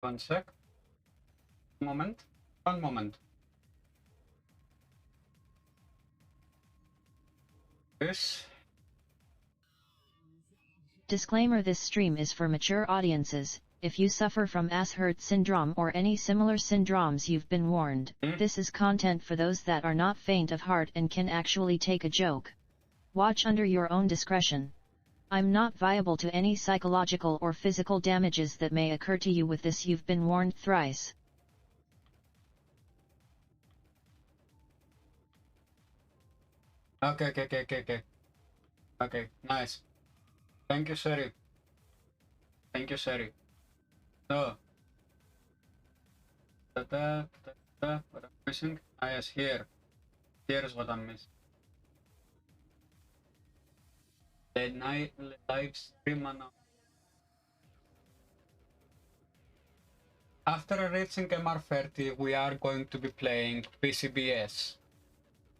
One sec. Moment. One moment. This. Disclaimer: this stream is for mature audiences. If you suffer from Asher's syndrome or any similar syndromes, you've been warned. This is content for those that are not faint of heart and can actually take a joke. Watch under your own discretion. I'm not viable to any psychological or physical damages that may occur to you with this. You've been warned thrice. Okay. Okay, nice. Thank you, Sherry. Thank you, Sherry. So, what I'm missing? Ah, yes, here. Here's what I'm missing. The night live stream now. After reaching MR30, we are going to be playing PCBS.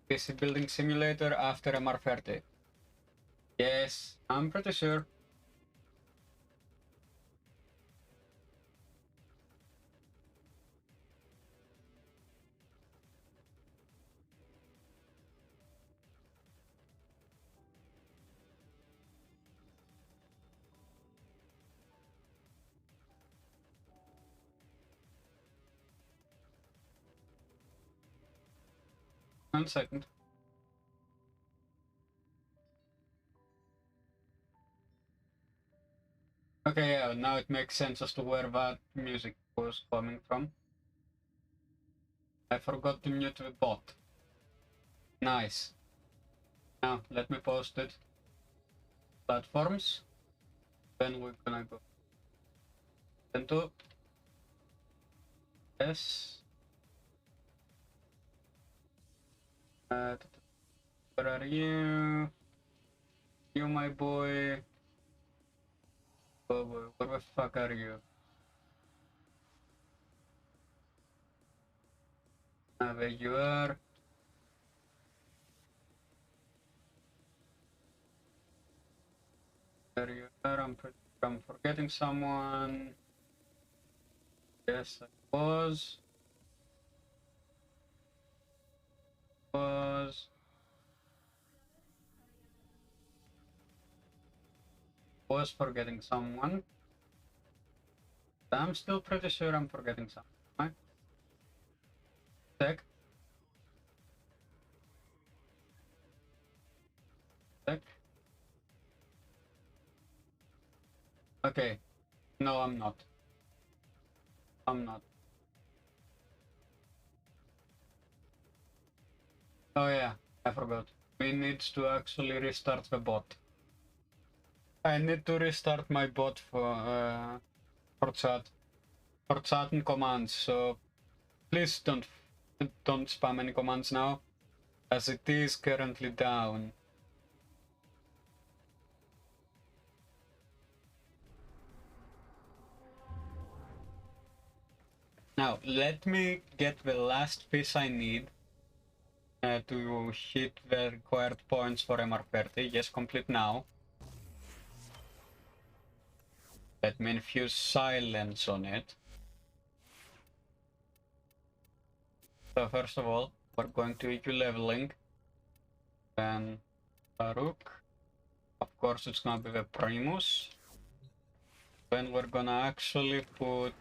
PC Building Simulator after MR30. Yes, I'm pretty sure. One second. Okay, yeah, now it makes sense as to where that music was coming from. I forgot to mute the bot. Nice. Now, let me post it. Platforms. Then we're gonna go into yes. Where are you? You, my boy. Oh boy, where the fuck are you? There you are. There you are. I'm forgetting someone. Yes, I was. Was forgetting someone. I'm still pretty sure I'm forgetting someone. Right? Check. Okay. No, I'm not. Oh yeah, I forgot. We need to actually restart the bot. I need to restart my bot for chat, for chat and commands. So please don't spam any commands now, as it is currently down. Now let me get the last piece I need to hit the required points for MR30. Yes, complete now. Let me infuse silence on it. So first of all, we're going to EQ leveling. Then Baruch. Of course, it's gonna be the Primus. Then we're gonna actually put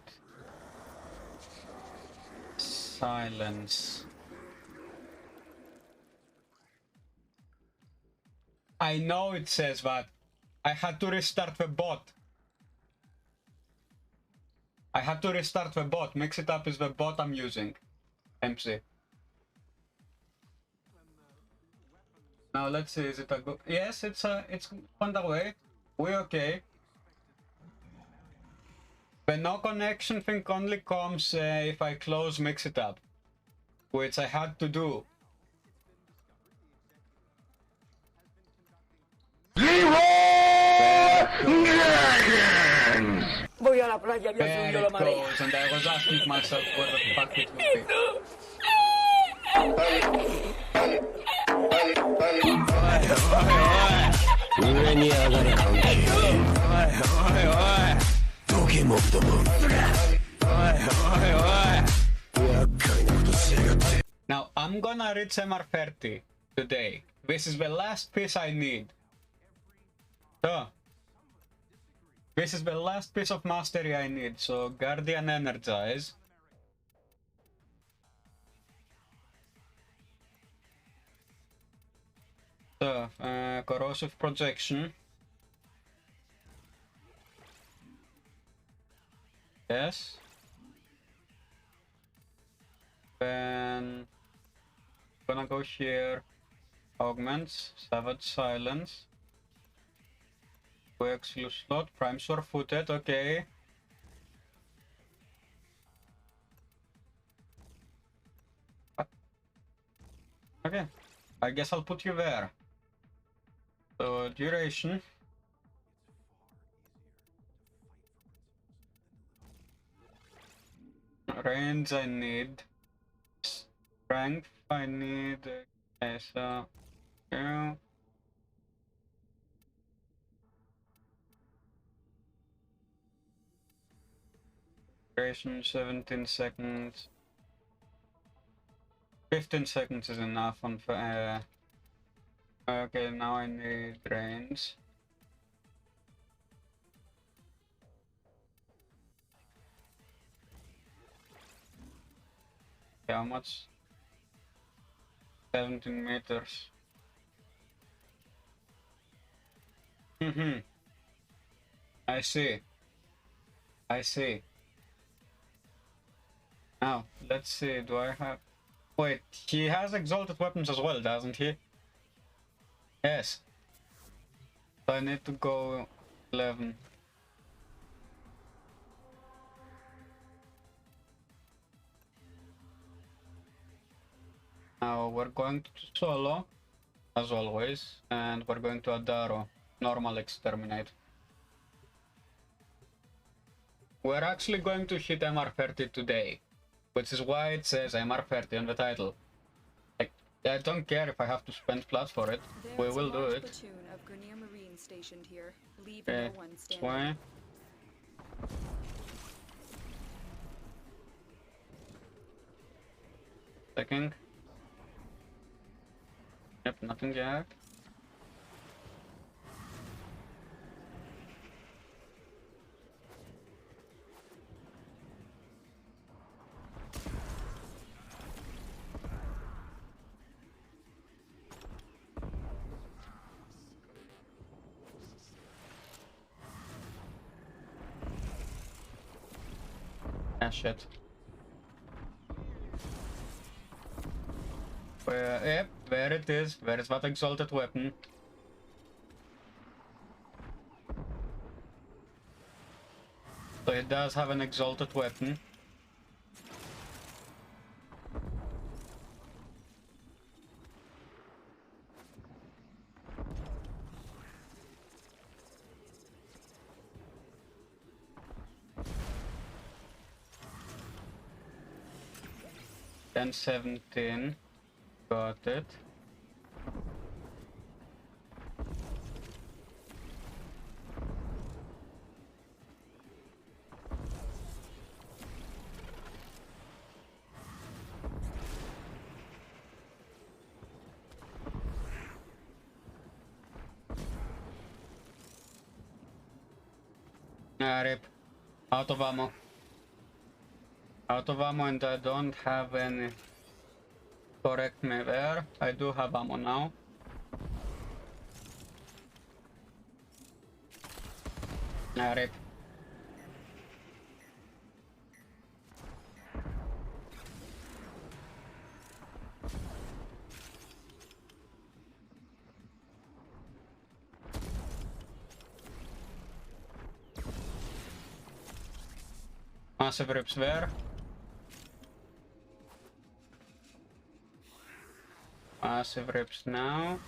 silence. I know it says that. I had to restart the bot. Mix it up is the bot I'm using. MC. Now let's see, is it a good? Yes, it's on the way. We okay. The no connection thing only comes if I close mix it up, which I had to do. Voy a la playa, ya subió la marea. And I was asking myself where the fuck it would be. I'm gonna reach MR30 today. This is the last piece I need. So, this is the last piece of mastery I need. So, Guardian Energize. So, Corrosive Projection. Yes. Then gonna go here. Augments, Savage Silence. Quick Slew Slot, Prime Sure Footed, okay. Okay, I guess I'll put you there. So, duration. Range I need. Strength I need. Okay, so yeah. Duration 17 seconds. 15 seconds is enough on okay, now I need range. How much? 17 meters. I see. I see. Now, let's see, do I have... Wait, he has exalted weapons as well, doesn't he? Yes. So I need to go 11. Now we're going to solo, as always, and we're going to Adaro, normal exterminate. We're actually going to hit MR30 today, which is why it says MR30 on the title. Like, I don't care if I have to spend plat for it. We will do it. Platoon of Grenier Marines stationed here. Leave Okay, no one standing. swing. Second. Yep, nothing yet. Ah, shit. Yep, there it is. There is that exalted weapon. So it does have an exalted weapon. Then 17. Got it. Ah, rip. Out of ammo. Out of ammo, and I don't have any. Correct me there. I do have ammo now. Ah, rip. Massive rips there. Massive rips now.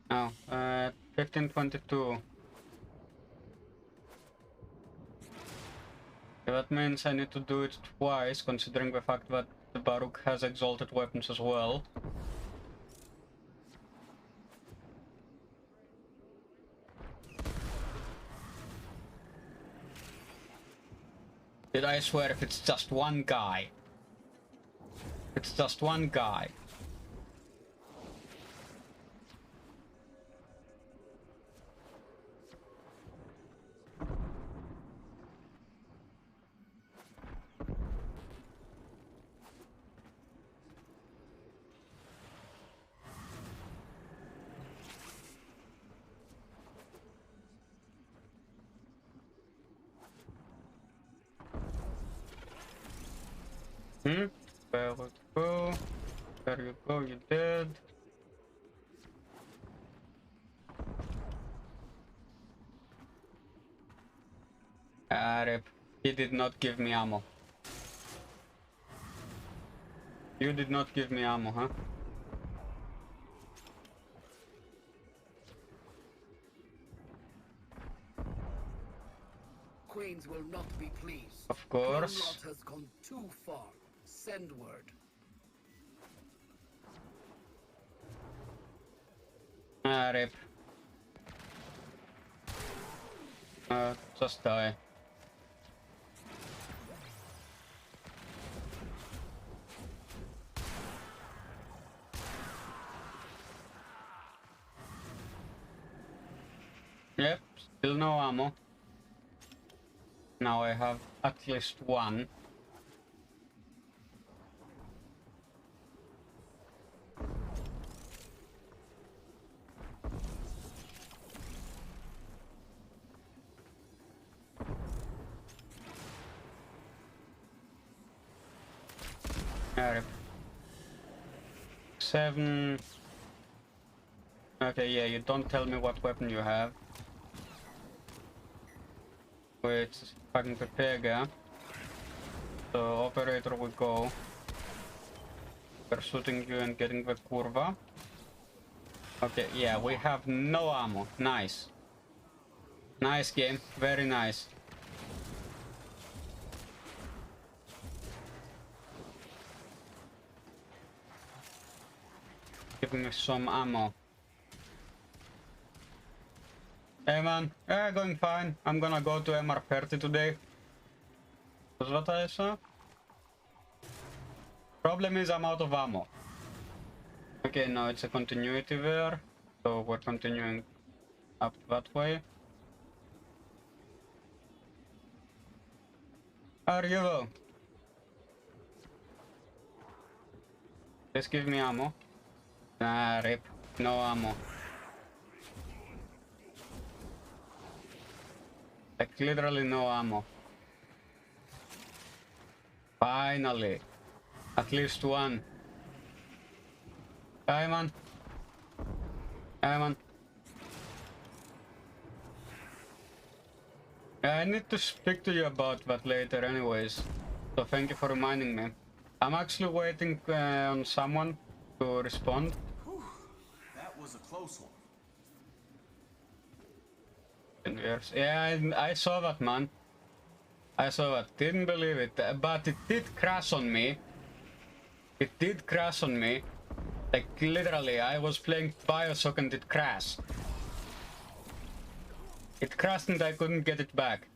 Now, 1522. That means I need to do it twice, considering the fact that the Baruch has exalted weapons as well. Did I swear if it's just one guy? It's just one guy. Where would you go? There you go, you did. Rip. He did not give me ammo. You did not give me ammo, huh? Queens will not be pleased. Of course. Conrad has gone too far. Send word. Rip. Just die. Yep, still no ammo. Now I have at least one. Rip. 7. Okay, yeah, you don't tell me what weapon you have. Wait, fucking prepare. So operator will go. We're shooting you and getting the curva. Okay, yeah, we have no ammo. Nice. Nice game, very nice. Give me some ammo. Hey man, going fine. I'm gonna go to MR30 today. That's what I saw. Problem is I'm out of ammo. Okay, now it's a continuity there. So we're continuing up that way. Are you go? Please give me ammo. Ah, rip. No ammo. Like literally no ammo. Finally. At least one. Hi man. Hi man. I need to speak to you about that later anyways. So thank you for reminding me. I'm actually waiting on someone to respond. Whew, that was a close one. Yeah, I saw that, man. I saw that. Didn't believe it, but it did crash on me. It did crash on me. Like literally, I was playing Bioshock and it crashed. It crashed and I couldn't get it back.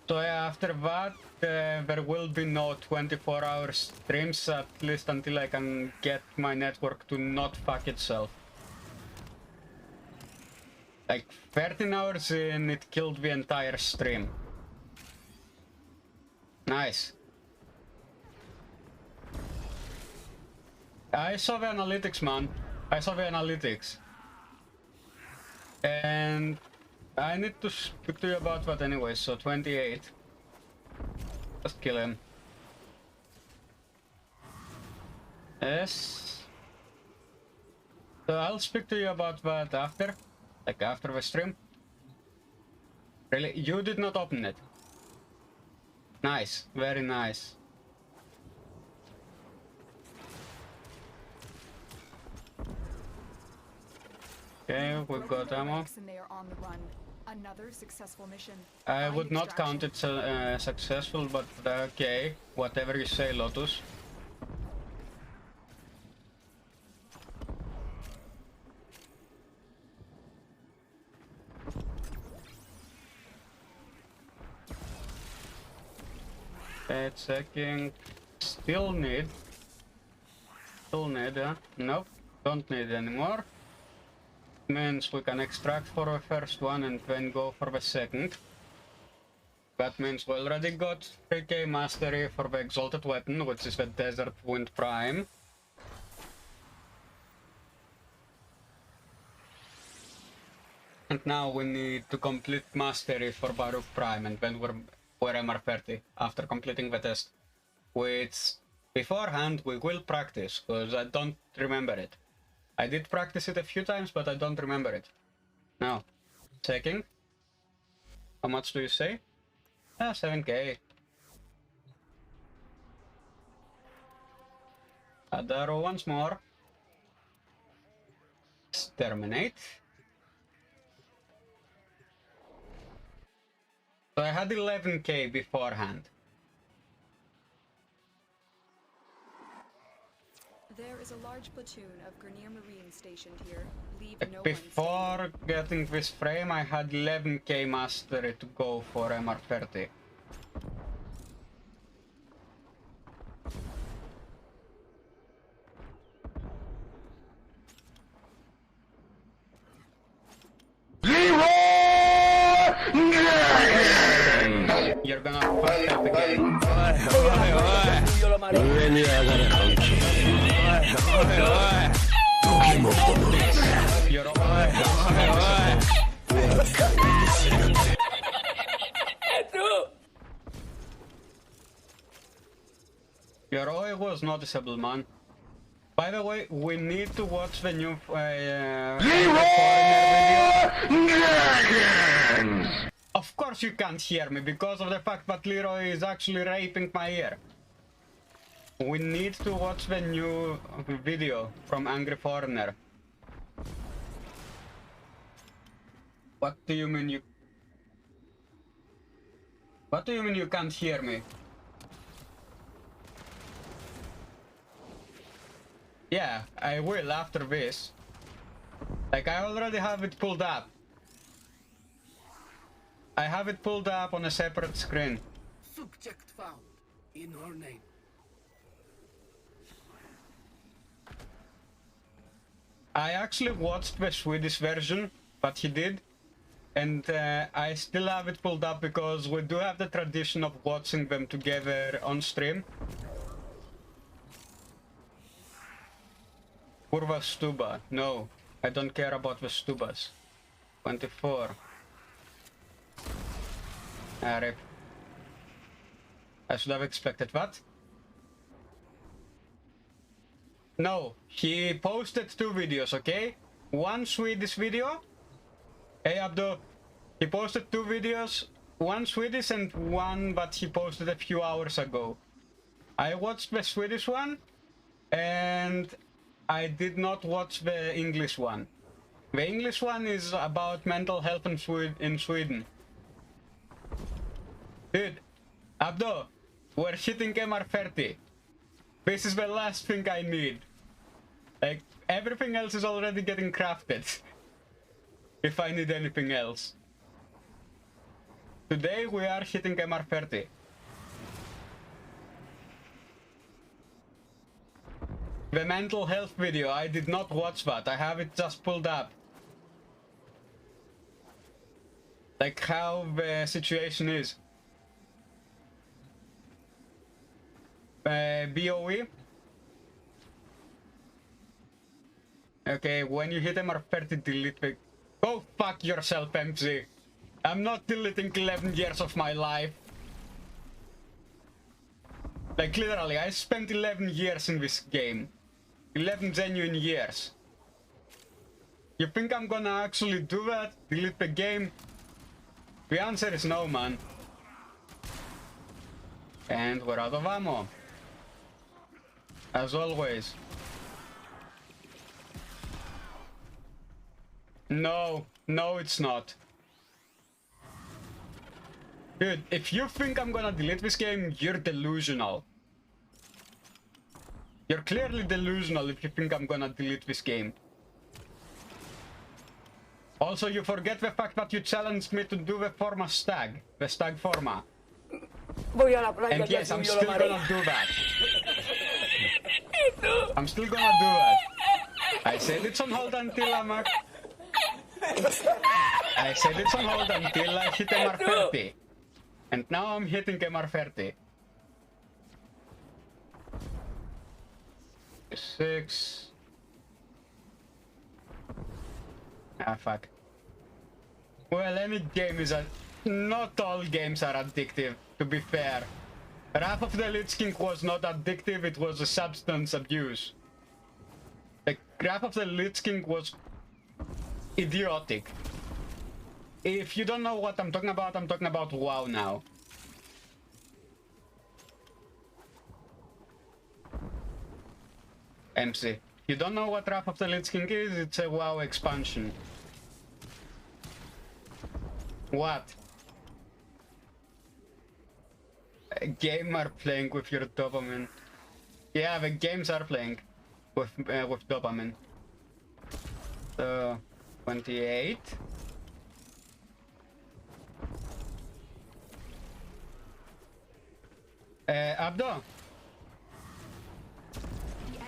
So yeah, after that, there will be no 24-hour streams, at least until I can get my network to not fuck itself. Like 13 hours in, it killed the entire stream. Nice. I saw the analytics, man. I saw the analytics. And I need to speak to you about that anyway, so 28. Just kill him. Yes. So I'll speak to you about that after. Like after the stream. Really? You did not open it. Nice. Very nice. Okay, we've got ammo. And they are on the run. Another successful mission. I would not count it successful, but okay. Whatever you say, Lotus. Checking. Still need, yeah? Nope, don't need anymore. Means we can extract for the first one and then go for the second. That means we already got 3k mastery for the exalted weapon, which is the Desert Wind Prime. And now we need to complete mastery for Baruch Prime, and then we're MR30 after completing the test. Which, beforehand, we will practice, because I don't remember it. I did practice it a few times, but I don't remember it. Now, checking. How much do you say? 7k. Add arrow once more. Terminate. So I had 11k beforehand. There is a large platoon of Grenier Marines stationed here. Leave no Before one getting this frame, I had 11k mastery to go for MR30. You're gonna fuck up again. Your OI was noticeable, man. By the way, we need to watch the new foreigner video. Of course you can't hear me because of the fact that Leroy is actually raping my ear. We need to watch the new video from Angry Foreigner. What do you mean you... What do you mean you can't hear me? Yeah, I will after this. Like, I already have it pulled up. I have it pulled up on a separate screen. Subject found in her name. I actually watched the Swedish version, but he did. And I still have it pulled up because we do have the tradition of watching them together on stream. Kurva Stuba. No, I don't care about the Stubas. 24. Rip. I should have expected that. No, he posted 2 videos, okay? One Swedish video. Hey Abdo, he posted 2 videos, one Swedish and one that he posted a few hours ago. I watched the Swedish one, and I did not watch the English one. The English one is about mental health in Sweden. Dude, Abdo, we're hitting MR30. This is the last thing I need. Like, everything else is already getting crafted. If I need anything else. Today we are hitting MR30. The mental health video, I did not watch that. I have it just pulled up. Like how the situation is. BOE. Okay, when you hit MR30, delete the... Go fuck yourself, MC. I'm not deleting 11 years of my life. Like, literally, I spent 11 years in this game. 11 genuine years. You think I'm gonna actually do that? Delete the game? The answer is no, man. And we're out of ammo. As always. No, no it's not. Dude, if you think I'm gonna delete this game, you're delusional. You're clearly delusional if you think I'm gonna delete this game. Also, you forget the fact that you challenged me to do the Forma stag. The stag Forma. Voy a la playa And que yes, I'm subió still la gonna marea. do that. I'm still gonna do that. I said it's on hold until I said it's on hold until I hit MR30. And now I'm hitting MR30. 6. Ah, fuck. Well, any game is not all games are addictive, to be fair. Wrath of the Lich King was not addictive, it was a substance abuse. Like, Wrath of the Lich King was idiotic. If you don't know what I'm talking about WoW now. MC. You don't know what Wrath of the Lich King is? It's a WoW expansion. What? A game are playing with your dopamine. Yeah, the games are playing with dopamine. So, 28. Abdo.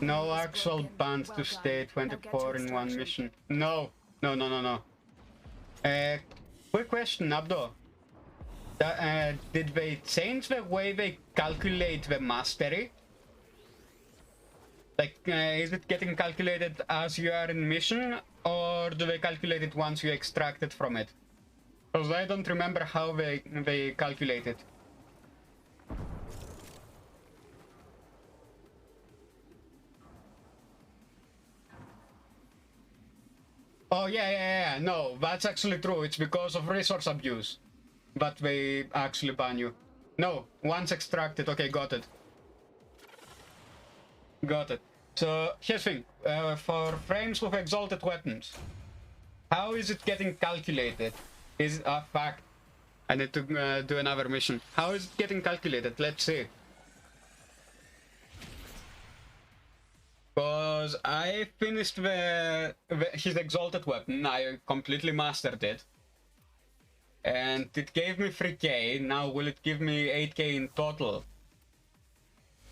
No actual band to stay 24 in one mission. No. Quick question, Abdo. Did they change the way they calculate the mastery? Like, is it getting calculated as you are in mission, or do they calculate it once you extract it from it? Because I don't remember how they calculate it. Oh, yeah, no, that's actually true. It's because of resource abuse. But they actually ban you. No, once extracted. Okay, got it. Got it. So, here's the thing. For frames with exalted weapons, how is it getting calculated? Is fuck. I need to do another mission. How is it getting calculated? Let's see. Because I finished his exalted weapon. I completely mastered it. And it gave me 3k. Now will it give me 8k in total?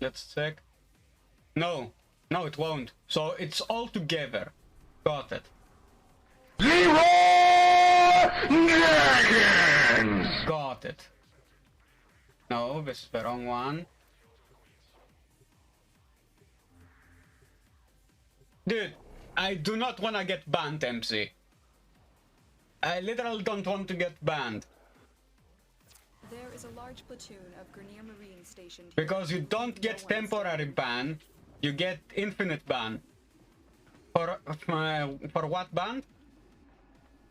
Let's check. No, it won't. So it's all together. Got it. Got it. No, this is the wrong one. Dude, I do not want to get banned, MC. I literally don't want to get banned. There is a large platoon of Grenier Marine stationed here. Because you don't get temporary ban, you get infinite ban. For what ban?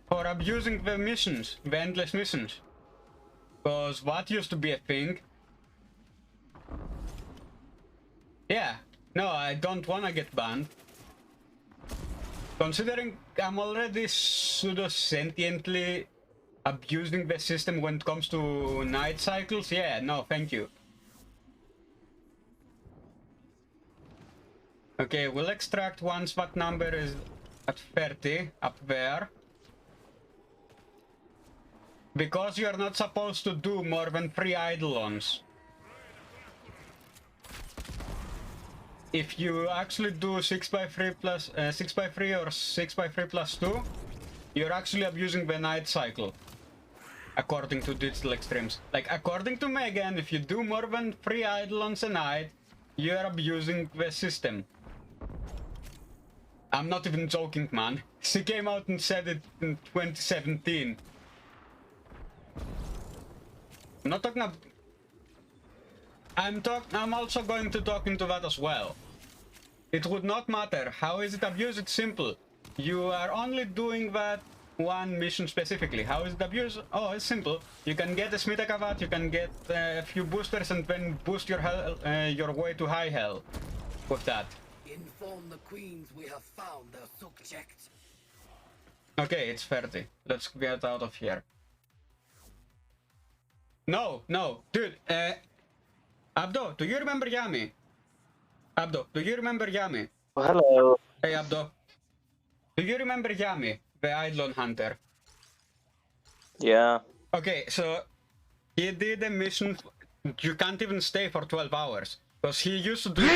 For abusing the missions, the endless missions. Because that used to be a thing. Yeah, no, I don't wanna get banned. Considering I'm already pseudo-sentiently abusing the system when it comes to night cycles, yeah, no, thank you. Okay, we'll extract once that number is at 30, up there. Because you're not supposed to do more than 3 eidolons. If you actually do 6x3 plus 6x3 or 6x3 plus 2, you're actually abusing the night cycle. According to Digital Extremes. Like, according to Megan, if you do more than 3 eidolons a night, you're abusing the system. I'm not even joking, man. She came out and said it in 2017. I'm not talking about... I'm also going to talk into that as well. It would not matter. How is it abused? It's simple. You are only doing that one mission specifically. How is it abused? Oh, it's simple. You can get a Smitakavat, you can get a few boosters and then boost your way to high hell with that. Inform the queens we have found their subject. Okay, it's 30. Let's get out of here. No, dude, Abdo, do you remember Yami? Abdo, do you remember Yami? Oh, hello. Hey, Abdo. Do you remember Yami, the Eidolon Hunter? Yeah. Okay, so he did a mission you can't even stay for 12 hours. Because he used to do it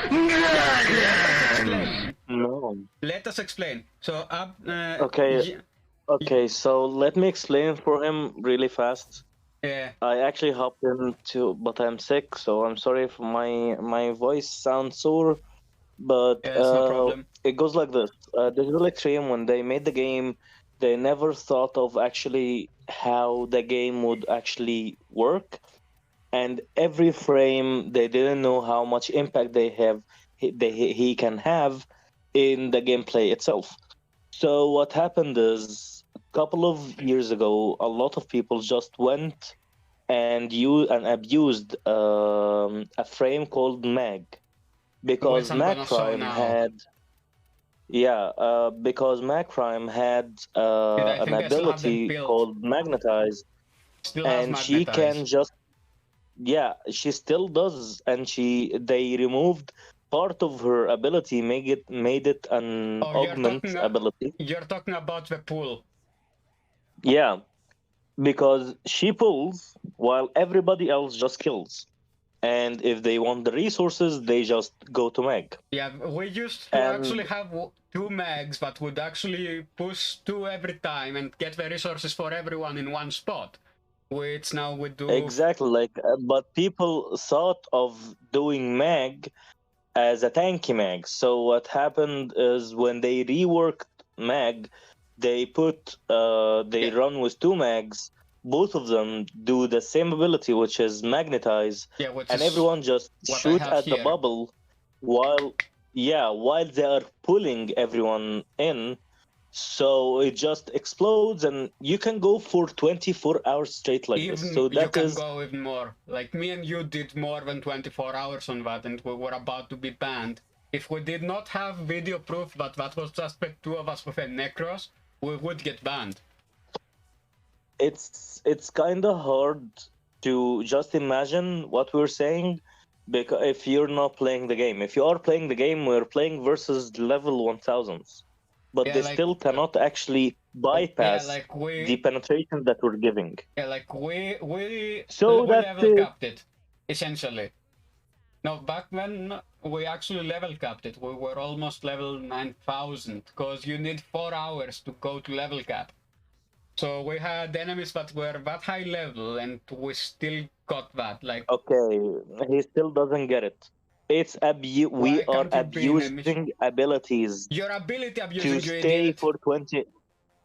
continuously. No. Let us explain. So, Okay. Okay, so let me explain for him really fast. Yeah. I actually hopped into, but I'm sick, so I'm sorry if my voice sounds sore. But Yeah, it's no problem. it goes like this. Digital Extreme, when they made the game, they never thought of actually how the game would actually work. And every frame, they didn't know how much impact he can have in the gameplay itself. So what happened is, a couple of years ago, a lot of people just went and abused a frame called mag, because I'm gonna show Macprime now. had because Macprime had I an think I still have them ability built. called Magnetize, Still has and she Magnetize. can just she still does, and they removed part of her ability, made it an augment ability. You're talking about the pool. Yeah, because she pulls while everybody else just kills. And if they want the resources, they just go to Meg. Yeah, we used to actually have 2 mags that would actually push 2 every time and get the resources for everyone in one spot. Which now we do... Exactly, but people thought of doing Meg as a tanky Meg. So what happened is, when they reworked Meg, they run with 2 Mags. Both of them do the same ability, which is Magnetize, and everyone just shoot at the bubble while they are pulling everyone in. So it just explodes, and you can go for 24 hours straight like this. So you can go even more. Like, me and you did more than 24 hours on that, and we were about to be banned. If we did not have video proof that that was just the 2 of us with a Necros, we would get banned. It's kind of hard to just imagine what we're saying, because if you're not playing the game. If you are playing the game, we're playing versus level 1000s. But they still cannot actually bypass the penetration that we're giving. Yeah, like we that's level capped it, essentially. No, back when we actually level capped it, we were almost level 9000, because you need 4 hours to go to level cap. So we had enemies that were that high level, and we still got that. Like, okay, he still doesn't get it. It's we are abusing abilities. Your ability abusing, to stay for 20.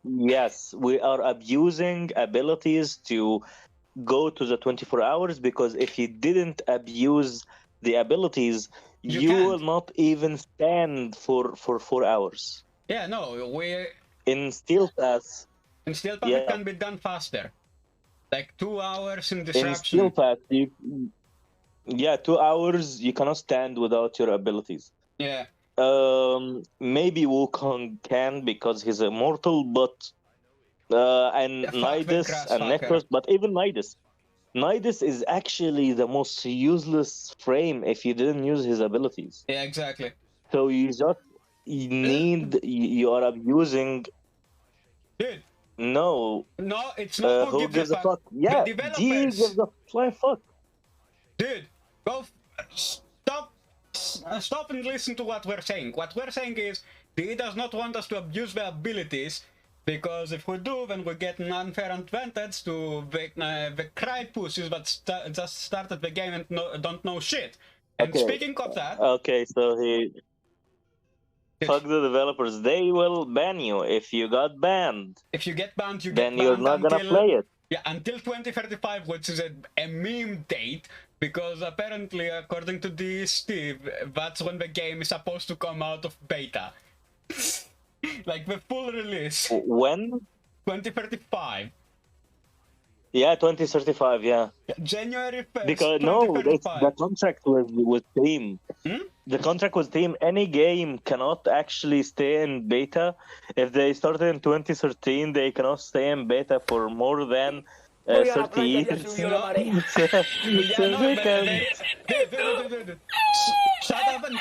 Yes, we are abusing abilities to go to the 24 hours, because if you didn't abuse the abilities, you will not even stand for 4 hours. Yeah, no, in Steel Pass. In Steel Pass, it can be done faster. Like 2 hours in disruption. In Steel Pass, 2 hours you cannot stand without your abilities. Yeah. Maybe Wukong can, because he's immortal, but and Nidus and Necros, but even Nidus is actually the most useless frame if you didn't use his abilities. Yeah, exactly. So you are abusing. Dude. No, it's not who gives a fuck. Yeah, the developers. G gives a flying fuck. Dude, stop and listen to what we're saying. What we're saying is, he does not want us to abuse the abilities, because if we do, then we get an unfair advantage to the cry pushes that just started the game and don't know shit. And speaking of that... Okay, so fuck the developers. They will ban you if you got banned. If you get banned, then you're not gonna play it. Yeah, until 2035, which is a meme date, because apparently, according to this Steve, that's when the game is supposed to come out of beta. Like the full release. When? 2035. Yeah, 2035, yeah. January 1st, because the contract was Steam. The contract was Steam. Any game cannot actually stay in beta. If they started in 2013, they cannot stay in beta for more than 30 years. Shut up and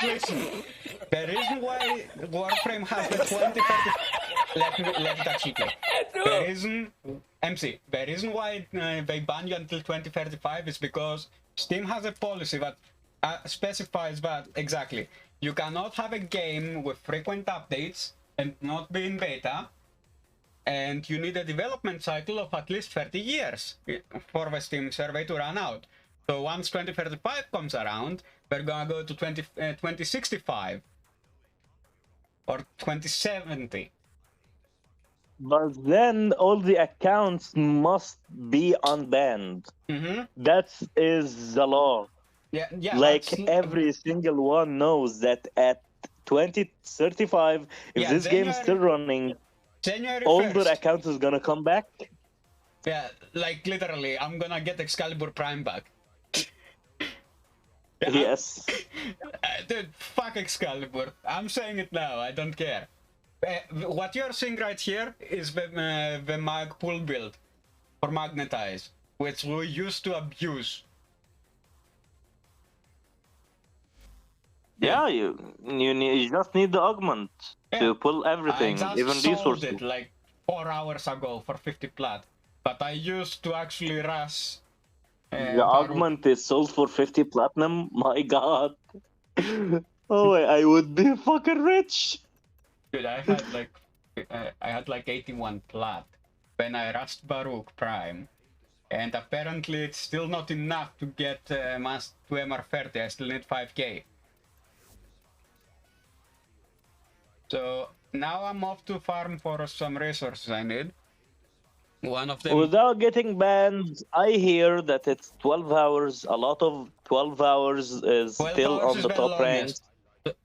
listen. The reason why Warframe has the 2030... Let it actually play. The reason MC, the reason why they ban you until 2035 is because Steam has a policy that specifies that exactly. You cannot have a game with frequent updates and not be in beta, and you need a development cycle of at least 30 years for the Steam survey to run out. So once 2035 comes around, we're gonna go to 2065 or 2070. But then all the accounts must be unbanned. That is the law. Yeah, like every single one knows that at 2035, if this game is still running, January all 1st. their accounts is gonna come back. Yeah, like literally, I'm gonna get Excalibur Prime back. Yes. Dude, fuck Excalibur. I'm saying it now, I don't care. What you're seeing right here is the mag pool build for Magnetize, which we used to abuse. Yeah, you just need the augment to pull everything, I just even sold resources. it like 4 hours ago for 50 plat, but I used to actually rush. The augment is sold for 50 platinum. My God. Oh, I would be fucking rich. Dude, I had like 81 plat when I rushed Baruch Prime, and apparently it's still not enough to get to MR30. I still need 5k. So now I'm off to farm for some resources I need. One of them. Without getting banned, I hear that it's 12 hours. A lot of 12 hours is 12 still hours on is the the top ranks. longest.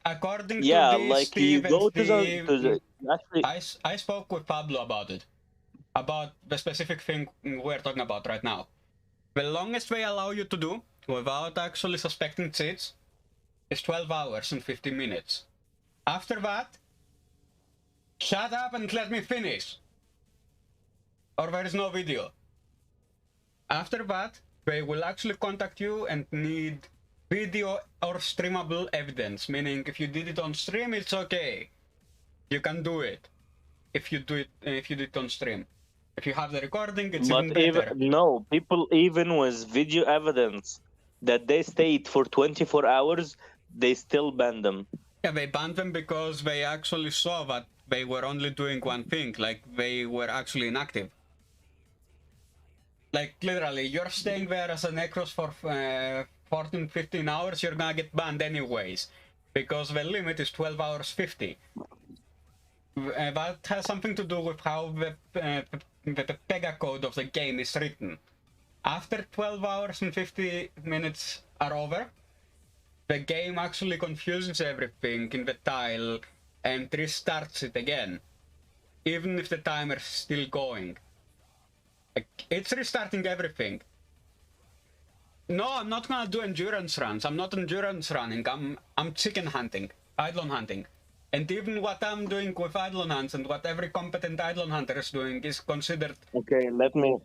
According Yeah, to this, like you Steve go and to Steve, the actually. I spoke with Pablo about it, about the specific thing we're talking about right now. The longest they allow you to do, without actually suspecting cheats, is 12 hours and 50 minutes. After that, shut up and let me finish, or there is no video. After that, they will actually contact you and need video or streamable evidence, meaning if you did it on stream, it's okay. You can do it. If you do it on stream. If you have the recording, it's even better. No, people even with video evidence that they stayed for 24 hours, they still ban them. Yeah, they banned them because they actually saw that they were only doing one thing, like they were actually inactive. Like literally, you're staying there as a Necros for 14, 15 hours, you're gonna get banned anyways. Because the limit is 12 hours 50. That has something to do with how the Pega code of the game is written. After 12 hours and 50 minutes are over, the game actually confuses everything in the tile and restarts it again, even if the timer is still going. Like, it's restarting everything. No, I'm not gonna do endurance runs. I'm not endurance running. I'm chicken hunting, Eidolon hunting. And even what I'm doing with Eidolon hunts and what every competent Eidolon hunter is doing is considered. Okay, let me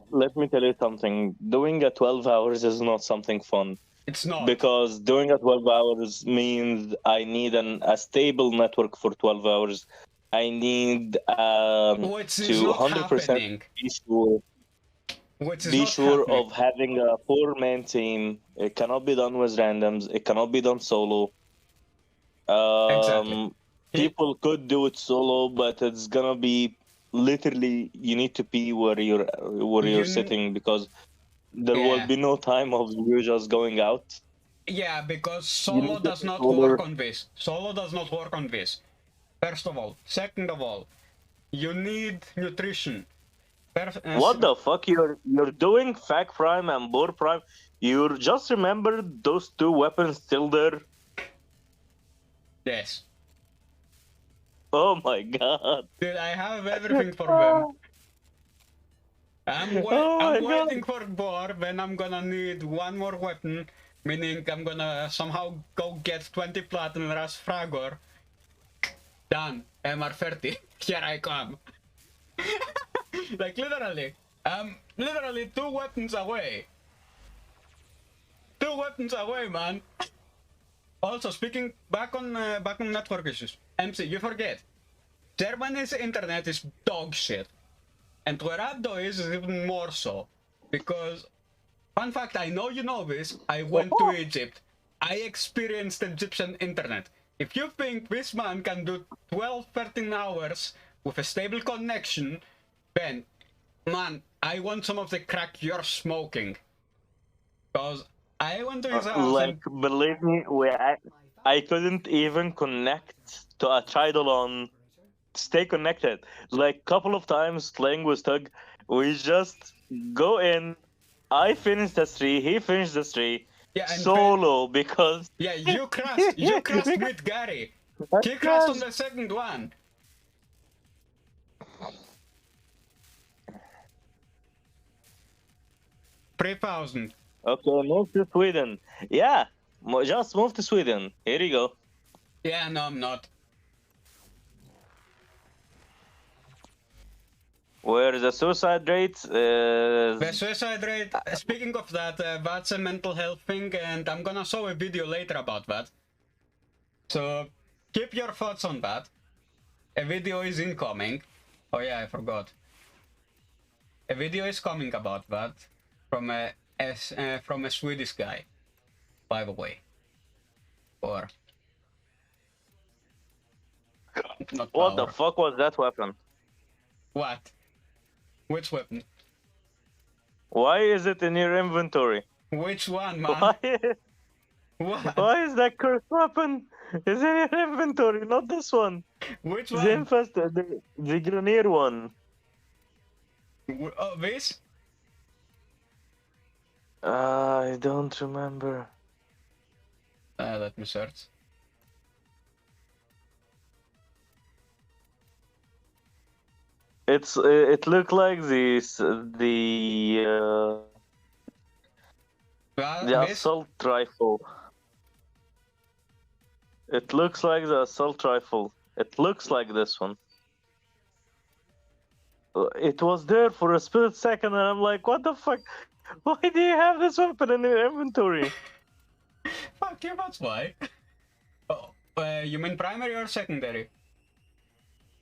tell you something. Doing a 12 hours is not something fun. It's not. Because doing a 12 hours means I need a stable network for 12 hours. I need Which is to not 100% happening. be sure of having a 4-man team. It cannot be done with randoms. It cannot be done solo. Exactly. People could do it solo, but it's gonna be literally you need to be where you're sitting, because there will be no time of you just going out. Yeah, because solo does not work on this. Solo does not work on this. First of all. Second of all, you need nutrition. What the fuck? You're doing Fac Prime and Boar Prime. You just remember those two weapons still there? Yes. Oh my God. Dude, I have everything for them. I'm waiting for Boar, then I'm gonna need one more weapon, meaning I'm gonna somehow go get 20 platinum rush Fragor. Done. MR30. Here I come. Like literally. Literally 2 weapons away. 2 weapons away, man. Also, speaking back on network issues. MC, you forget. Germany's internet is dog shit. And where Abdo is even more so. Because, fun fact, I know you know this, I went to Egypt. I experienced Egyptian internet. If you think this man can do 12, 13 hours with a stable connection, then, man, I want some of the crack you're smoking. Because I went to his house Like, believe me, I couldn't even connect to a title on stay connected. Like, couple of times playing with Tug, we just go in. I finished the 3, he finished the 3, yeah, and solo because yeah, you crashed with Gary. He crashed on the second one. $3,000. Okay, move to Sweden. Yeah, just move to Sweden. Here you go. Yeah, no, I'm not. Where the suicide rate is... The suicide rate, speaking of that, that's a mental health thing, and I'm gonna show a video later about that. So, keep your thoughts on that. A video is incoming. Oh yeah, I forgot. A video is coming about that from a Swedish guy, by the way. Or... not What the power. fuck was that weapon? What? Which weapon? Why is it in your inventory? Which one, man? What? Why is that cursed weapon is in your inventory, not this one? Which The one? infested, the Grenier one. Oh, this? I don't remember. Let me search. It looked like the This? assault rifle. It looks like the assault rifle. It looks like this one. It was there for a split second, and I'm like, what the fuck? Why do you have this weapon in your inventory? Fuck you, that's why. Oh, you mean primary or secondary?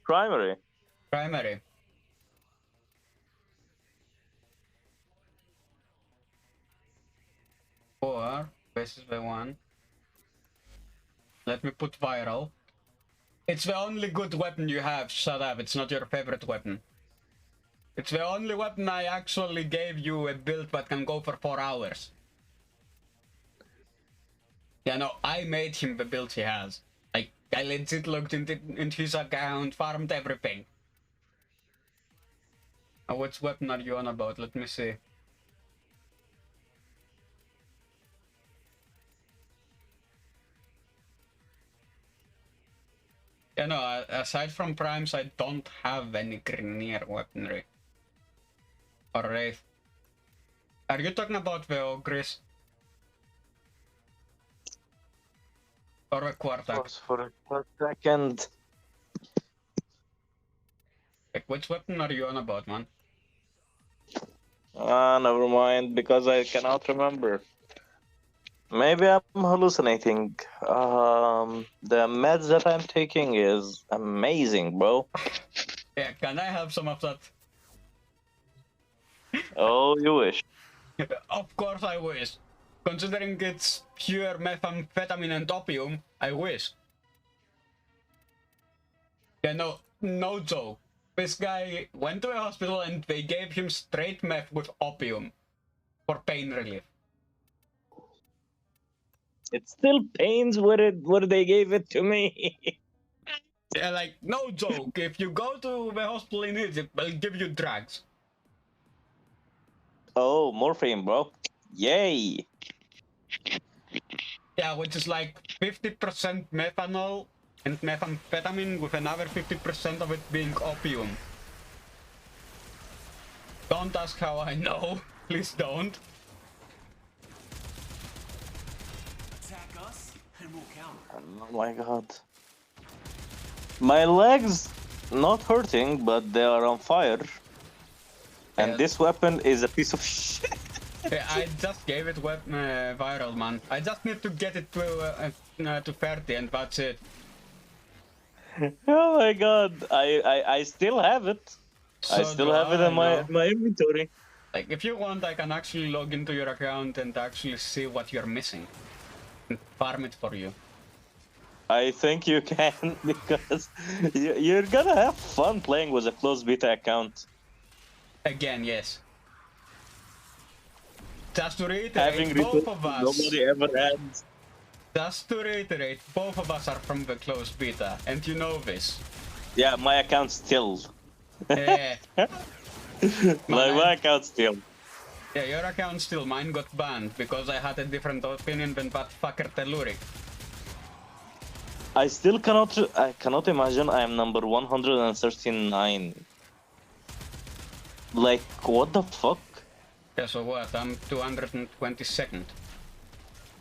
Primary. Primary. Or, this is the one. Let me put viral. It's the only good weapon you have, shut up, it's not your favorite weapon. It's the only weapon I actually gave you a build that can go for 4 hours. Yeah, no, I made him the build he has. Like, I legit looked into his account, farmed everything. Oh, which weapon are you on about? Let me see. Yeah, no, aside from primes, I don't have any Grenier weaponry. Or Wraith. Are you talking about the Ogres? Or a Quartak? Was for a second. Like, which weapon are you on about, man? Never mind, because I cannot remember. Maybe I'm hallucinating. The meds that I'm taking is amazing, bro. Yeah, can I have some of that? Oh, you wish. Of course I wish. Considering it's pure methamphetamine and opium, I wish. Yeah, no joke. This guy went to a hospital and they gave him straight meth with opium for pain relief. It still pains where they gave it to me. Yeah, like, no joke. If you go to the hospital in Egypt, they'll give you drugs. Oh, morphine, bro. Yay. Yeah, which is like 50% methanol and methamphetamine with another 50% of it being opium. Don't ask how I know. Please don't. Attack us, and we'll counter. Oh my god. My legs not hurting, but they are on fire. And Yeah. this weapon is a piece of shit. Yeah, I just gave it viral, man. I just need to get it to 30 and that's it. Oh my god. I still have it. I So still do have it in I now. my inventory. Like, if you want, I can actually log into your account and actually see what you're missing. And farm it for you. I think you can because you're gonna have fun playing with a closed beta account. Again, yes. Just to reiterate, Having both resources of us... nobody ever had. Just to reiterate, both of us are from the closed beta, and you know this. Yeah, my account still. Yeah. My account still. Yeah, your account still. Mine got banned because I had a different opinion than that fucker Telluric. I still cannot imagine I am number 139. Like, what the fuck? Yeah, so what? I'm 222nd.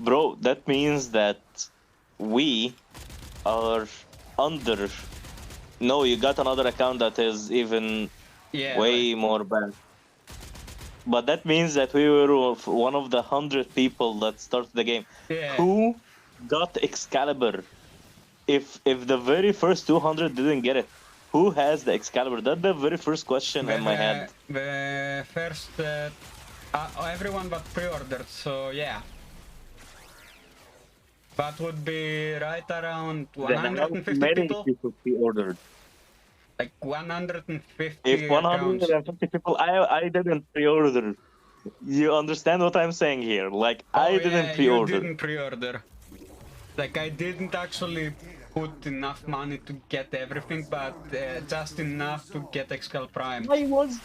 Bro, that means that we are under... No, you got another account that is even way more bad. But that means that we were one of the 100 people that started the game. Yeah. Who got Excalibur? If the very first 200 didn't get it, who has the Excalibur? That's the very first question in my head. The first... everyone but pre-ordered, so yeah. That would be right around 150 people. Pre-ordered. Like 150 If 150 accounts. people, I didn't pre-order. You understand what I'm saying here? Like, I didn't pre-order. You didn't pre-order. Like, I didn't actually put enough money to get everything, but just enough to get Excal Prime. I was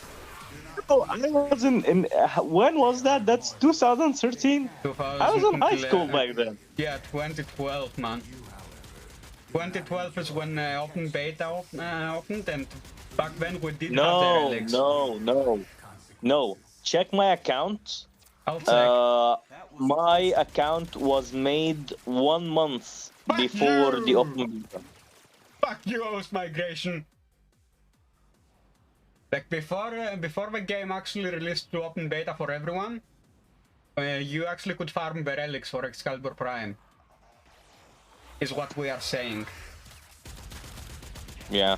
in when was that? That's 2013? I was in high school back then. Yeah, 2012, man. 2012 is when open beta opened, and back then we didn't have the relics. No. Check my account. I'll check. My account was made 1 month before the open beta. Fuck you, host migration. Like before the game actually released to open beta for everyone, you actually could farm the relics for Excalibur Prime. Is what we are saying. Yeah.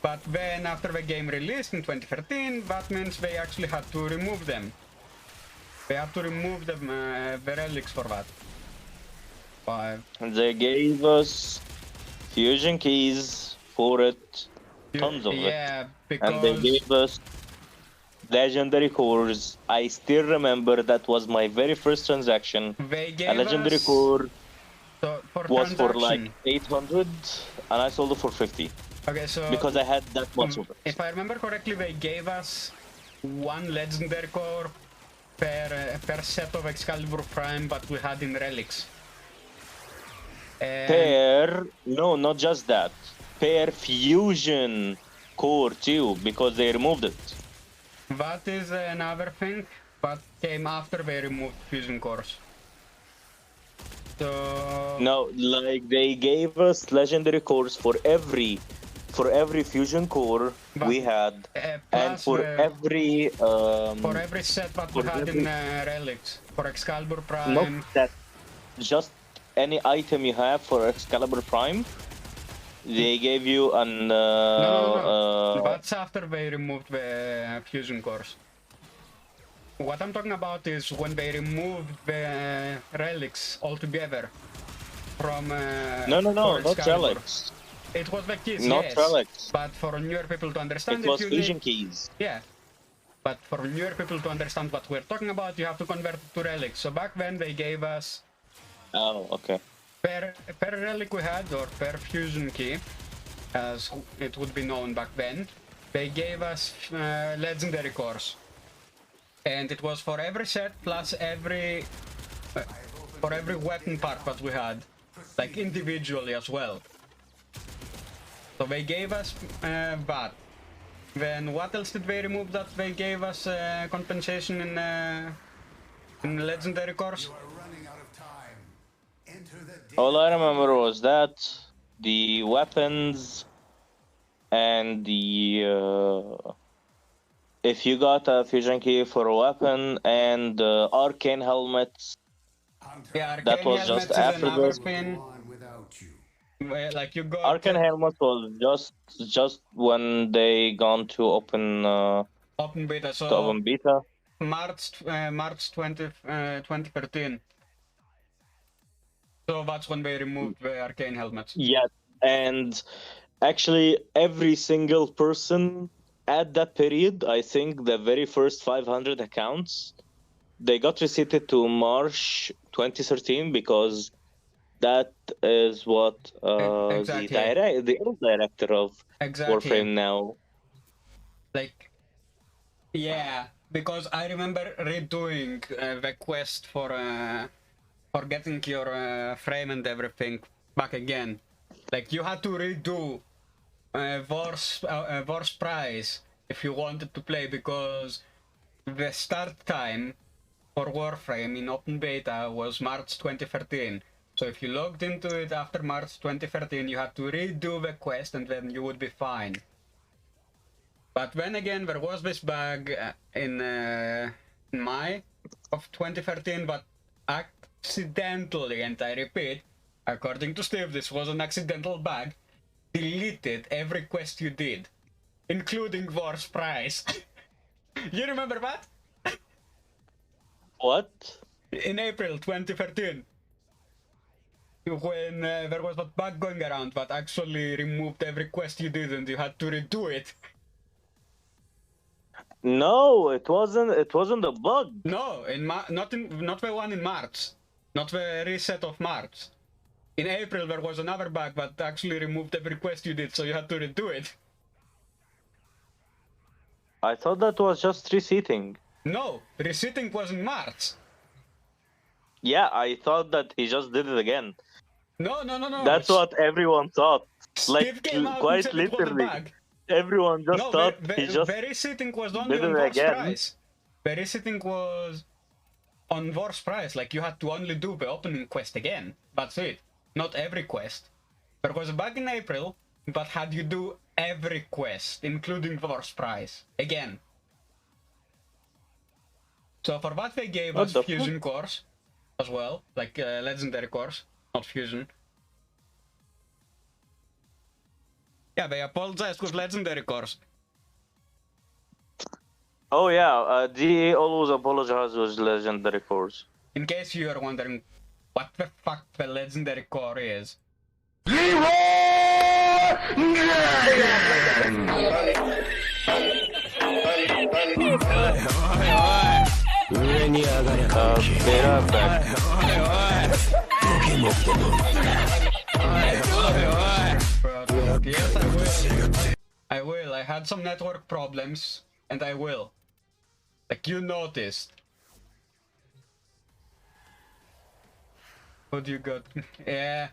But then after the game released in 2013, that means they actually had to remove them. They had to remove them, the relics for that. They gave us fusion keys for it. Tons of it. Because... And they gave us legendary cores. I still remember that was my very first transaction. They gave a legendary core was for like 800 and I sold it for 50. Okay, so... Because I had that much of it. If I remember correctly, they gave us 1 legendary core per set of Excalibur Prime that we had in relics. No, not just that. Per fusion core too, because they removed it. That is another thing that came after they removed fusion cores. So... No, like they gave us legendary cores for every fusion core we had, and for every set that we had in relics, for Excalibur Prime. Not that, just any item you have for Excalibur Prime. They gave you an... No. That's after they removed the fusion cores. What I'm talking about is when they removed the relics altogether from... No, not relics. It was the keys, not yes. relics. But for newer people to understand it was fusion keys. Yeah. But for newer people to understand what we're talking about, you have to convert it to relics. So back then they gave us... Oh, okay. Per relic we had, or per fusion key, as it would be known back then, they gave us legendary cores. And it was for every set plus for every weapon part that we had, like individually as well. So they gave us that. Then what else did they remove that they gave us compensation in legendary cores? All I remember was that, the weapons, and the... if you got a fusion key for a weapon, and arcane helmets, Yeah, that was just after this. Like you got Arcane Helmet was just when they gone to open beta. So open beta. March 2013. So that's when they removed the arcane helmets. Yes, and actually every single person at that period, I think the very first 500 accounts, they got resetted to March 2013 because that is what Exactly. the old director of Exactly. Warframe now. Like, yeah, because I remember redoing the quest for getting your frame and everything back again. Like you had to redo Vor's prize if you wanted to play, because the start time for Warframe in open beta was March 2013. So if you logged into it after March 2013, you had to redo the quest and then you would be fine. But then again, there was this bug in May of 2013, but accidentally, and I repeat, according to Steve, this was an accidental bug, deleted every quest you did, including War's prize. You remember that? What? In April 2013, when there was that bug going around that actually removed every quest you did and you had to redo it. No, it wasn't. It wasn't a bug. No, not the one in March, not the reset of March. In April there was another bug that actually removed every quest you did, so you had to redo it. I thought that was just resetting. No, resetting was in March. Yeah, I thought that he just did it again. No. That's what everyone thought. Steve came out and quite said it was a literally, bug. everyone just thought he just the resetting was only did on it Vor's again. price. The resetting was on Vor's price, like you had to only do the opening quest again. That's it. Not every quest. There was a bug in April, but had you do every quest, including Vor's price, again. So for that they gave us fusion cores as well, like legendary cores, not fusion. Yeah, they apologized with legendary cores. Oh yeah, DA always apologizes with legendary cores. In case you are wondering what the fuck the legendary core is. Yes, I will. I had some network problems, and I will. Like you noticed. What you got? Yeah.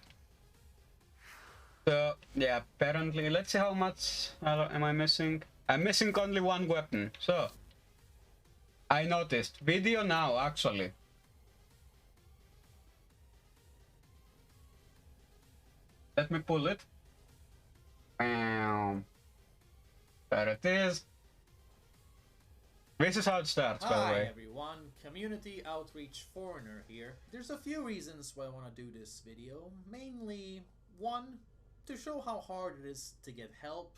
So, yeah, apparently, let's see how much am I missing. I'm missing only one weapon, so. I noticed. Video now, actually. Let me pull it. There it is. This is how it starts, by the way. Hi everyone, Community Outreach Foreigner here. There's a few reasons why I want to do this video. Mainly, one, to show how hard it is to get help,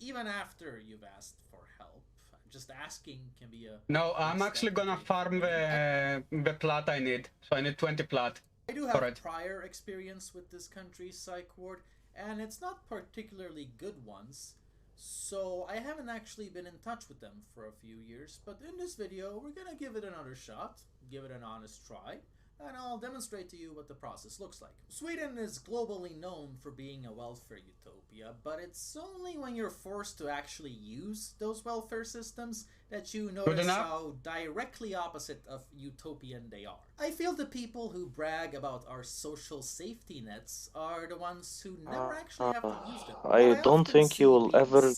even after you've asked for help. Just asking can be a... No, I'm actually gonna farm the plat I need. So I need 20 plat. I do have prior experience with this country's psych ward, and it's not particularly good ones. So I haven't actually been in touch with them for a few years, but in this video we're gonna give it another shot, give it an honest try, and I'll demonstrate to you what the process looks like. Sweden is globally known for being a welfare utopia, but it's only when you're forced to actually use those welfare systems that you notice how directly opposite of utopian they are. I feel the people who brag about our social safety nets are the ones who never actually have to use them. I don't think you will ever...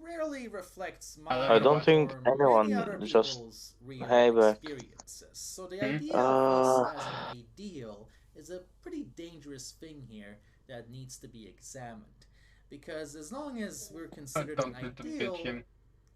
rarely reflects my I don't think anyone just... Hey, back. Experiences. So the idea of us as an ideal is a pretty dangerous thing here that needs to be examined. Because as long as we're considered an ideal,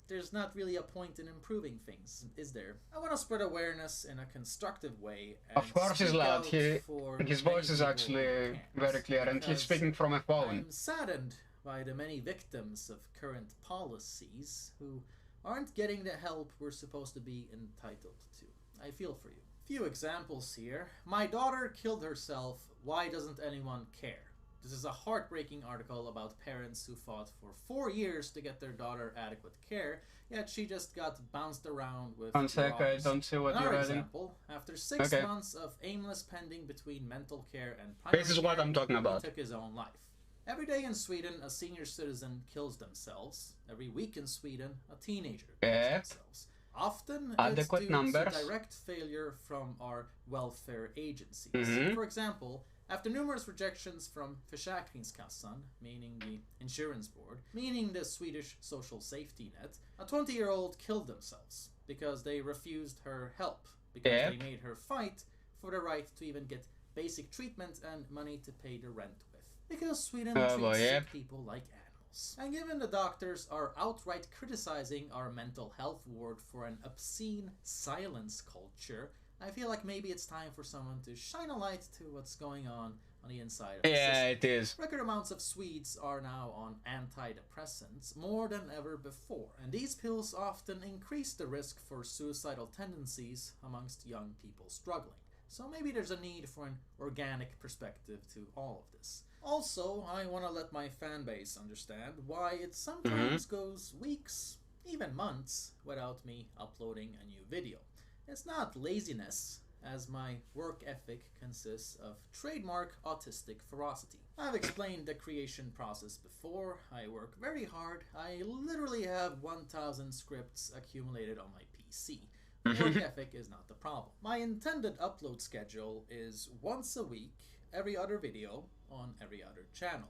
there's not really a point in improving things, is there? I want to spread awareness in a constructive way. And Of course he's speak loud. out for His many voice is people actually who can't, very clear, and he's because speaking from a phone. I'm saddened by the many victims of current policies who aren't getting the help we're supposed to be entitled to. I feel for you. Few examples here. My daughter killed herself. Why doesn't anyone care? This is a heartbreaking article about parents who fought for 4 years to get their daughter adequate care, yet she just got bounced around with One sec, I drugs. don't see what Another you're writing. example, after 6 Okay. months of aimless pending between mental care and primary This is what care, I'm talking he about. took his own life. Every day in Sweden, a senior citizen kills themselves. Every week in Sweden, a teenager kills Yep. themselves. Often, Adequate it's due numbers. to direct failure from our welfare agencies. Mhm. For example, after numerous rejections from Försäkringskassan, meaning the insurance board, meaning the Swedish social safety net, a 20-year-old killed themselves because they refused her help, because Yep. they made her fight for the right to even get basic treatment and money to pay the rent with. Because Sweden treats yep. sick people like animals. And given the doctors are outright criticizing our mental health ward for an obscene silence culture, I feel like maybe it's time for someone to shine a light to what's going on the inside of the Yeah, system. it is. Record amounts of Swedes are now on antidepressants, more than ever before, and these pills often increase the risk for suicidal tendencies amongst young people struggling. So maybe there's a need for an organic perspective to all of this. Also, I want to let my fanbase understand why it sometimes goes weeks, even months, without me uploading a new video. It's not laziness, as my work ethic consists of trademark autistic ferocity. I've explained the creation process before. I work very hard. I literally have 1,000 scripts accumulated on my PC. Work ethic is not the problem. My intended upload schedule is once a week, every other video, on every other channel.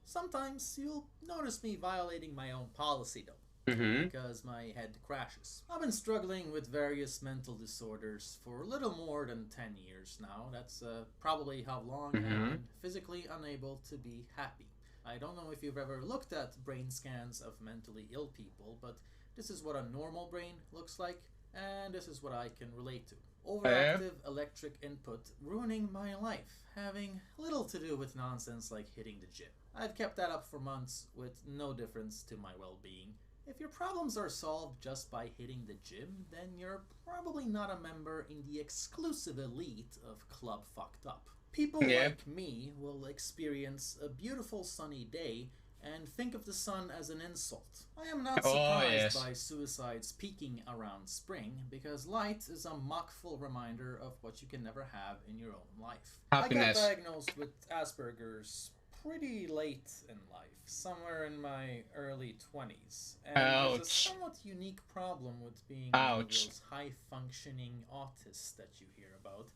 Sometimes you'll notice me violating my own policy though, because my head crashes. I've been struggling with various mental disorders for a little more than 10 years now. That's probably how long I've been physically unable to be happy. I don't know if you've ever looked at brain scans of mentally ill people, but this is what a normal brain looks like, and this is what I can relate to. Overactive electric input ruining my life, having little to do with nonsense like hitting the gym. I've kept that up for months with no difference to my well-being. If your problems are solved just by hitting the gym, then you're probably not a member in the exclusive elite of Club Fucked Up. People like me will experience a beautiful sunny day and think of the sun as an insult. I am not surprised by suicides peaking around spring, because light is a mockful reminder of what you can never have in your own life. Happiness. I got diagnosed with Asperger's pretty late in life, somewhere in my early 20s. And there's a somewhat unique problem with being one of those high-functioning autists that you hear about,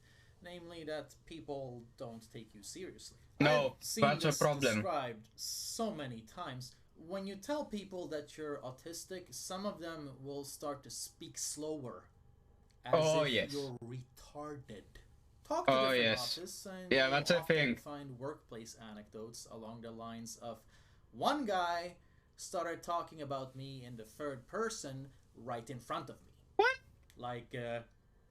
namely that people don't take you seriously. No, I've seen that's a this problem. described so many times. When you tell people that you're autistic, some of them will start to speak slower, as if you're retarded. Talk to different autists, and yeah, that's a often thing. find workplace anecdotes along the lines of, one guy started talking about me in the third person right in front of me. What? Like,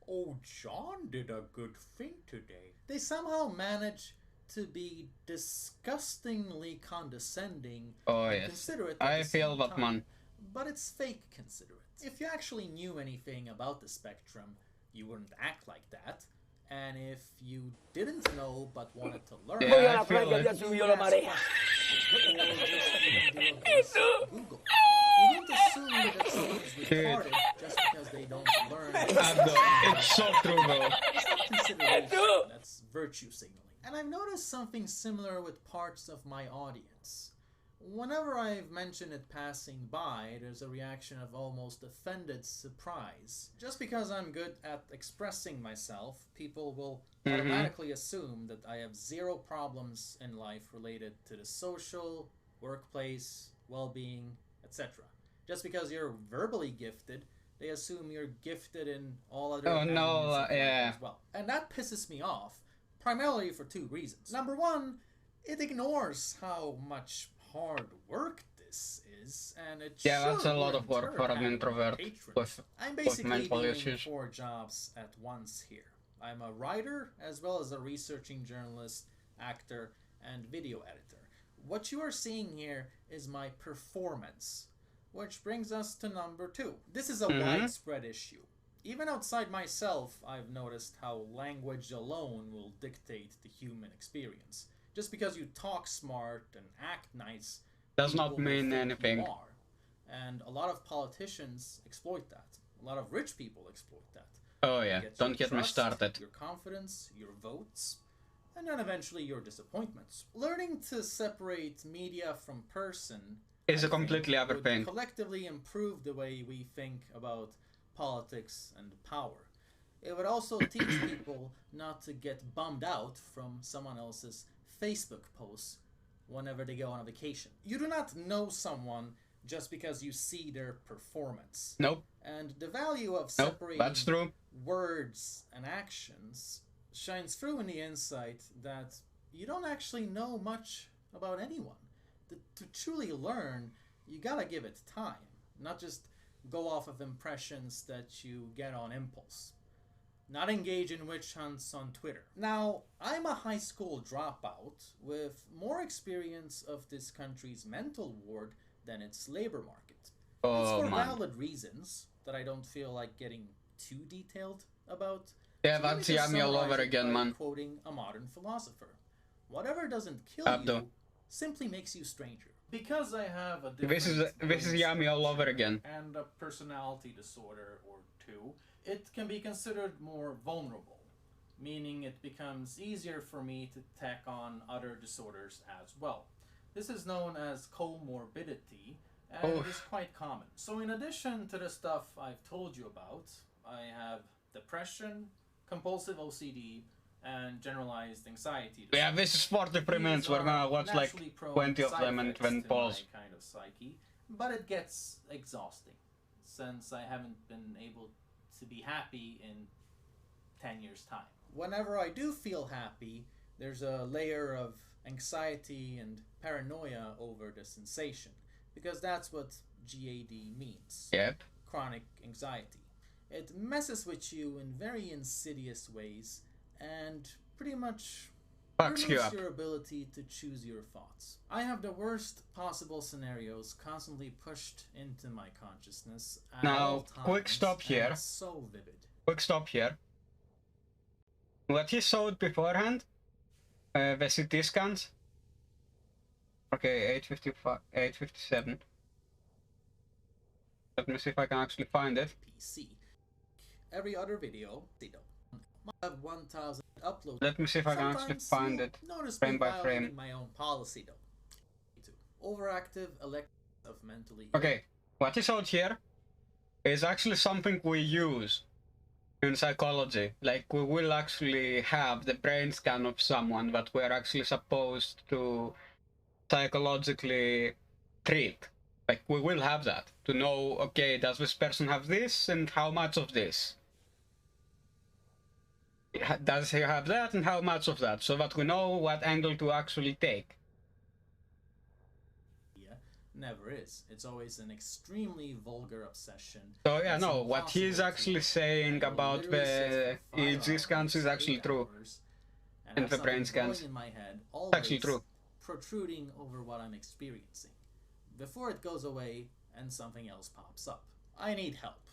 oh, John did a good thing today. They somehow manage to be disgustingly condescending and considerate at I the feel same that, time. man. But it's fake considerate. If you actually knew anything about the spectrum, you wouldn't act like that. And if you didn't know but wanted to learn, Voy a la playa, ya subió la marea. Google. You won't assume that someone's retarded just because they don't learn. It's so true, bro. It's not consideration, that's virtue signaling. And I've noticed something similar with parts of my audience. Whenever I've mentioned it passing by, there's a reaction of almost offended surprise. Just because I'm good at expressing myself, people will automatically assume that I have zero problems in life related to the social, workplace, well-being, etc. Just because you're verbally gifted, they assume you're gifted in all other avenues of life as well. And that pisses me off, primarily for two reasons. Number one, it ignores how much hard work this is, and it Yeah, that's sure a lot would of work in for turn an have introvert patrons. with I'm basically mental doing issues. 4 jobs at once here. I'm a writer, as well as a researching journalist, actor, and video editor. What you are seeing here is my performance, which brings us to number 2. This is a widespread issue. Even outside myself, I've noticed how language alone will dictate the human experience. Just because you talk smart and act nice does not people may mean think anything. you are. And a lot of politicians exploit that. A lot of rich people exploit that. Oh yeah, don't get me trust, started. Your confidence, your votes, and then eventually your disappointments. Learning to separate media from person is a completely other would thing. collectively improve the way we think about politics and power. It would also teach people not to get bummed out from someone else's Facebook posts whenever they go on a vacation. You do not know someone just because you see their performance. Nope. And the value of separating that's true. words and actions shines through in the insight that you don't actually know much about anyone. To truly learn, you gotta give it time, not just go off of impressions that you get on impulse. Not engage in witch hunts on Twitter. Now, I'm a high school dropout with more experience of this country's mental ward than its labor market. It's for valid reasons that I don't feel like getting too detailed about. Yeah, So let me that's just Yami all summarize over it again, by man. quoting a modern philosopher. Whatever doesn't kill Abdo. you simply makes you stranger. Because I have a This is Yami all over again. and a personality disorder or 2, it can be considered more vulnerable, meaning it becomes easier for me to tack on other disorders as well. This is known as comorbidity, and it is quite common. So in addition to the stuff I've told you about, I have depression, compulsive OCD, and generalized anxiety disorder. Yeah, this is 43 minutes. We're gonna watch like 20 of them and then pause. Kind of psyche, but it gets exhausting since I haven't been able to be happy in 10 years' time. Whenever I do feel happy, there's a layer of anxiety and paranoia over the sensation, because that's what GAD means. Yep. Chronic anxiety. It messes with you in very insidious ways and pretty much Fucks you removes up. your ability to choose your thoughts. I have the worst possible scenarios constantly pushed into my consciousness at Now, all times, quick stop and here. it's so vivid. Quick stop here. What he showed beforehand, the CT scans. Okay, 855, 857. Let me see if I can actually find it. PC. Every other video, they don't. I have 1,000 uploads. Let me see if I can actually Sometimes find you'll it notice frame me by violating frame. my own policy though. Overactive elective of mentally. Okay, what he showed here is actually something we use in psychology. Like, we will actually have the brain scan of someone that we're actually supposed to psychologically treat. Like, we will have that to know, okay, does this person have this and how much of this? Does he have that and how much of that? So that we know what angle to actually take. Never is. It's always an extremely vulgar obsession. So yeah, It's no, what he's impossible actually to saying handle. about Literally the sits for 5 EEG scans is hours, actually 8 true. hours, and And have the brain something going scans. in my head, It's actually always true. protruding over what I'm experiencing before it goes away and something else pops up. I need help.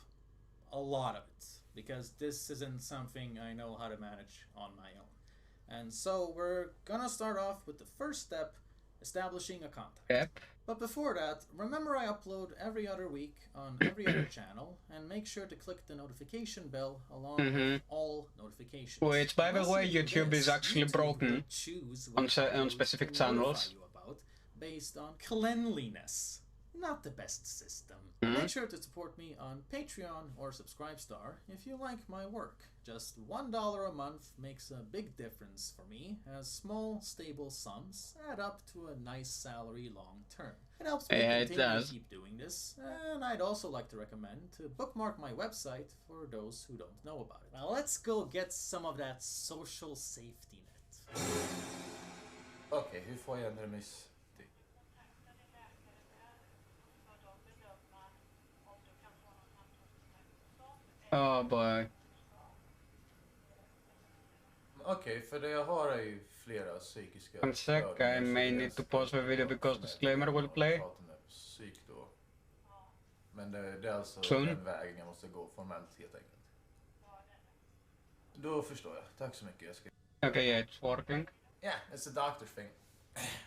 A lot of it. Because this isn't something I know how to manage on my own. And so we're gonna start off with the first step, establishing a contact. Yep. But before that, remember I upload every other week on every other channel, and make sure to click the notification bell along with all notifications. Which, by the Once way, you do YouTube is this, actually YouTube broken will choose on which on videos specific to notify channels. you about based on cleanliness. Not the best system. Make sure to support me on Patreon or Subscribestar if you like my work. Just $1 a month makes a big difference for me, as small, stable sums add up to a nice salary long term. It helps me Yeah, it continue does. to keep doing this, and I'd also like to recommend to bookmark my website for those who don't know about it. Now let's go get some of that social safety net. Okej, hur får jag en remiss? Oh boy. Okej, för det jag har är ju flera psykiska One sec, I may need to pause the video because disclaimer will play. Prata med psyk då. Men det är alltså Soon. den vägen jag måste gå formellt helt enkelt. Då förstår jag. Tack så mycket. Jag ska... Okay, yeah, it's working. Yeah, it's a doctor thing.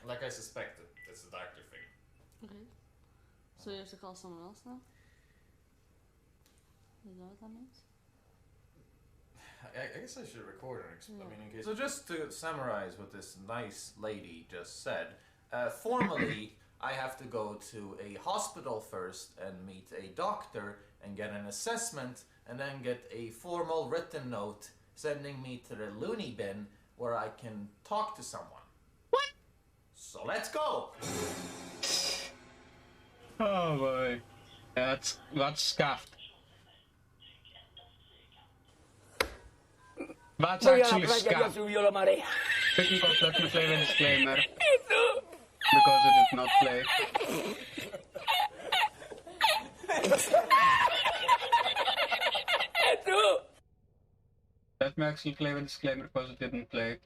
Like I suspected, it's a doctor thing. Okay. So you have to call someone else now? You know what that means? I guess I should record and explain. I mean, in case. So just to summarize what this nice lady just said, formally, I have to go to a hospital first and meet a doctor and get an assessment, and then get a formal written note sending me to the loony bin where I can talk to someone. What? So let's go. Oh boy. That's scuffed. That's actually scuffed. Speaking of, let me play the disclaimer. Because it did not play. Let me actually play the disclaimer because it didn't play.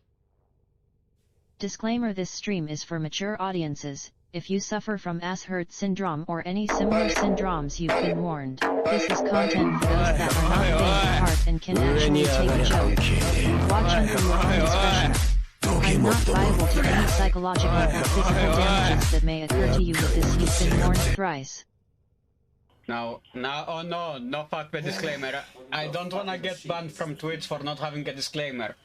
Disclaimer: this stream is for mature audiences. If you suffer from ass-hurt syndrome or any similar syndromes, you've been warned. This is content for those that are not faint of heart and can actually take a joke. Watch under your own discretion. I'm not liable to any psychological or physical damages that may occur to you with this. You've been warned thrice. No, oh no, fuck the disclaimer. I don't wanna get banned from Twitch for not having a disclaimer.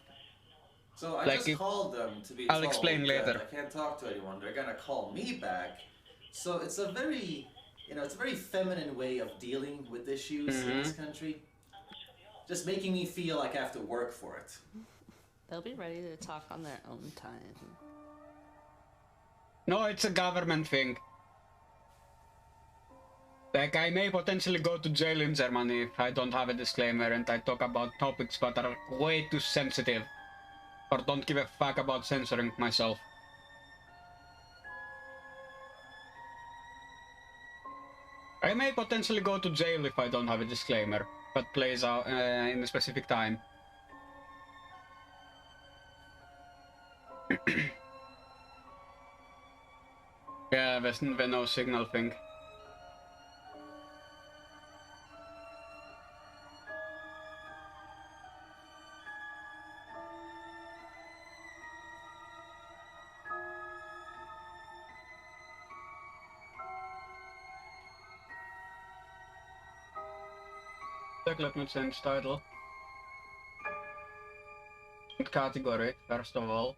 So I Like just called them to be I'll told explain that later. I can't talk to anyone. They're gonna call me back. So it's a very, it's a very feminine way of dealing with issues in this country. Just making me feel like I have to work for it. They'll be ready to talk on their own time. No, it's a government thing. Like, I may potentially go to jail in Germany if I don't have a disclaimer and I talk about topics that are way too sensitive. Or don't give a fuck about censoring myself. I may potentially go to jail if I don't have a disclaimer, but plays out in a specific time. Yeah, there's the no signal thing. Let me change title. Category, first of all.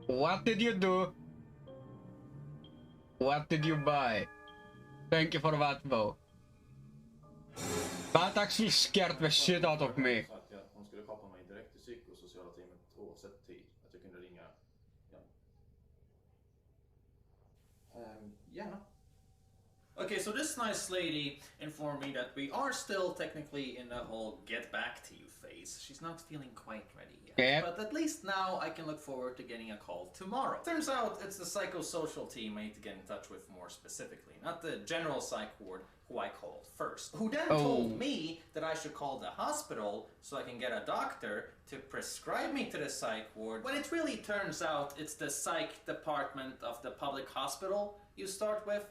What did you do? What did you buy? Thank you for that though. That actually scared the shit out of me. Yeah. Okay, so this nice lady informed me that we are still technically in the whole get back to you phase. She's not feeling quite ready yet. Yep. But at least now I can look forward to getting a call tomorrow. Turns out it's the psychosocial team I need to get in touch with more specifically, not the general psych ward who I called first. Who then told me that I should call the hospital so I can get a doctor to prescribe me to the psych ward, when it really turns out it's the psych department of the public hospital you start with.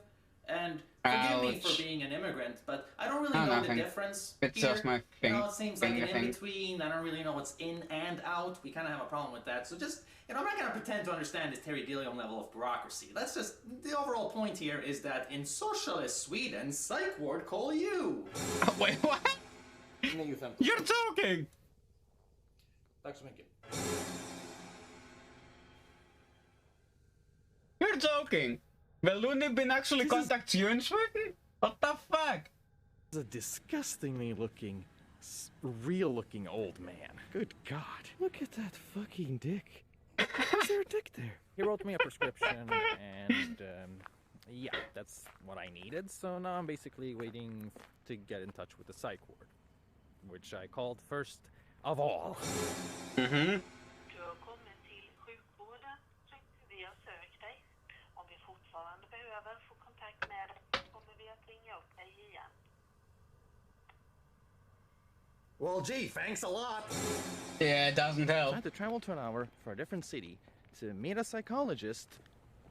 And forgive me for being an immigrant, but I don't really know the difference It's here. just my thing. It seems like an in-between. I don't really know what's in and out. We kind of have a problem with that. So just, I'm not going to pretend to understand this Terry Gilliam level of bureaucracy. Let's just, the overall point here is that in socialist Sweden, psych ward call you. Wait, what? You're joking! Tack så mycket. You're joking! Will Looney Bin actually contact you in Sweden? What the fuck? He's a disgustingly looking, real looking old man. Good God. Look at that fucking dick. Is there a dick there? He wrote me a prescription and, yeah, that's what I needed. So now I'm basically waiting to get in touch with the psych ward, which I called first of all. Mm-hmm. Well, gee, thanks a lot. Yeah, it doesn't help. I had to travel to an hour for a different city to meet a psychologist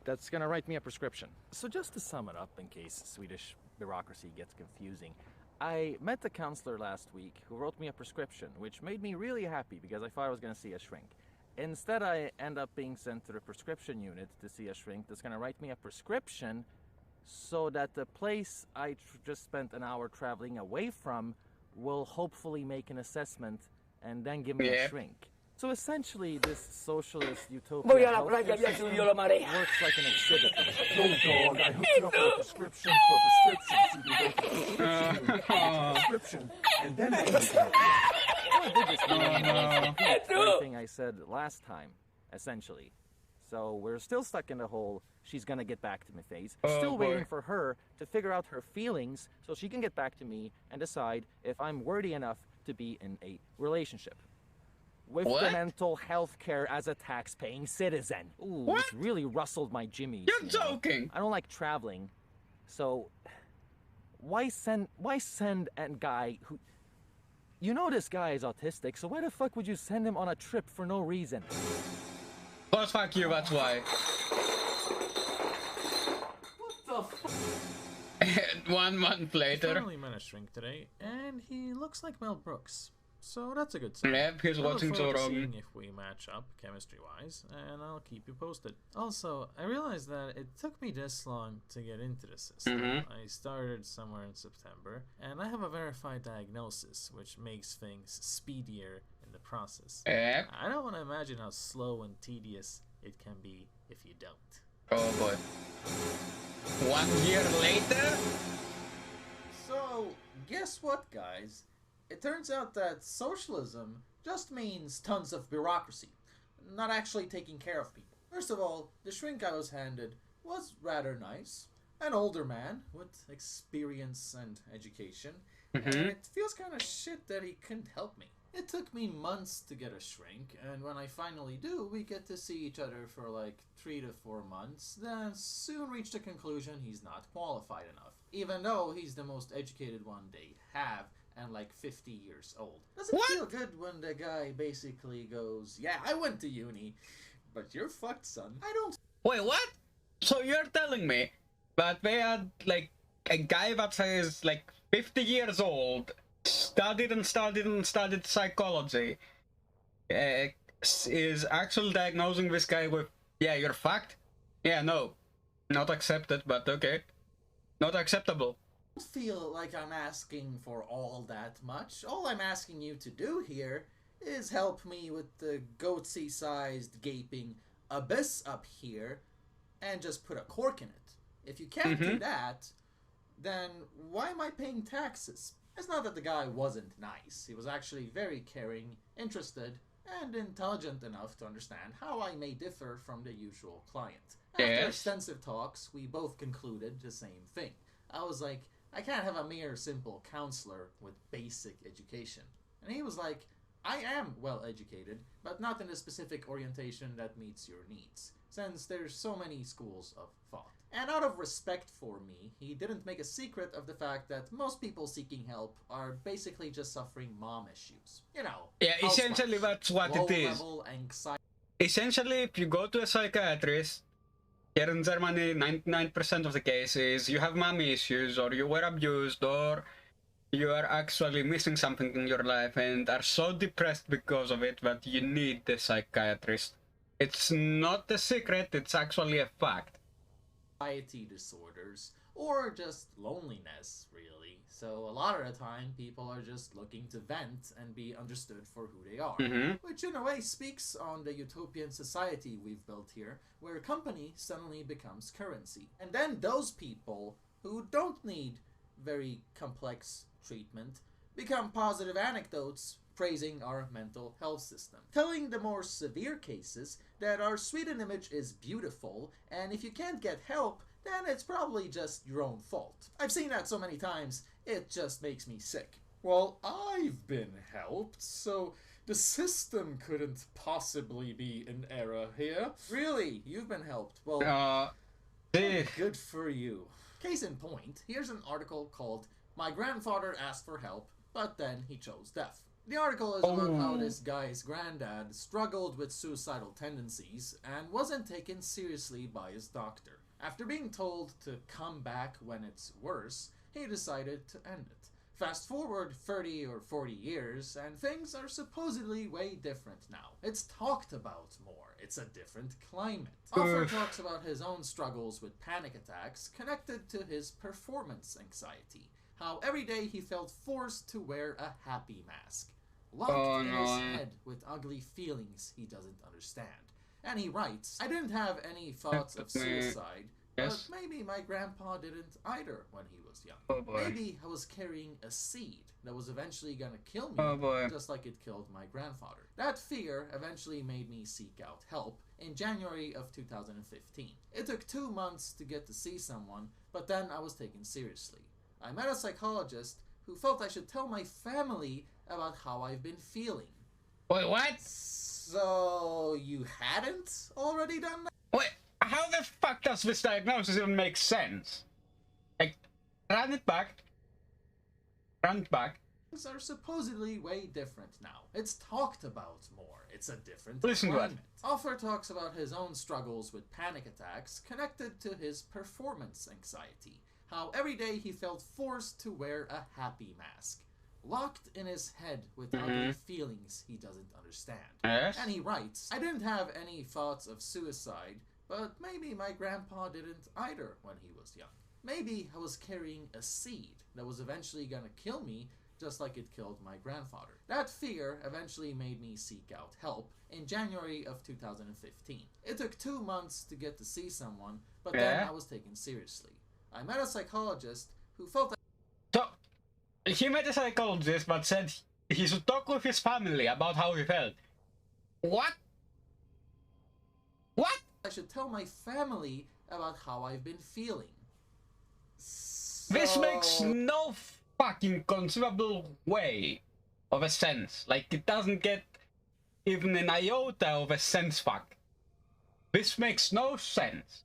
that's gonna write me a prescription. So just to sum it up in case Swedish bureaucracy gets confusing, I met the counselor last week who wrote me a prescription, which made me really happy because I thought I was gonna see a shrink. Instead, I end up being sent to the prescription unit to see a shrink that's gonna write me a prescription so that the place I just spent an hour traveling away from will hopefully make an assessment and then give me a shrink. So essentially, this socialist utopia Voy a la playa, ya subió la marea. works like an exhibit. Oh dog, I hooked you up with a prescription for prescriptions. You can go to prescription, and then I did this everything I said last time, essentially. So we're still stuck in the whole she's gonna get back to me phase. Still waiting for her to figure out her feelings so she can get back to me and decide if I'm worthy enough to be in a relationship. With the mental health care as a tax-paying citizen. Ooh, it's really rustled my jimmy. You're joking! I don't like traveling, so why send a guy who... You know this guy is autistic, so why the fuck would you send him on a trip for no reason? Well, fuck you, that's why. What the f... 1 month later. I finally met a shrink today, and he looks like Mel Brooks. So that's a good sign. Yep, he's watching so wrong. Seeing if we match up chemistry-wise, and I'll keep you posted. Also, I realized that it took me this long to get into the system. I started somewhere in September, and I have a verified diagnosis, which makes things speedier in the process. Yep. I don't want to imagine how slow and tedious it can be if you don't. Oh boy. 1 year later? So, guess what, guys? It turns out that socialism just means tons of bureaucracy, not actually taking care of people. First of all, the shrink I was handed was rather nice. An older man with experience and education, and it feels kind of shit that he couldn't help me. It took me months to get a shrink, and when I finally do, we get to see each other for like 3 to 4 months, then soon reach the conclusion he's not qualified enough, even though he's the most educated one they have, and like 50 years old. Does it feel good when the guy basically goes, yeah, I went to uni, but you're fucked, son. I don't... Wait, what? So you're telling me that they had, like, a guy that is, like, 50 years old, studied psychology, is actually diagnosing this guy with, yeah, you're fucked? Yeah, no. Not accepted, but okay. Not acceptable. I don't feel like I'm asking for all that much. All I'm asking you to do here is help me with the goatsy-sized gaping abyss up here and just put a cork in it. If you can't do that, then why am I paying taxes? It's not that the guy wasn't nice. He was actually very caring, interested, and intelligent enough to understand how I may differ from the usual client. After extensive talks, we both concluded the same thing. I was like, I can't have a mere simple counselor with basic education. And he was like, I am well educated, but not in a specific orientation that meets your needs, since there's so many schools of thought. And out of respect for me, he didn't make a secret of the fact that most people seeking help are basically just suffering mom issues. You know. Yeah, essentially that's what it is. Low-level anxiety. Essentially, if you go to a psychiatrist, here in Germany, 99% of the cases, you have mommy issues, or you were abused, or you are actually missing something in your life and are so depressed because of it that you need the psychiatrist. It's not a secret, it's actually a fact. Anxiety disorders, or just loneliness, really. So a lot of the time, people are just looking to vent and be understood for who they are. Which in a way speaks on the utopian society we've built here, where company suddenly becomes currency. And then those people who don't need very complex treatment become positive anecdotes praising our mental health system. Telling the more severe cases that our Sweden image is beautiful, and if you can't get help, then it's probably just your own fault. I've seen that so many times, it just makes me sick. Well, I've been helped, so the system couldn't possibly be in error here. Really? You've been helped? Well, good for you. Case in point, here's an article called "My Grandfather Asked for Help, but then he chose death." The article is about how this guy's granddad struggled with suicidal tendencies and wasn't taken seriously by his doctor. After being told to come back when it's worse, he decided to end it. Fast forward 30 or 40 years, and things are supposedly way different now. It's talked about more. It's a different climate. Offer talks about his own struggles with panic attacks connected to his performance anxiety. How every day he felt forced to wear a happy mask. Locked in his head with ugly feelings he doesn't understand. And he writes, I didn't have any thoughts of suicide, but maybe my grandpa didn't either when he was young. Maybe I was carrying a seed that was eventually gonna kill me, just like it killed my grandfather. That fear eventually made me seek out help in January of 2015. It took 2 months to get to see someone, but then I was taken seriously. I met a psychologist who felt I should tell my family about how I've been feeling. Wait, what? So you hadn't already done that? Wait, how the fuck does this diagnosis even make sense? Like, run it back. Things are supposedly way different now. It's talked about more. It's a different Listen to climate. Offer talks about his own struggles with panic attacks connected to his performance anxiety. How every day he felt forced to wear a happy mask. Locked in his head with ugly feelings he doesn't understand. And he writes, I didn't have any thoughts of suicide, but maybe my grandpa didn't either when he was young. Maybe I was carrying a seed that was eventually gonna kill me, just like it killed my grandfather. That fear eventually made me seek out help in January of 2015. It took 2 months to get to see someone, but then I was taken seriously. I met a psychologist who felt So, he met a psychologist but said he should talk with his family about how he felt. What? What? I should tell my family about how I've been feeling. This makes no fucking conceivable way of a sense. Like, it doesn't get even an iota of a sense fuck. This makes no sense.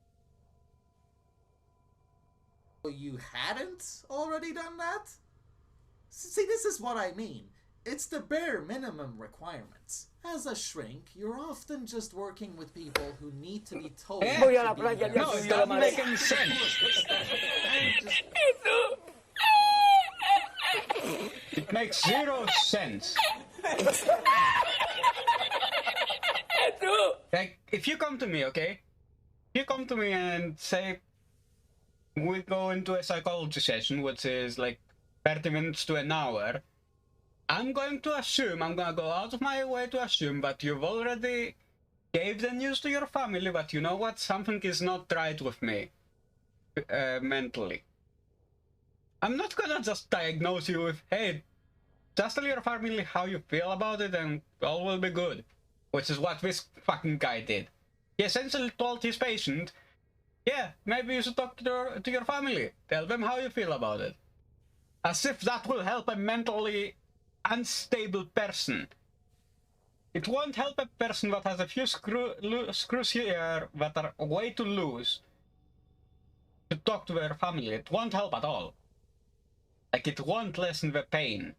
You hadn't already done that? See, this is what I mean. It's the bare minimum requirements. As a shrink, you're often just working with people who need to be told. Voy a la playa, No, it doesn't make any sense. It makes zero sense. Like, if you come to me, okay? If you come to me and say, we go into a psychology session, which is like 30 minutes to an hour, I'm going to assume, I'm going to go out of my way to assume that you've already gave the news to your family that, you know what, something is not right with me mentally. I'm not gonna just diagnose you with, hey, just tell your family how you feel about it and all will be good. Which is what this fucking guy did. He essentially told his patient, yeah, maybe you should talk to your family. Tell them how you feel about it. As if that will help a mentally unstable person. It won't help a person that has a few screws here that are way too loose to talk to their family. It won't help at all. Like, it won't lessen the pain.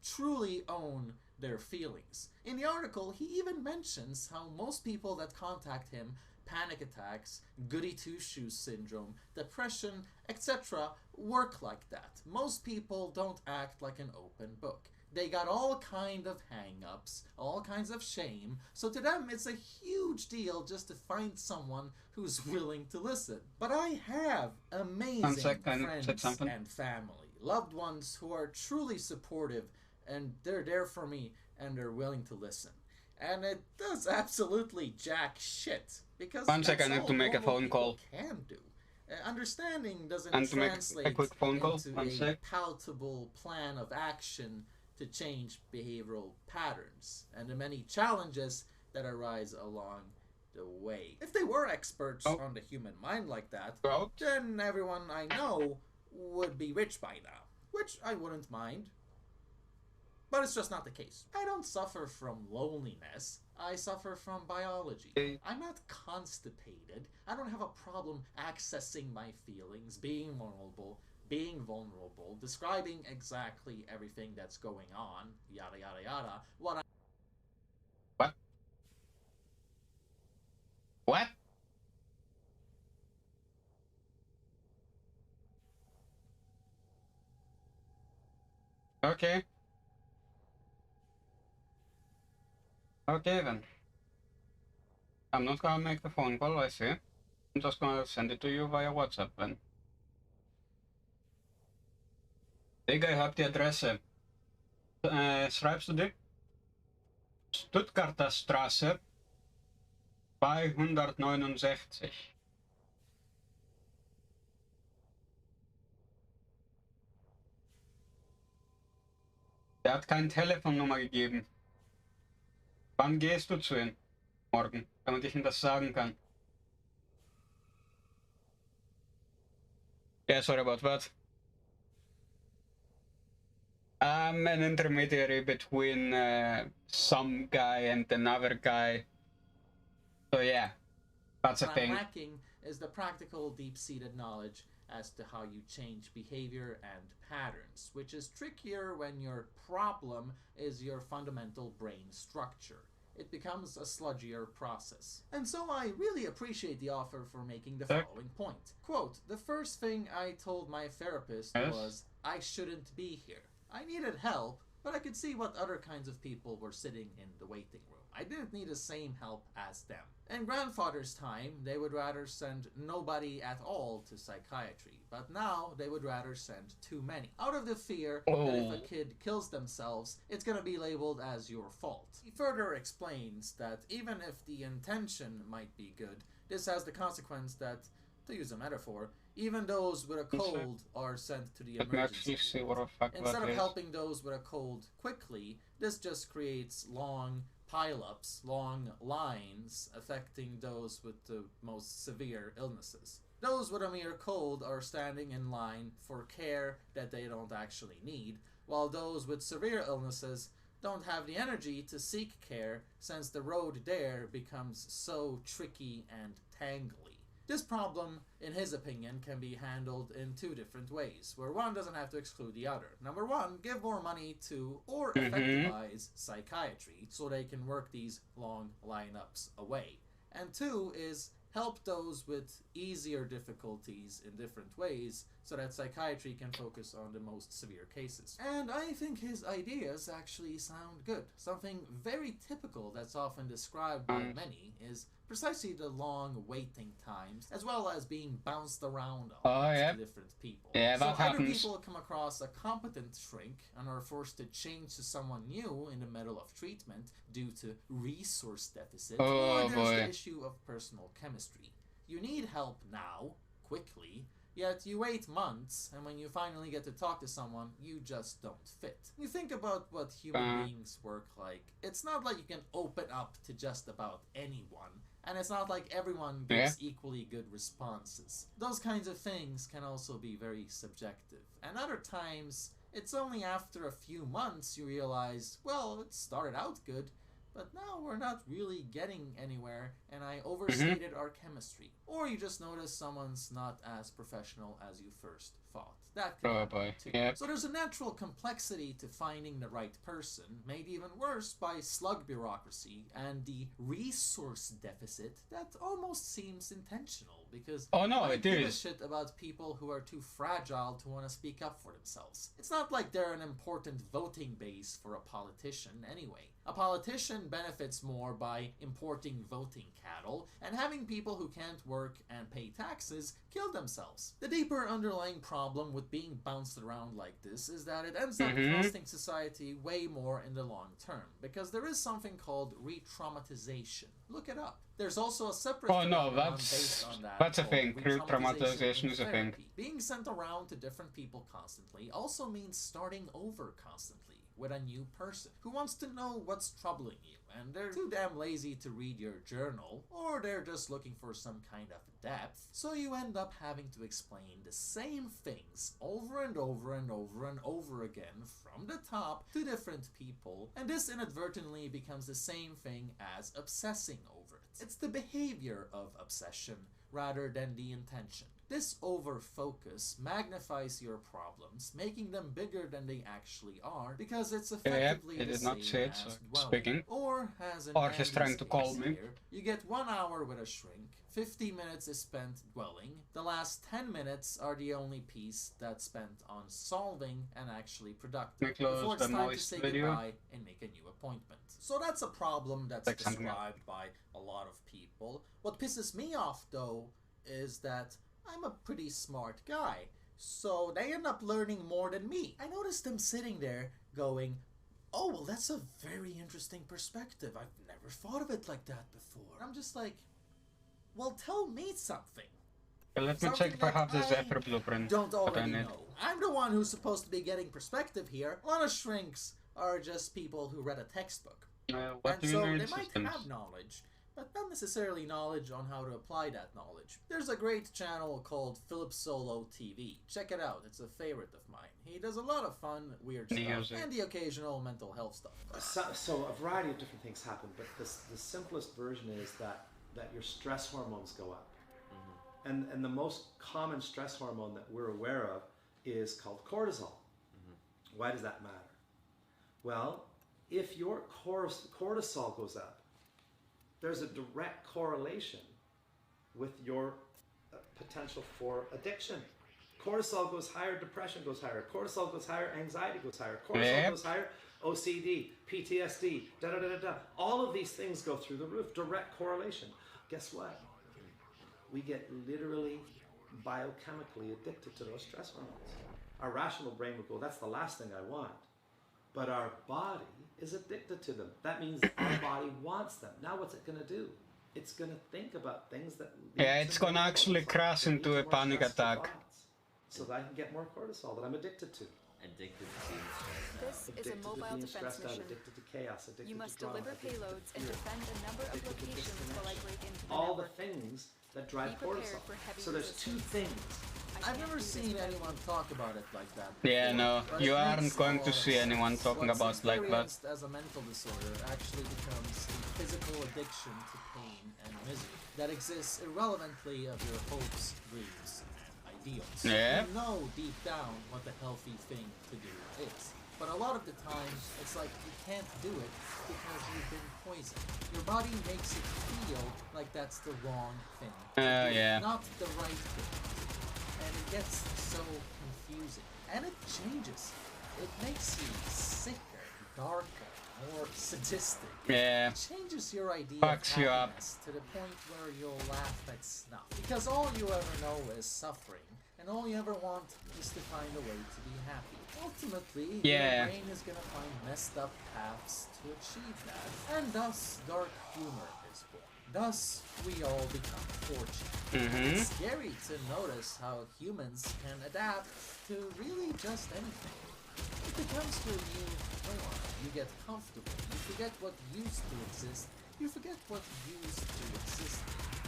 Truly own their feelings. In the article, he even mentions how most people that contact him, panic attacks, goody two-shoes syndrome, depression, etc., work like that. Most people don't act like an open book. They got all kind of hang-ups, all kinds of shame, so to them it's a huge deal just to find someone who's willing to listen. But I have amazing friends and family, loved ones who are truly supportive, and they're there for me, and they're willing to listen. And it does absolutely jack shit, because I need to make a phone call. Can do. Understanding doesn't And to make translate a quick phone call. into a palatable plan of action to change behavioral patterns and the many challenges that arise along the way. If they were experts on the human mind like that, then everyone I know would be rich by now, which I wouldn't mind. But it's just not the case. I don't suffer from loneliness. I suffer from biology. I'm not constipated. I don't have a problem accessing my feelings, being vulnerable, being vulnerable, describing exactly everything that's going on, yada yada yada. What? Okay. Okay then. I'm not gonna make the phone call, I see. I'm just gonna send it to you via WhatsApp then. Digga, ich hab die Adresse. Schreibst du die? Stuttgarter Straße 269. Der hat keine Telefonnummer gegeben. Wann gehst du zu ihm? Morgen, damit ich ihm das sagen kann. Yeah, sorry about that. I'm an intermediary between some guy and another guy. So yeah, that's a What thing. I'm lacking is the practical, deep-seated knowledge as to how you change behavior and patterns, which is trickier when your problem is your fundamental brain structure. It becomes a sludgier process. And so I really appreciate the offer for making the following point. Quote, the first thing I told my therapist was, I shouldn't be here. I needed help, but I could see what other kinds of people were sitting in the waiting room. I didn't need the same help as them. In grandfather's time, they would rather send nobody at all to psychiatry, but now they would rather send too many, out of the fear that if a kid kills themselves, it's gonna be labeled as your fault. He further explains that even if the intention might be good, this has the consequence that, to use a metaphor, even those with a cold are sent to the emergency room. Instead of helping those with a cold quickly, this just creates long pile-ups, long lines affecting those with the most severe illnesses. Those with a mere cold are standing in line for care that they don't actually need, while those with severe illnesses don't have the energy to seek care since the road there becomes so tricky and tangly. This problem, in his opinion, can be handled in two different ways, where one doesn't have to exclude the other. Number one, give more money to, or effectivize, psychiatry, so they can work these long lineups away. And two is, help those with easier difficulties in different ways, so that psychiatry can focus on the most severe cases. And I think his ideas actually sound good. Something very typical that's often described by many is precisely the long waiting times, as well as being bounced around to different people. Yeah, so that happens. Either people come across a competent shrink and are forced to change to someone new in the middle of treatment due to resource deficit, or there's the issue of personal chemistry. You need help now, quickly, yet you wait months, and when you finally get to talk to someone, you just don't fit. You think about what human beings work like. It's not like you can open up to just about anyone, and it's not like everyone gets equally good responses. Those kinds of things can also be very subjective. And other times, it's only after a few months you realize, well, it started out good, but now we're not really getting anywhere, and I overstated our chemistry. Or you just notice someone's not as professional as you first thought. That can happen too. So there's a natural complexity to finding the right person, made even worse by slug bureaucracy and the resource deficit that almost seems intentional, because I give a shit about people who are too fragile to want to speak up for themselves. It's not like they're an important voting base for a politician anyway. A politician benefits more by importing voting cattle and having people who can't work and pay taxes kill themselves. The deeper underlying problem with being bounced around like this is that it ends up costing society way more in the long term, because there is something called re-traumatization. Look it up. There's also a separate based on that. That's a thing. Re-traumatization is a thing. Being sent around to different people constantly also means starting over constantly with a new person who wants to know what's troubling you, and they're too damn lazy to read your journal, or they're just looking for some kind of depth, so you end up having to explain the same things over and over and over and over again from the top to different people, and this inadvertently becomes the same thing as obsessing over it. It's the behavior of obsession rather than the intention. This over-focus magnifies your problems, making them bigger than they actually are, because it's effectively it the did not same say it, as so dwelling. speaking. Or, as in Or he's Andy's trying to call case me. here, you get 1 hour with a shrink, 50 minutes is spent dwelling, the last 10 minutes are the only piece that's spent on solving and actually productive, before it's time to say goodbye and make a new appointment. So that's a problem that's described by a lot of people. What pisses me off, though, is that I'm a pretty smart guy, so they end up learning more than me. I noticed them sitting there going, oh, well, that's a very interesting perspective. I've never thought of it like that before. I'm just like, well, tell me something. Let me check if I have the Zephyr blueprint. Don't already know. I'm the one who's supposed to be getting perspective here. A lot of shrinks are just people who read a textbook. What do you and know so they might have knowledge, but not necessarily knowledge on how to apply that knowledge. There's a great channel called Philip Solo TV. Check it out, it's a favorite of mine. He does a lot of fun, weird stuff, and the occasional mental health stuff. So a variety of different things happen, but the simplest version is that your stress hormones go up. Mm-hmm. And the most common stress hormone that we're aware of is called cortisol. Mm-hmm. Why does that matter? Well, if your cortisol goes up, there's a direct correlation with your potential for addiction. Cortisol goes higher, depression goes higher. Cortisol goes higher, anxiety goes higher. Cortisol goes higher, OCD, PTSD, da-da-da-da-da. All of these things go through the roof, direct correlation. Guess what? We get literally biochemically addicted to those stress hormones. Our rational brain would go, that's the last thing I want. But our body is addicted to them. That means our body wants them. Now what's it going to do? It's going to think about things that... Yeah, it's going to actually crash into a panic attack. So that I can get more cortisol that I'm addicted to. Addicted to being stressed out. This is a mobile defense mission. Addicted to chaos, addicted you must to drama, deliver payloads and defend a number of locations while I break into the all network. The things that drive cortisol. So there's two resistance. things. I've never seen anyone talk about it like that. Yeah, no, you aren't going to see anyone talking about like that. As a mental disorder actually becomes a physical addiction to pain and misery that exists irrelevantly of your hopes, dreams, ideals. Yeah. You know deep down what the healthy thing to do is. But a lot of the time, it's like you can't do it because you've been poisoned. Your body makes it feel like that's the wrong thing to do, yeah. not the right thing. And it gets so confusing. And it changes. It makes you sicker, darker, more sadistic. Yeah. It changes your idea Fucks of you up. happiness to the point where you'll laugh at snuff. Because all you ever know is suffering. And all you ever want is to find a way to be happy. Ultimately, your brain is going to find messed up paths to achieve that. And thus, dark humor is born. Thus, we all become fortunate. It's scary to notice how humans can adapt to really just anything. It becomes your new norm. You get comfortable. You forget what used to exist. You forget what used to exist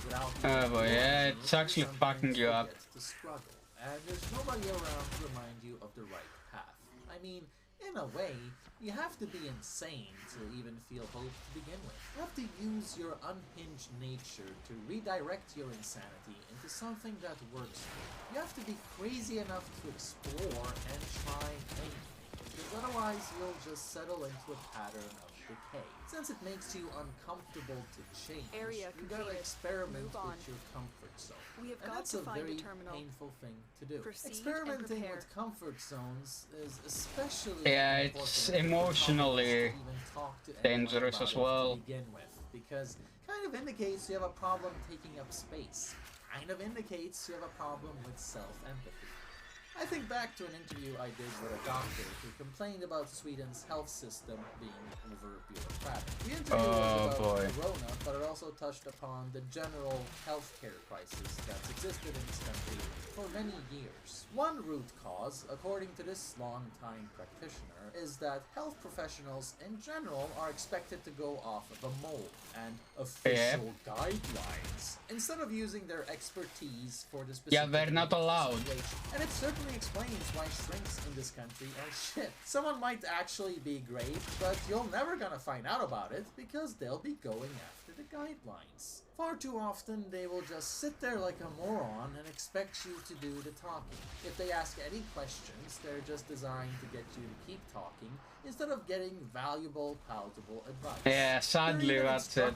without boy, yeah, it's actually fucking you up. To struggle. And there's nobody around to remind you of the right path. I mean, in a way, you have to be insane to even feel hope to begin with. You have to use your unhinged nature to redirect your insanity into something that works for you. You have to be crazy enough to explore and try anything, because otherwise you'll just settle into a pattern of decay. Since it makes you uncomfortable to change, you gotta experiment with your comfort zone. We have and got that's to a find very a terminal. painful thing to do. Proceed Experimenting and with comfort zones is especially it's emotionally dangerous as well. to begin with, because kind of indicates you have a problem taking up space. Kind of indicates you have a problem with self-empathy. I think back to an interview I did with a doctor who complained about Sweden's health system being over-bureaucratic. The interview was about Corona, but it also touched upon the general healthcare crisis that's existed in this country for many years. One root cause, according to this long-time practitioner, is that health professionals in general are expected to go off of a mold and official guidelines instead of using their expertise for the specific they're not allowed. situation. And it certainly explains why shrinks in this country are shit. Someone might actually be great, but you're never gonna find out about it because they'll be going after the guidelines. Far too often, they will just sit there like a moron and expect you to do the talking. If they ask any questions, they're just designed to get you to keep talking instead of getting valuable, palatable advice. Yeah, sadly that's it.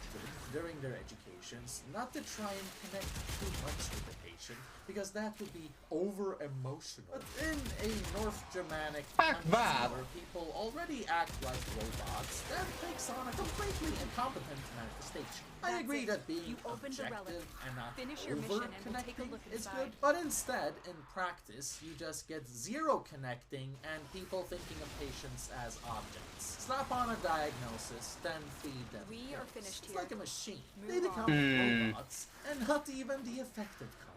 During their educations, not to try and connect too much with the patient, because that would be over-emotional. But in a North Germanic country where people already act like robots, that takes on a completely incompetent manifestation. I agree that being objective and not over-connecting is good, but instead, in practice, you just get zero connecting and people thinking of patients as objects. Slap on a diagnosis, then feed them. We are finished It's here. like a machine. Move They become robots, and not even the effective kind.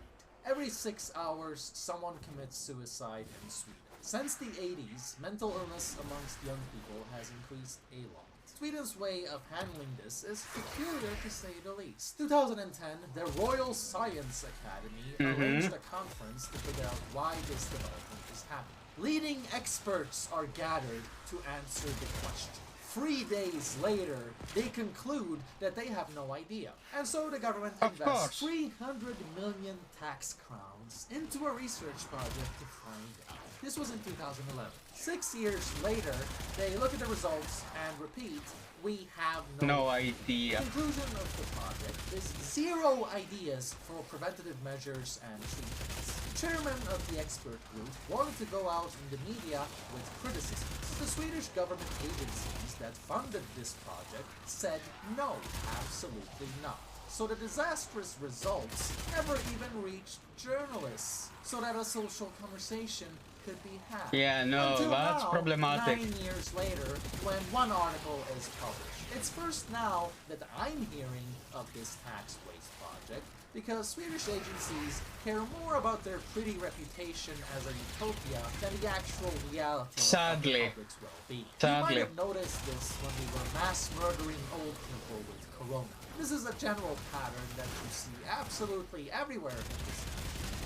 Every 6 hours, someone commits suicide in Sweden. Since the 80s, mental illness amongst young people has increased a lot. Sweden's way of handling this is peculiar to say the least. 2010, the Royal Science Academy arranged a conference to figure out why this development is happening. Leading experts are gathered to answer the question. 3 days later, they conclude that they have no idea. And so the government invests 300 million tax crowns into a research project to find out. This was in 2011. 6 years later, they look at the results and repeat, we have no idea. The conclusion of the project is zero ideas for preventative measures and treatments. The chairman of the expert group wanted to go out in the media with criticisms. The Swedish government agencies that funded this project said no, absolutely not. So the disastrous results never even reached journalists, so that a social conversation could be had. Yeah, no, Until that's now, problematic. 9 years later, when one article is published. It's first now that I'm hearing of this tax waste project, because Swedish agencies care more about their pretty reputation as a utopia than the actual reality of the public's well-being. You might have noticed this when we were mass murdering old people with corona. This is a general pattern that you see absolutely everywhere in this country.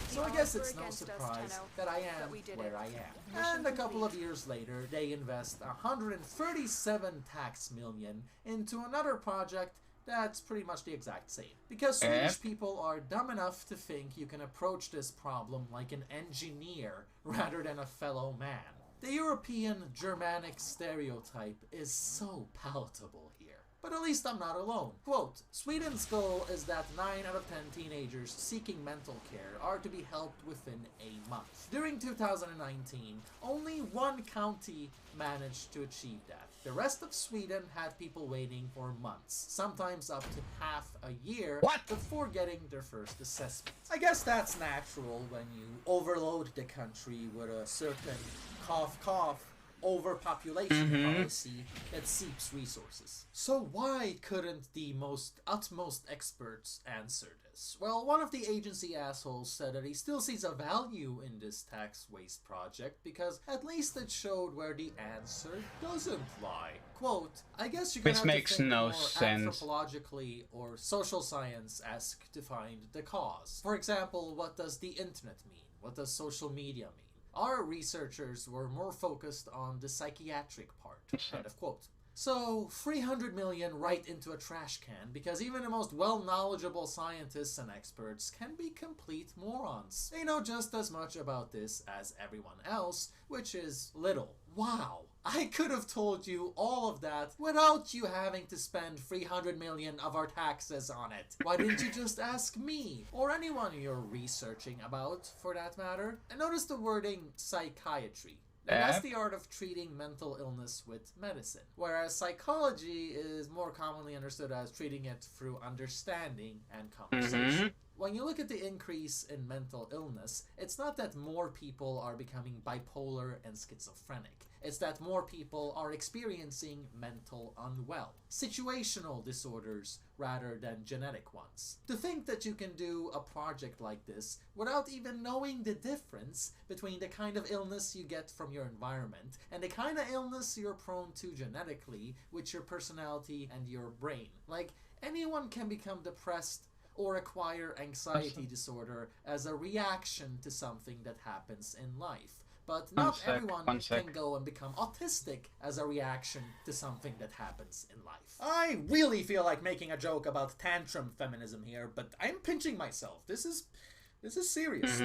So I guess it's no surprise that I am where I am. And a couple of years later, they invest 137 tax million into another project that's pretty much the exact same. Because Swedish people are dumb enough to think you can approach this problem like an engineer rather than a fellow man. The European Germanic stereotype is so palatable here. But at least I'm not alone. Quote, Sweden's goal is that 9 out of 10 teenagers seeking mental care are to be helped within a month. During 2019, only one county managed to achieve that. The rest of Sweden had people waiting for months, sometimes up to half a year, before getting their first assessment. I guess that's natural when you overload the country with a certain cough overpopulation policy that seeps resources. So why couldn't the utmost experts answer this? Well, one of the agency assholes said that he still sees a value in this tax waste project because at least it showed where the answer doesn't lie. Quote, I guess you're gonna have to think more anthropologically or social science-esque to find the cause. For example, what does the internet mean? What does social media mean? Our researchers were more focused on the psychiatric part. End of quote. So, 300 million right into a trash can, because even the most well-knowledgeable scientists and experts can be complete morons. They know just as much about this as everyone else, which is little. Wow! I could have told you all of that without you having to spend 300 million of our taxes on it. Why didn't you just ask me? Or anyone you're researching about, for that matter? And notice the wording psychiatry. That's the art of treating mental illness with medicine, whereas psychology is more commonly understood as treating it through understanding and conversation. When you look at the increase in mental illness, it's not that more people are becoming bipolar and schizophrenic. It's that more people are experiencing mental unwell. Situational disorders rather than genetic ones. To think that you can do a project like this without even knowing the difference between the kind of illness you get from your environment and the kind of illness you're prone to genetically with your personality and your brain. Like, anyone can become depressed or acquire anxiety disorder as a reaction to something that happens in life. But not One everyone sec. can go and become autistic as a reaction to something that happens in life. I really feel like making a joke about tantrum feminism here, but I'm pinching myself. This is serious.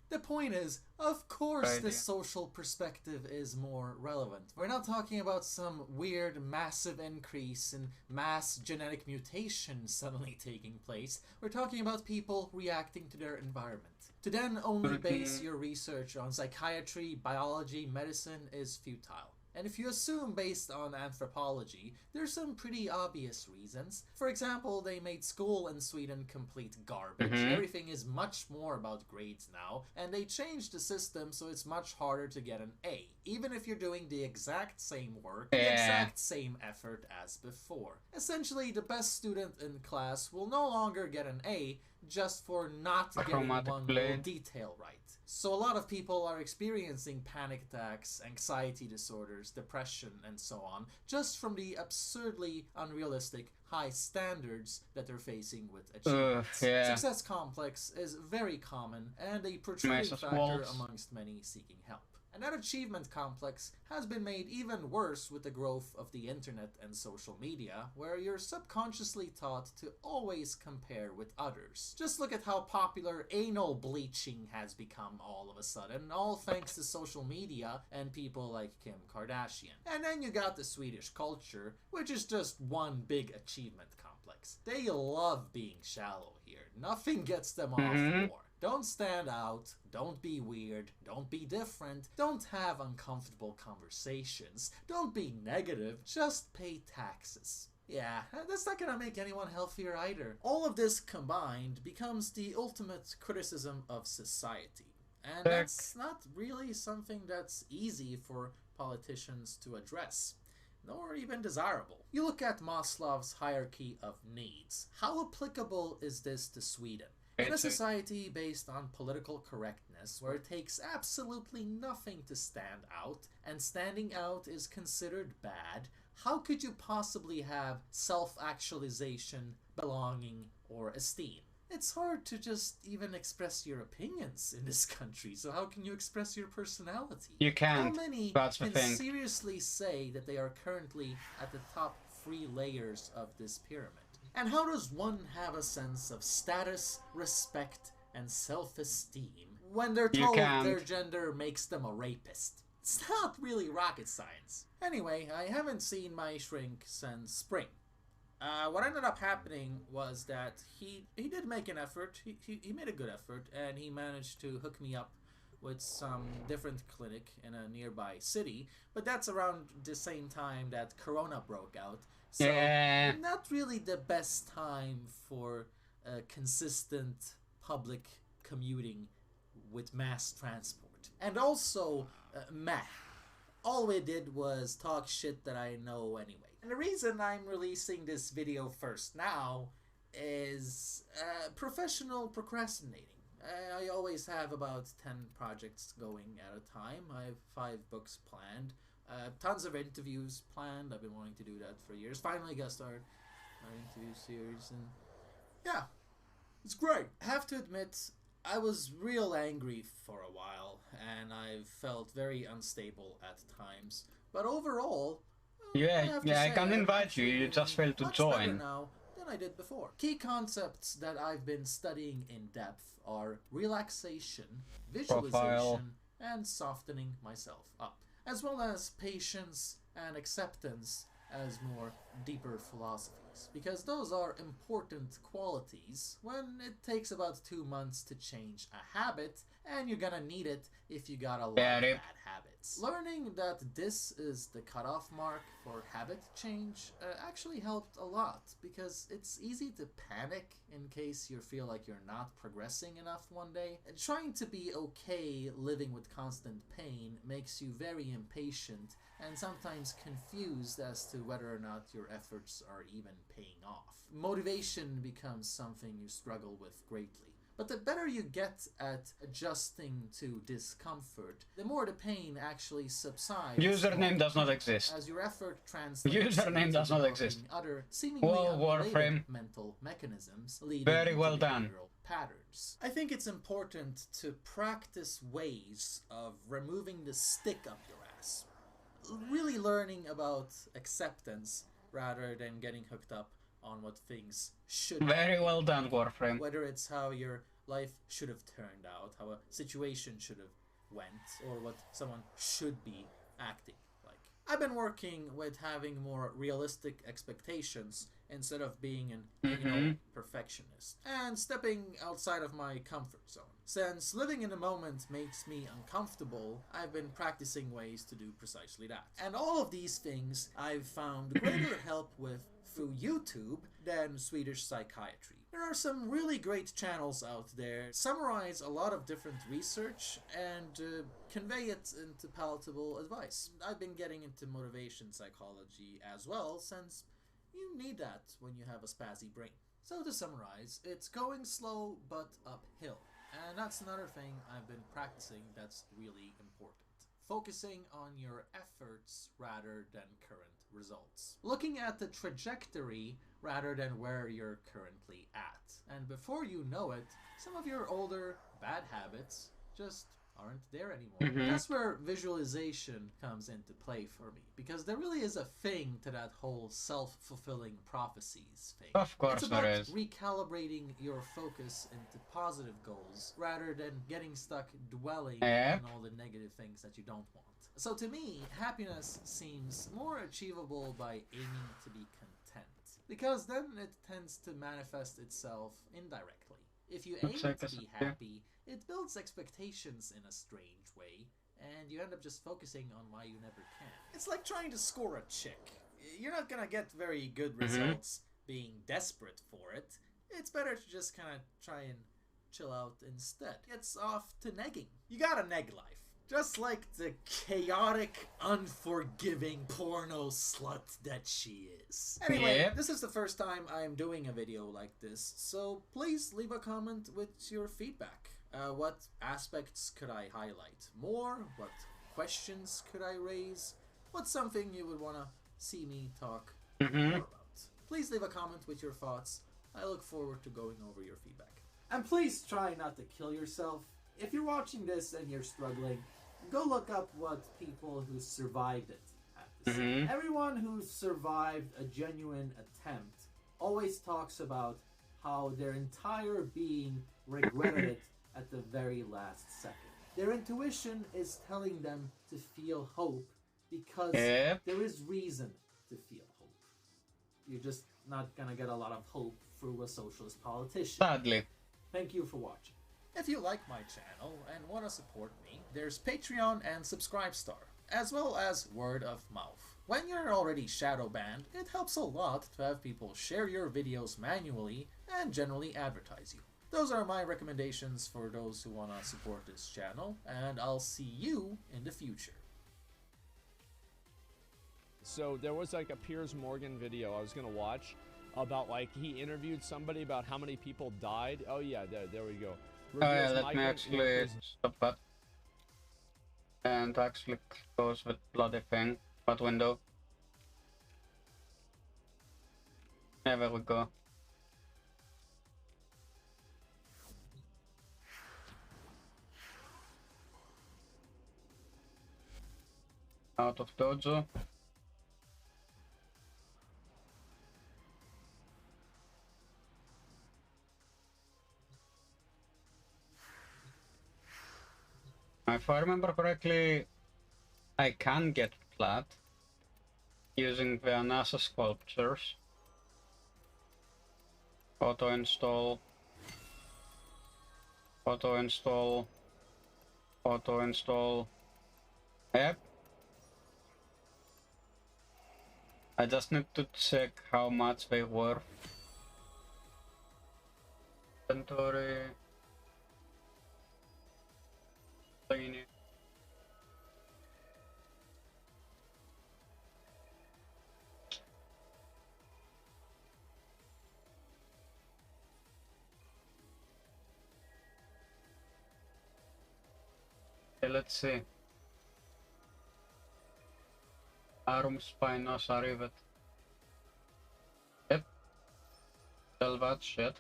The point is, of course, the social perspective is more relevant. We're not talking about some weird, massive increase in mass genetic mutation suddenly taking place. We're talking about people reacting to their environment. To then only base your research on psychiatry, biology, medicine is futile. And if you assume based on anthropology, there's some pretty obvious reasons. For example, they made school in Sweden complete garbage. Everything is much more about grades now, and they changed the system so it's much harder to get an A, even if you're doing the exact same work, the exact same effort as before. Essentially, the best student in class will no longer get an A just for not getting one little detail right. So a lot of people are experiencing panic attacks, anxiety disorders, depression, and so on, just from the absurdly unrealistic high standards that they're facing with achievements. Success complex is very common and a protruding factor amongst many seeking help. And that achievement complex has been made even worse with the growth of the internet and social media, where you're subconsciously taught to always compare with others. Just look at how popular anal bleaching has become all of a sudden, all thanks to social media and people like Kim Kardashian. And then you got the Swedish culture, which is just one big achievement complex. They love being shallow here. Nothing gets them off more. Don't stand out, don't be weird, don't be different, don't have uncomfortable conversations, don't be negative, just pay taxes. Yeah, that's not gonna make anyone healthier either. All of this combined becomes the ultimate criticism of society. And that's not really something that's easy for politicians to address, nor even desirable. You look at Maslow's hierarchy of needs. How applicable is this to Sweden? In a society based on political correctness, where it takes absolutely nothing to stand out, and standing out is considered bad, how could you possibly have self-actualization, belonging, or esteem? It's hard to just even express your opinions in this country, so how can you express your personality? You can't. How many That's the can thing. seriously say that they are currently at the top 3 layers of this pyramid? And how does one have a sense of status, respect, and self-esteem when they're told their gender makes them a rapist? It's not really rocket science. Anyway, I haven't seen my shrink since spring. What ended up happening was that he did make an effort, he made a good effort, and he managed to hook me up with some different clinic in a nearby city, but that's around the same time that Corona broke out. So, not really the best time for consistent public commuting with mass transport. And also, meh. All we did was talk shit that I know anyway. And the reason I'm releasing this video first now is professional procrastinating. I always have about 10 projects going at a time. I have 5 books planned. Tons of interviews planned. I've been wanting to do that for years. Finally got started my interview series, and yeah, it's great. I have to admit, I was real angry for a while, and I felt very unstable at times. But overall, I can invite you. You just failed to join. Now than I did before. Key concepts that I've been studying in depth are relaxation, visualization, and softening myself up, as well as patience and acceptance as more deeper philosophies, because those are important qualities when it takes about 2 months to change a habit, and you're gonna need it if you got a lot of bad habits. Learning that this is the cutoff mark for habit change actually helped a lot, because it's easy to panic in case you feel like you're not progressing enough one day. And trying to be okay living with constant pain makes you very impatient and sometimes confused as to whether or not your efforts are even paying off. Motivation becomes something you struggle with greatly. But the better you get at adjusting to discomfort, the more the pain actually subsides. Username does not exist. As your effort translates Username does not exist. other seemingly unrelated mental mechanisms, leading very well to done. behavioral patterns. I think it's important to practice ways of removing the stick up your ass. Really learning about acceptance rather than getting hooked up on what things should Very well done, Warframe. Whether it's how your life should have turned out, how a situation should have went, or what someone should be acting like. I've been working with having more realistic expectations instead of being an perfectionist, and stepping outside of my comfort zone. Since living in the moment makes me uncomfortable, I've been practicing ways to do precisely that. And all of these things I've found greater help with through YouTube than Swedish psychiatry. There are some really great channels out there, summarize a lot of different research and convey it into palatable advice. I've been getting into motivation psychology as well, since you need that when you have a spazzy brain. So to summarize, it's going slow but uphill. And that's another thing I've been practicing that's really important. Focusing on your efforts rather than current results. Looking at the trajectory rather than where you're currently at. And before you know it, some of your older bad habits just aren't there anymore. That's where visualization comes into play for me, because there really is a thing to that whole self-fulfilling prophecies thing. Of course there is. It's about recalibrating your focus into positive goals rather than getting stuck dwelling on all the negative things that you don't want. So to me, happiness seems more achievable by aiming to be content, because then it tends to manifest itself indirectly. If you aim to be happy, it builds expectations in a strange way, and you end up just focusing on why you never can. It's like trying to score a chick. You're not gonna get very good results being desperate for it. It's better to just kind of try and chill out instead. It's off to negging. You gotta neg life. Just like the chaotic, unforgiving porno slut that she is. Anyway, this is the first time I'm doing a video like this, so please leave a comment with your feedback. What aspects could I highlight more? What questions could I raise? What's something you would want to see me talk more about? Please leave a comment with your thoughts. I look forward to going over your feedback. And please try not to kill yourself. If you're watching this and you're struggling, go look up what people who survived it have to say. Everyone who's survived a genuine attempt always talks about how their entire being regretted it at the very last second. Their intuition is telling them to feel hope because there is reason to feel hope. You're just not gonna get a lot of hope through a socialist politician. Sadly. Thank you for watching. If you like my channel and want to support me, there's Patreon and Subscribestar, as well as word of mouth. When you're already shadow banned, it helps a lot to have people share your videos manually and generally advertise you. Those are my recommendations for those who want to support this channel, and I'll see you in the future. So there was like a Piers Morgan video I was gonna watch about, like, he interviewed somebody about how many people died. Oh yeah, there we go. Oh yeah, let me actually stop that. And actually close with bloody thing. What window? Yeah, there we go. Out of dojo. If I remember correctly, I can get flat using the NASA sculptures. Auto install, auto install, auto install. Yep. I just need to check how much they were. Inventory. Okay, let's see. Arm Spinosa rivet. Yep. Tell that shit.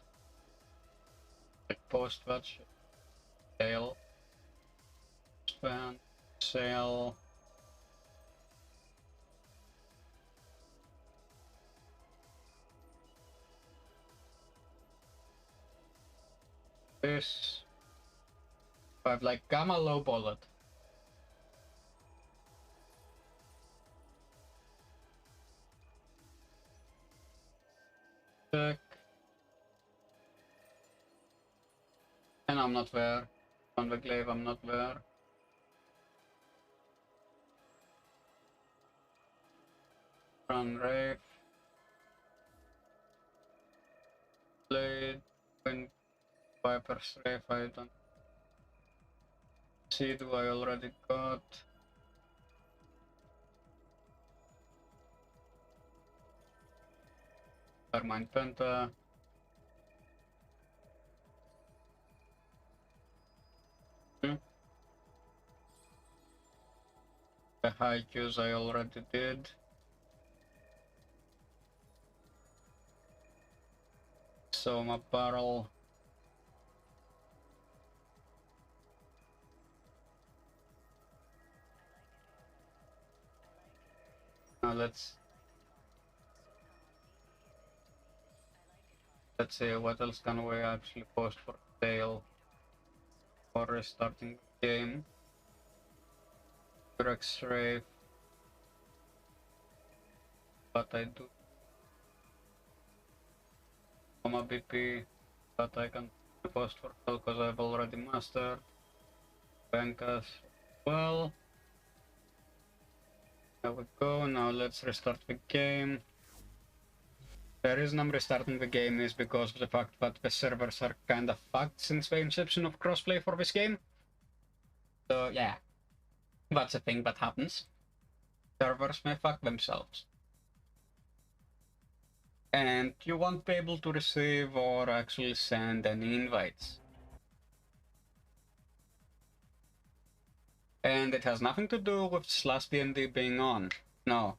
post-watch. Sale. Spend. Sale. This. I've like gamma low bullet. Check. And I'm not there. On the glaive, I'm not there. Run Wraith. Blade. Wind Viper's Wraith, I don't see, do I already got? Nevermind, Penta. The high Qs I already did. Soma barrel. Now let's see what else can we actually post for sale or restarting the game. X-ray, but I do Soma BP, but I can post for sale because I've already mastered Bankas. Well, there we go. Now let's restart the game. The reason I'm restarting the game is because of the fact that the servers are kinda fucked since the inception of crossplay for this game. So yeah, that's a thing that happens. Servers may fuck themselves. And you won't be able to receive or actually send any invites. And it has nothing to do with /DND being on. No.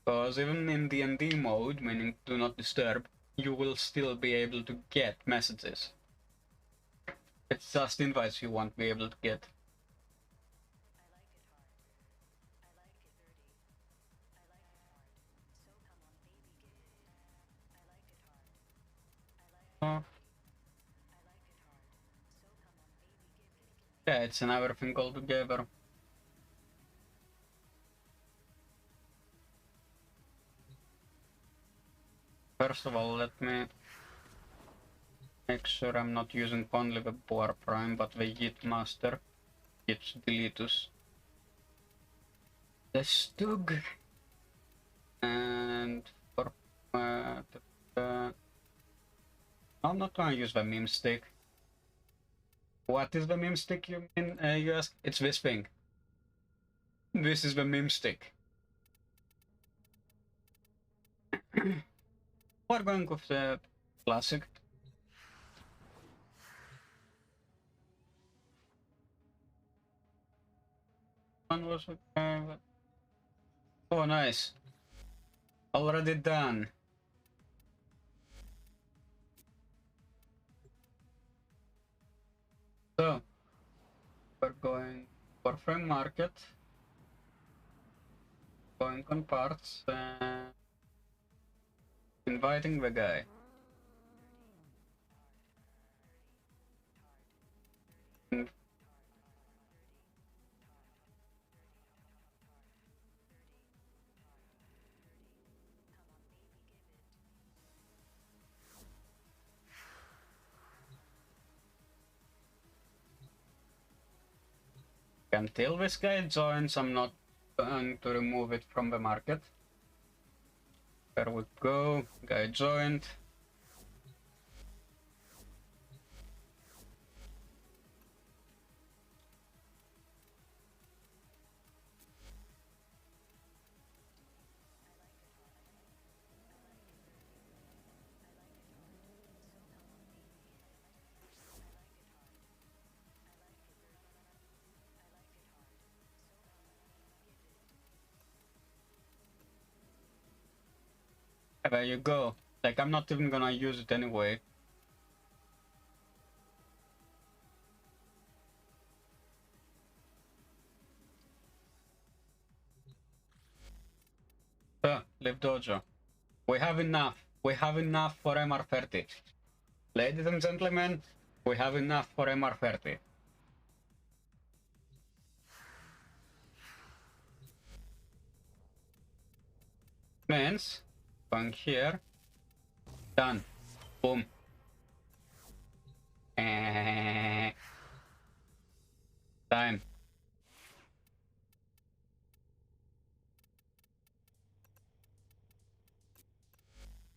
Because even in D&D mode, meaning do not disturb, you will still be able to get messages. It's just invites you won't be able to get. Oh. Yeah, it's an everything all together. First of all, let me make sure I'm not using only the Boar Prime, but the Yit Master, Yit Deletus, the Stug, and for I'm not gonna use the meme stick. What is the meme stick you mean, you ask? It's this thing. This is the meme stick. We're going with the classic. One was okay, but... Oh, nice. Already done. So, we're going Warframe Market, going on parts, inviting the guy. Until this guy joins, I'm not going to remove it from the market. There we go, guy joined. There you go. Like, I'm not even gonna use it anyway. So, leave dojo. We have enough. We have enough for MR30. Ladies and gentlemen, we have enough for MR30. Means, going here, done, boom. Time.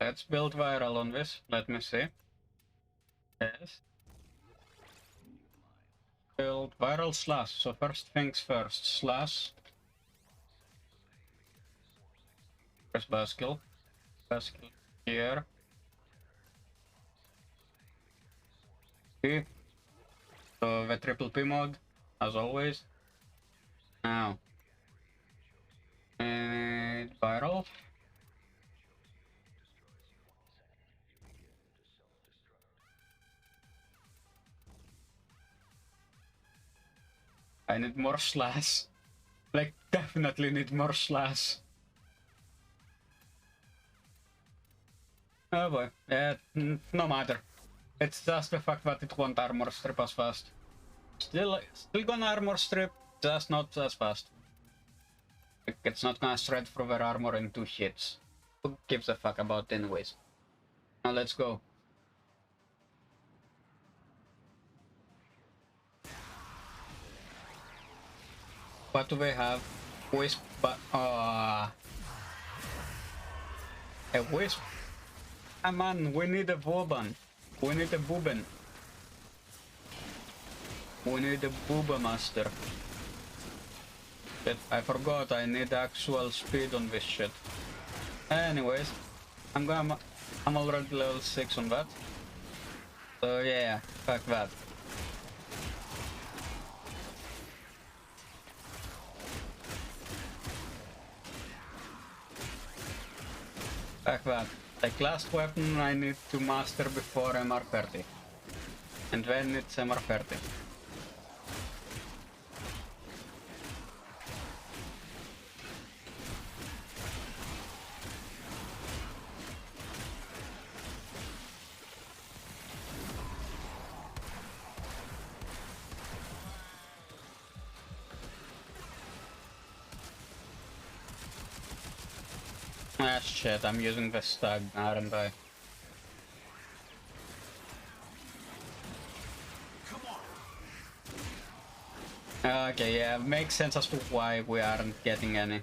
Let's build viral on this, let me see. Yes. Build viral slash, so first things first, slash. Press basket here. P. So the triple P mode, as always. Now, and viral. I need more slash. Like, definitely need more slash. Oh boy, no matter. It's just the fact that it won't armor strip as fast. Still gonna armor strip, just not as fast. Like, it's not gonna shred through their armor in 2 hits. Who gives a fuck about anyways? Now let's go. What do they have? Wisp, but a wisp? Come on, we need a Boban. We need a Booben. We need a Booba Master. Shit, I forgot I need actual speed on this shit. Anyways, I'm already level 6 on that. So yeah, fuck that. Fuck that. Like last weapon I need to master before MR30. And then it's MR30. Ah shit, I'm using the stag, aren't I? Okay, yeah, makes sense as to why we aren't getting any.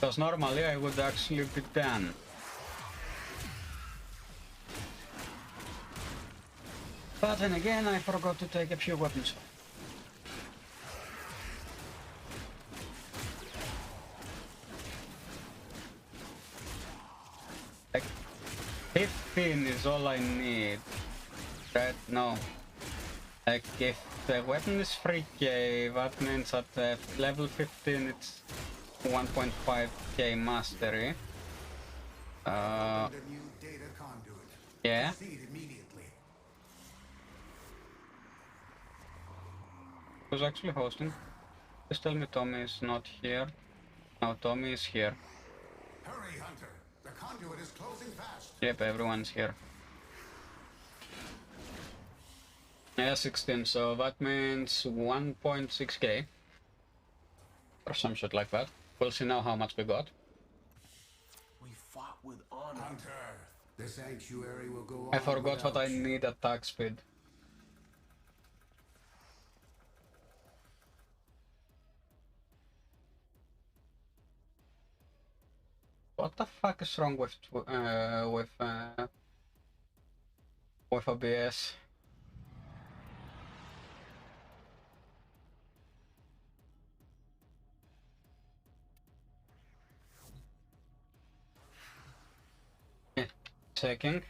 Because normally I would actually be done. But then again, I forgot to take a few weapons. Like, 15 is all I need. Right? No. Like, if the weapon is 3k, that means at level 15 it's 1.5k mastery. Yeah. Who's actually hosting? Just tell me Tommy is not here. No, Tommy is here. Hurry, Hunter. The conduit is closing fast. Yep, everyone's here. Yeah, 16, so that means 1.6k. Or some shit like that. We'll see now how much we got. We fought with honor. Hunter, the sanctuary will go on. I forgot what I need attack speed. What the fuck is wrong with OBS? Checking.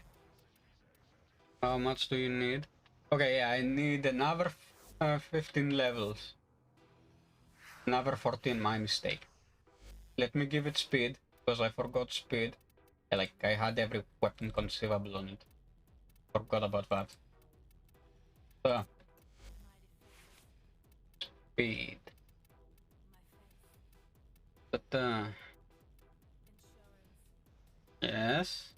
How much do you need? Okay, yeah, I need another 15 levels. Another 14, my mistake. Let me give it speed, because I forgot speed. Like, I had every weapon conceivable on it. Forgot about that. So. Speed. But, Yes.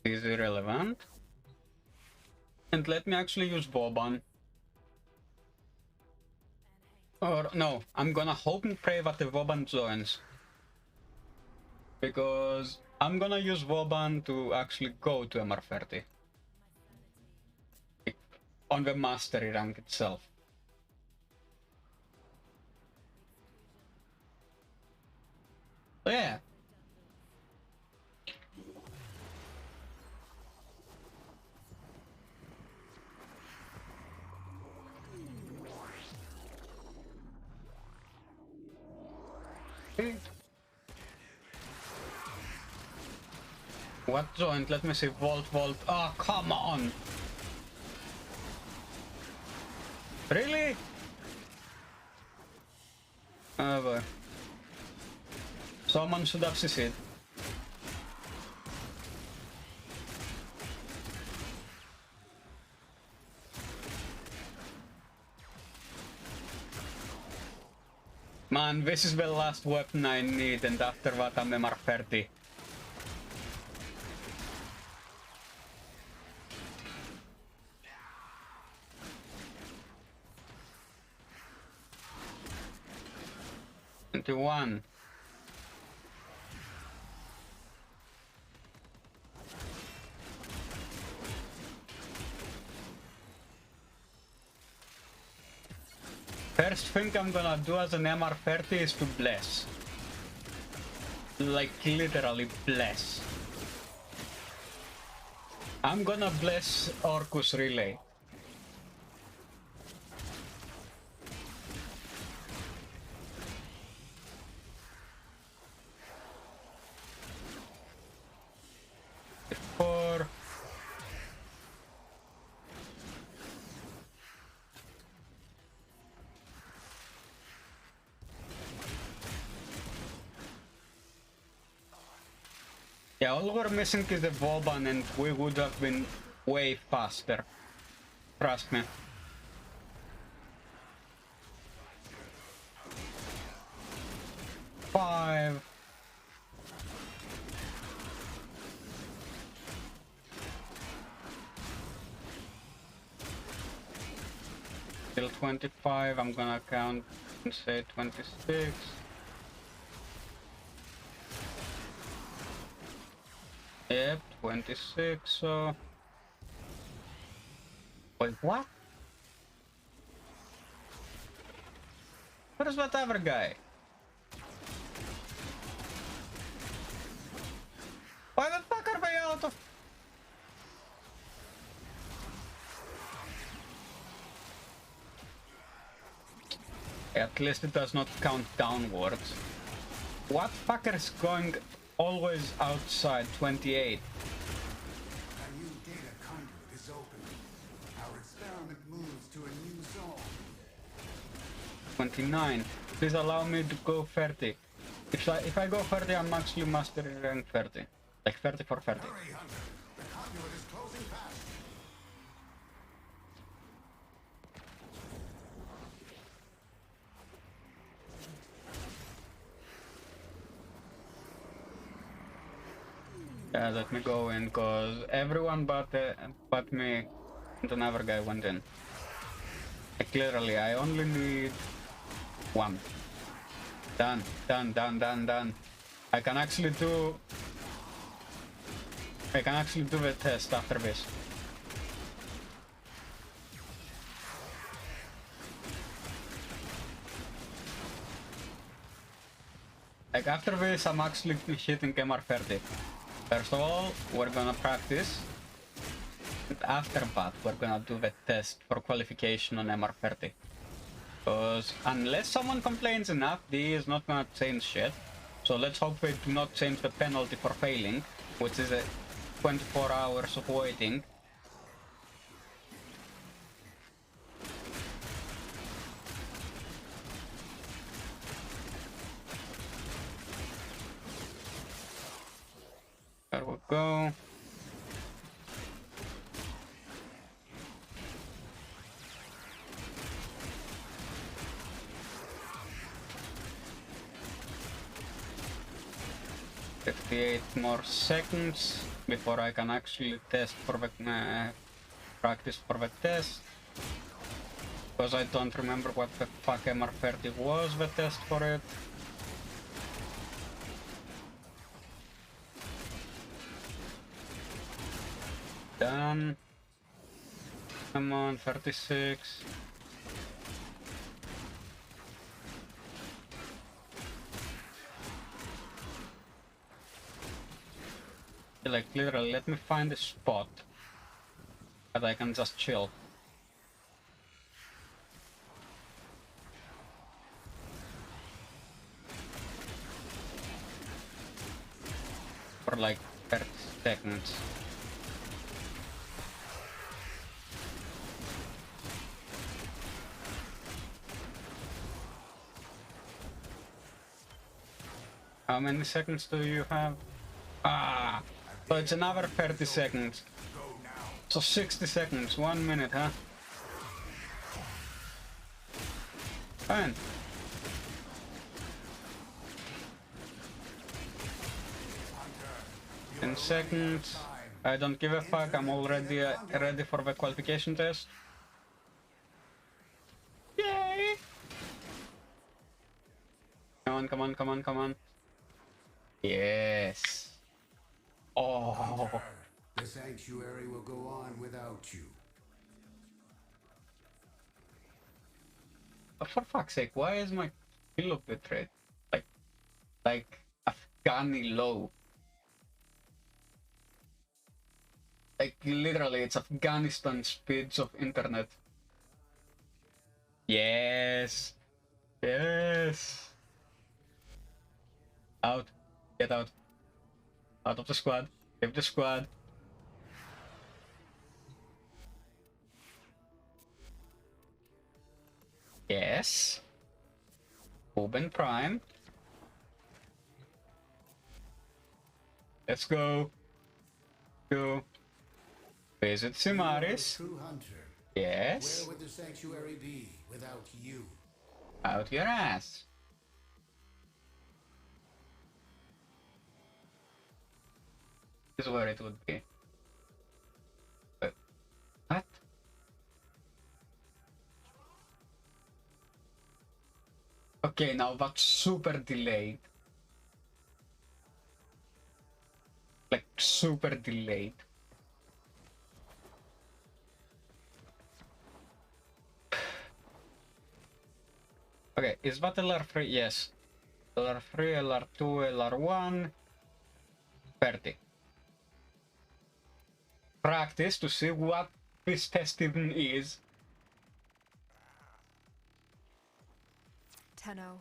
Is irrelevant. And let me actually use Vauban. Or no, I'm gonna hope and pray that the Vauban joins. Because I'm gonna use Vauban to actually go to MR30. On the mastery rank itself. So yeah. What joint? Let me see. Volt. Oh, come on! Really? Oh boy. Someone should have CC'd. Man, this is the last weapon I need, and after that I'm MR30. One. First thing I'm gonna do as an MR30 is to bless. Like literally bless. I'm gonna bless Orcus Relay. Yeah, all we're missing is the Vauban and we would have been way faster. Trust me. Five. Still 25, I'm gonna count and say 26. Yep, 26, so... Wait, what? Where's that other guy? Why the fuck are they out of... At least it does not count downwards. What fucker is going always outside 28? A new data conduit is open. Our experiment moves to a new zone. 29. Please allow me to go 30. If I go 30, I'm actually mastering rank 30. Like 30 for 30. Hurry, Hunter. The conduit is closing fast. Yeah, let me go in, cause everyone but me and another guy went in. Like, literally, I only need one. Done. I can actually do the test after this. Like, after this, I'm actually hitting MR30. First of all, we're gonna practice. And after that, we're gonna do the test for qualification on MR30. Because unless someone complains enough, DE is not gonna change shit. So let's hope they do not change the penalty for failing, which is a 24 hours of waiting. There we go. 58 more seconds before I can actually test for the practice for the test. Because I don't remember what the fuck MR30 was the test for it. Done. Come on, 36. Like, literally, let me find a spot that I can just chill. For like 30 seconds. How many seconds do you have? Ah! So it's another 30 seconds. So 60 seconds, 1 minute, huh? Fine. In seconds. I don't give a fuck, I'm already ready for the qualification test. Yay! Come on, come on, come on, come on. Yes. Oh. Hunter, the sanctuary will go on without you. But for fuck's sake, why is my kill of bit rate like Afghani low? Like literally, it's Afghanistan speeds of internet. Yes. Yes. Out. Get out. Out of the squad. Leave the squad. Yes. Open Prime. Let's go. Go. Visit Simaris. True hunter. Yes. Where would the sanctuary be without you? Out your ass. This is where it would be. But what? Okay, now that's super delayed. Like super delayed. Okay, is that LR3? Yes. LR3, LR2, LR1. 30. Practice to see what this test even is. Tenno,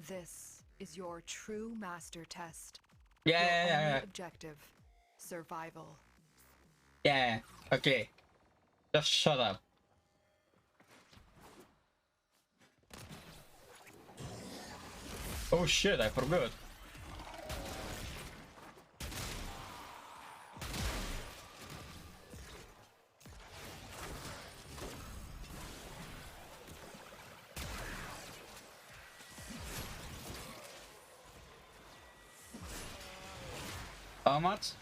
this is your true master test. Yeah, Your yeah. only objective, survival. Yeah, okay. Just shut up. Oh shit, I forgot. How much?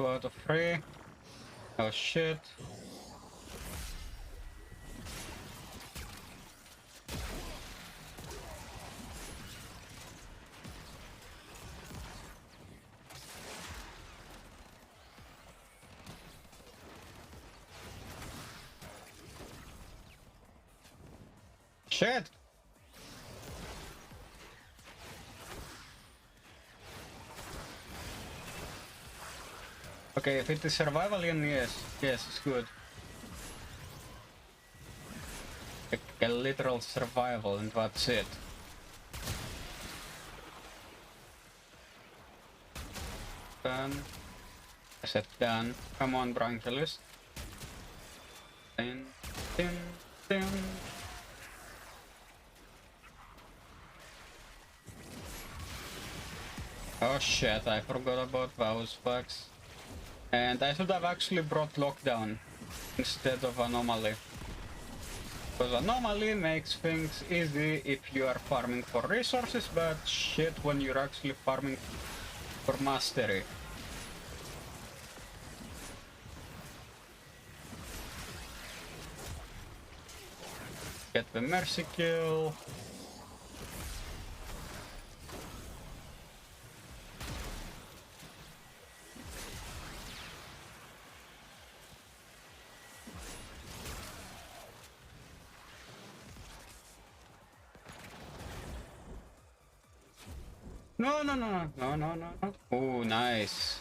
2 out of 3. Oh shit. Shit! Okay, if it is survival, then yes, it's good. A literal survival, and that's it. Done. I said done. Come on, Branchulus. Dun, dun, dun. Oh shit, I forgot about those bugs. And I should have actually brought lockdown instead of anomaly. Because anomaly makes things easy if you are farming for resources, but shit when you're actually farming for mastery. Get the mercy kill. No. Oh, nice.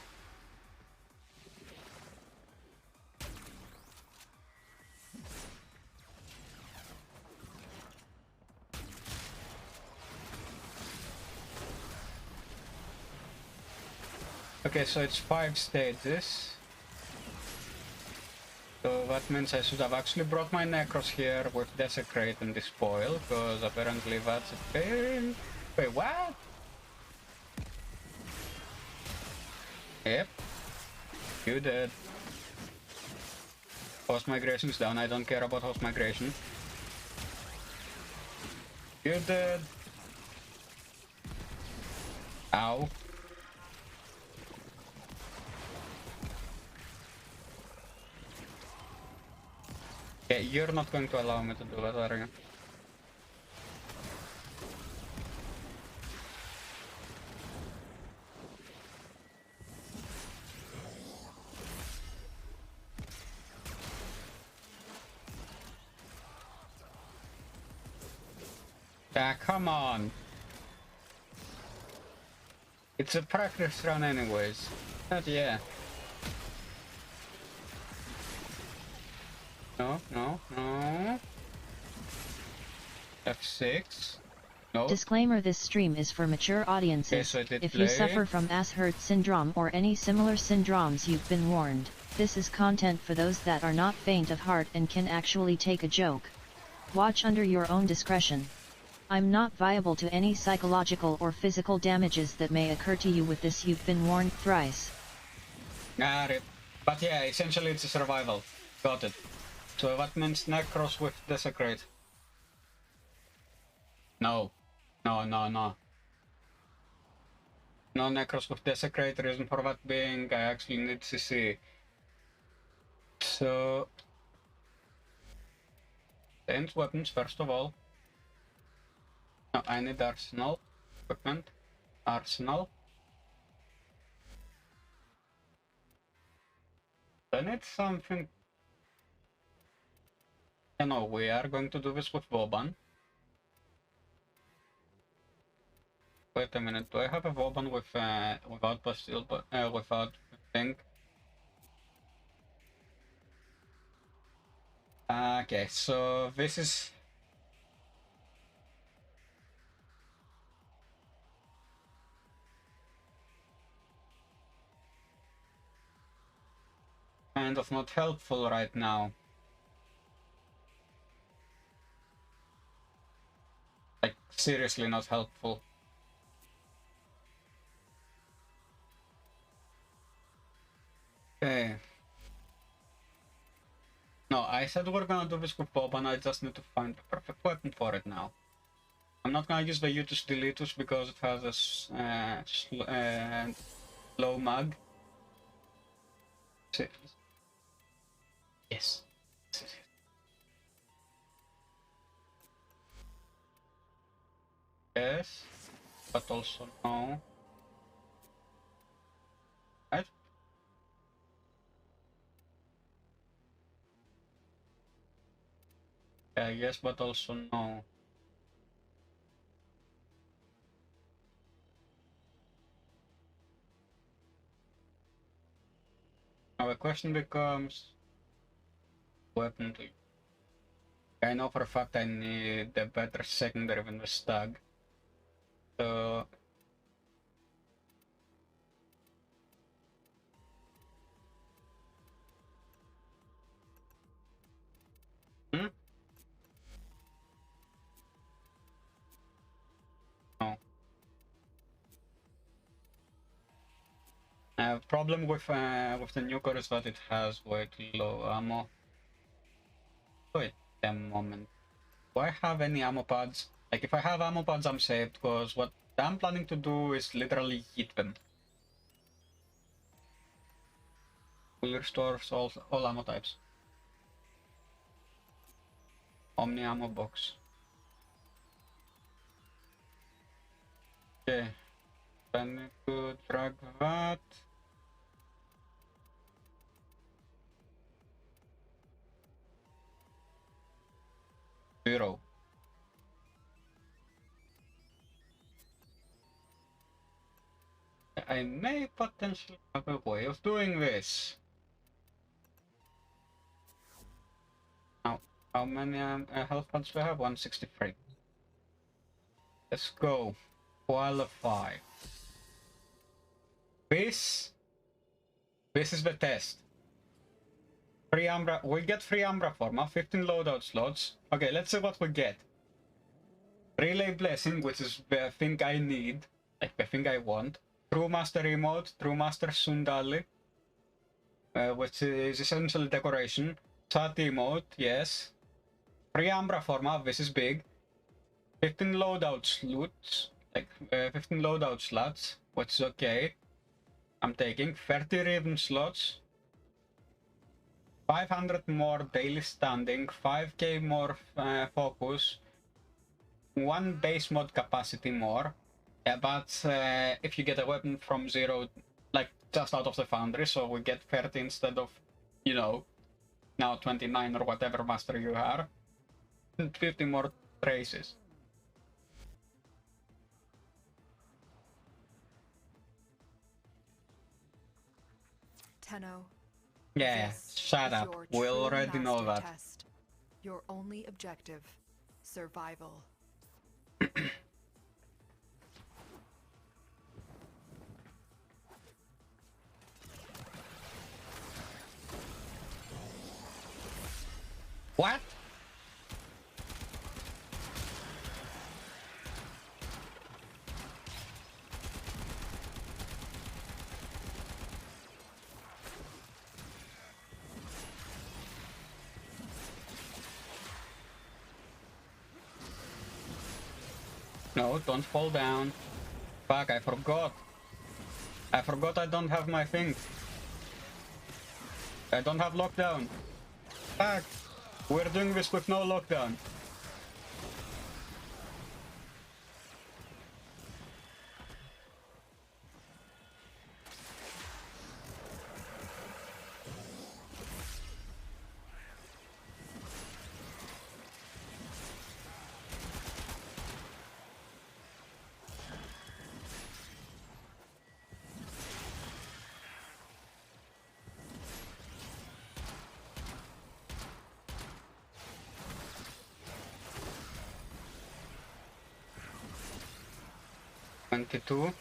Okay, so it's 5 stages. So that means I should have actually brought my Necros here with Desecrate and Despoil, because apparently that's a pain. Wait, what? Yep. You did. Host migration's down, I don't care about host migration. You did. Ow. Okay, you're not going to allow me to do that, are you? Ah, come on. It's a practice run anyways. But yeah. No. F6. No. Disclaimer: this stream is for mature audiences. Okay, so if you suffer from ass-hurt syndrome or any similar syndromes, you've been warned. This is content for those that are not faint of heart and can actually take a joke. Watch under your own discretion. I'm not viable to any psychological or physical damages that may occur to you with this. You've been warned thrice. Got it. But yeah, essentially it's a survival. Got it. So that means Necros with Desecrate. No. No Necros with Desecrate, reason for that being I actually need CC. So... change weapons first of all. No, I need arsenal. Equipment. Arsenal. I need something... No, we are going to do this with Vauban. Wait a minute, do I have a Vauban with without Bastille, without thing? Okay, so this is... kind of not helpful right now. Like, seriously not helpful. Okay. No, I said we're gonna do this with Bob and I just need to find the perfect weapon for it now. I'm not gonna use the Utus Deletus because it has a low mag. Yes. Yes, but also no. Right? Yeah, yes, but also no. Now the question becomes, weapon to use. I know for a fact I need a better secondary than the stag. So no. Problem with the nuker is that it has way too low ammo. Wait a moment. Do I have any ammo pads? Like if I have ammo pads, I'm saved, because what I'm planning to do is literally hit them. Will restores all ammo types. Omni ammo box. Okay. I need to drag that. Zero. I may potentially have a way of doing this. Now, how many health points do I have? 163. Let's go. Qualify. This is the test. Free Umbra. We get free Umbra Forma, 15 loadout slots. Okay, let's see what we get. Relay Blessing, which is the thing I need, like the thing I want. True Master Emote, True Master Sundali, which is essentially decoration. Chat Emote, yes. Free Umbra Forma, this is big. 15 loadout slots, like 15 loadout slots, which is okay. I'm taking 30 rhythm slots. 500 more daily standing, 5k more focus, 1 base mod capacity more. Yeah, but if you get a weapon from 0, like just out of the foundry, so we get 30 instead of, you know, now 29 or whatever master you are. 50 more traces. Tenno. Yeah, shut up. We already know that. Test. Your only objective, survival. What? No, don't fall down. Fuck, I forgot. I forgot I don't have my thing. I don't have lockdown. Fuck. We're doing this with no lockdown. $22.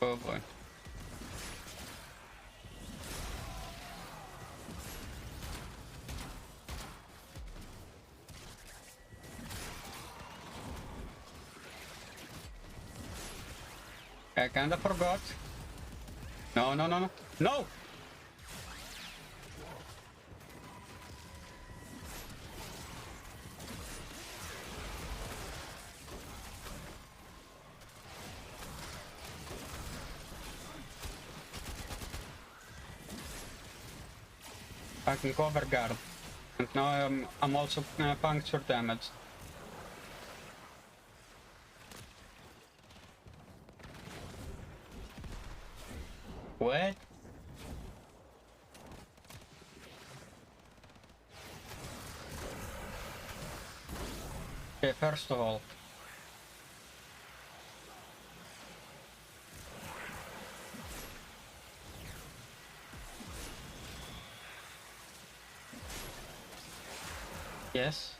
Oh boy. I kinda forgot. No, no, no, no. No! Fucking cover guard. And now I'm also puncture damage. What? Okay, first of all. Yes.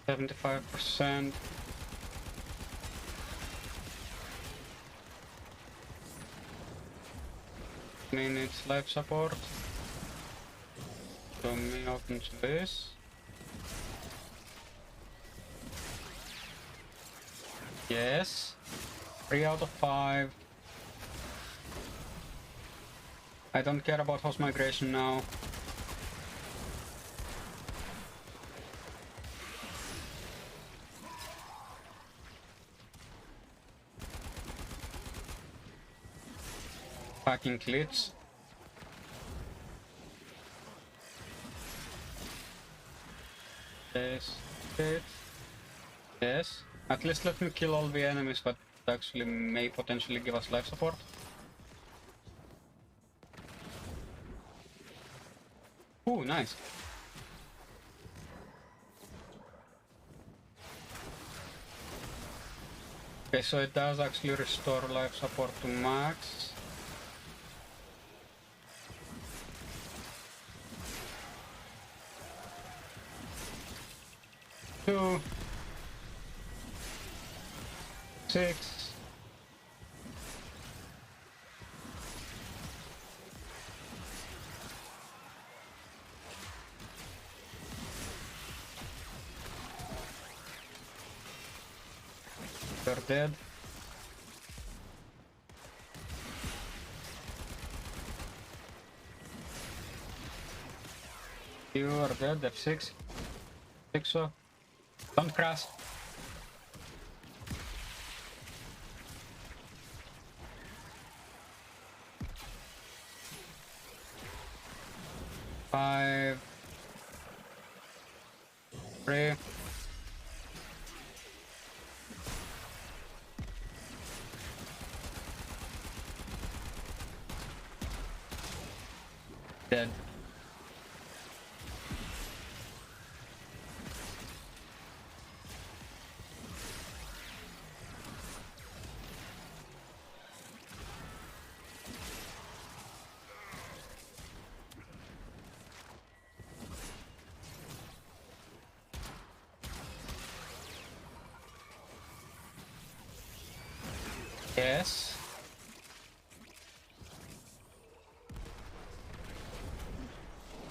$75%. Needs life support. So me open to this. Yes. 3 out of 5. I don't care about host migration now. Fucking glitch. Yes. Yes. At least let me kill all the enemies that actually may potentially give us life support. Ooh, nice. Okay, so it does actually restore life support to max. Two. 6. They're dead. You are dead, F6. 6 so. Don't crash. Five. 3. Dead. Yes.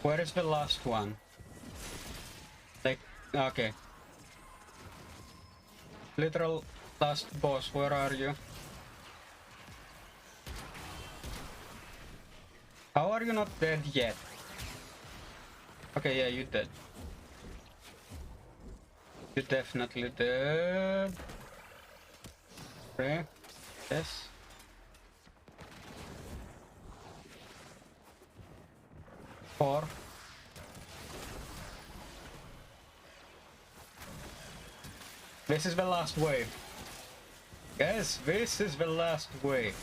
Where is the last one? Like, okay. Literal last boss, where are you? How are you not dead yet? Okay, yeah, you dead. You definitely dead. 3. Yes. 4. This is the last wave. Yes, this is the last wave.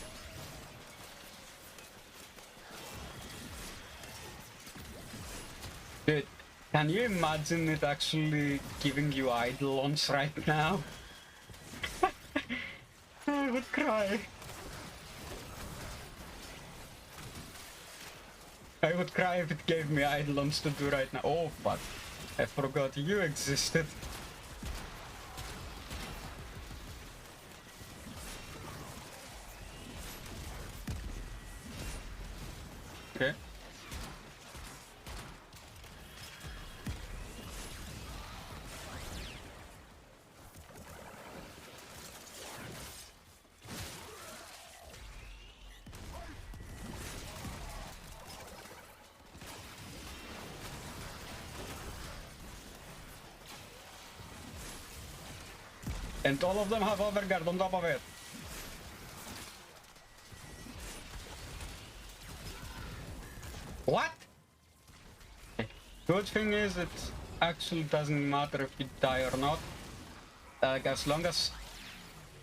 Dude, can you imagine it actually giving you eidolons right now? I would cry. I would cry if it gave me eidolons to do right now. Oh fuck, I forgot you existed. And all of them have overguard on top of it. What? Good thing is it actually doesn't matter if you die or not. Like as long as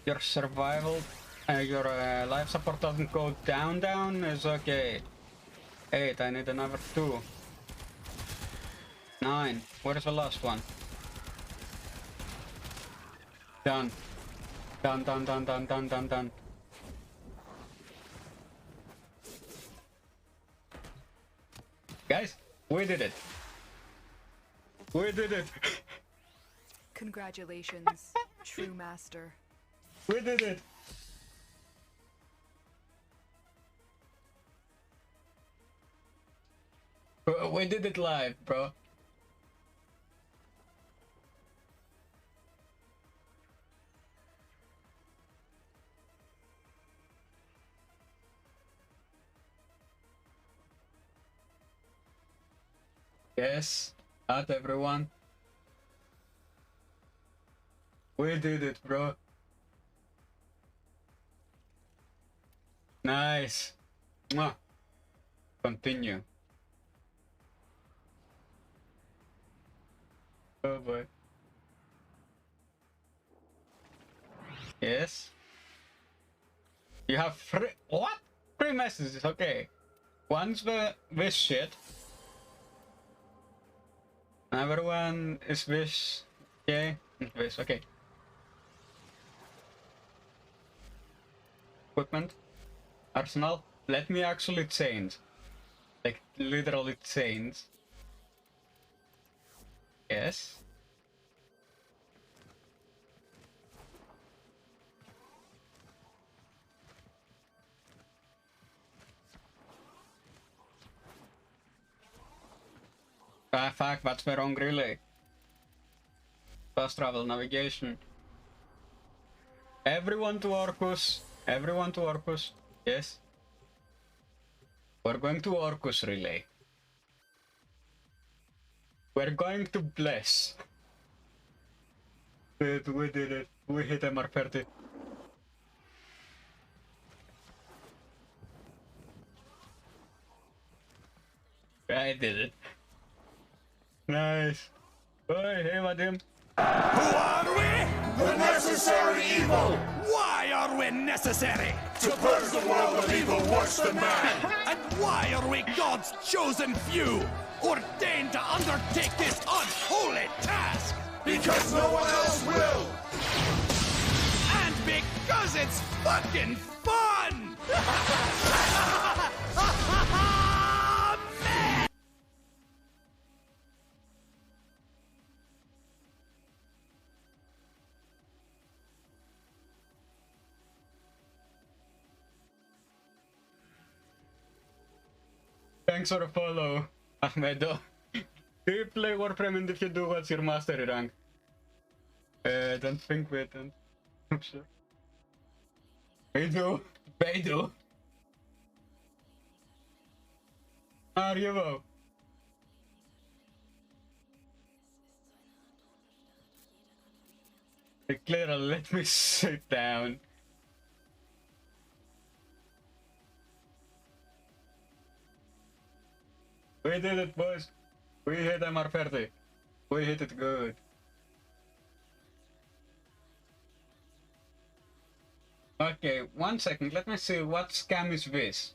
your survival, your life support doesn't go down, is okay. 8, I need another 2. 9, where's the last one? Done. Done. Guys, we did it. We did it. Congratulations, true master. We did it. We did it live, bro. Yes, not everyone. We did it, bro. Nice. Mwah. Continue. Oh boy. Yes. You have three. What? 3 messages. Okay. One's this shit. Another one is this. Okay. This. Okay. Equipment. Arsenal. Let me actually change. Like literally change. Yes. Ah, fuck, that's the wrong relay. Fast travel, navigation. Everyone to Orcus. Everyone to Orcus. Yes. We're going to Orcus relay. We're going to Bless. Dude, we did it. We hit MR30. I did it. Nice. Oi, hey, Vadim. Who are we? The necessary evil! Why are we necessary? To purge the world of evil worse than man! And why are we God's chosen few, ordained to undertake this unholy task? Because no one else will! And because it's fucking fun! Man! Thanks for the follow, Ahmedo. Do you play Warframe, and if you do, what's your mastery rank? Don't think we don't. I'm sure. They do. Arjevo. Clara, let me sit down. We did it, boys. We hit MR30. We hit it good. Okay, 1 second. Let me see what scam is this.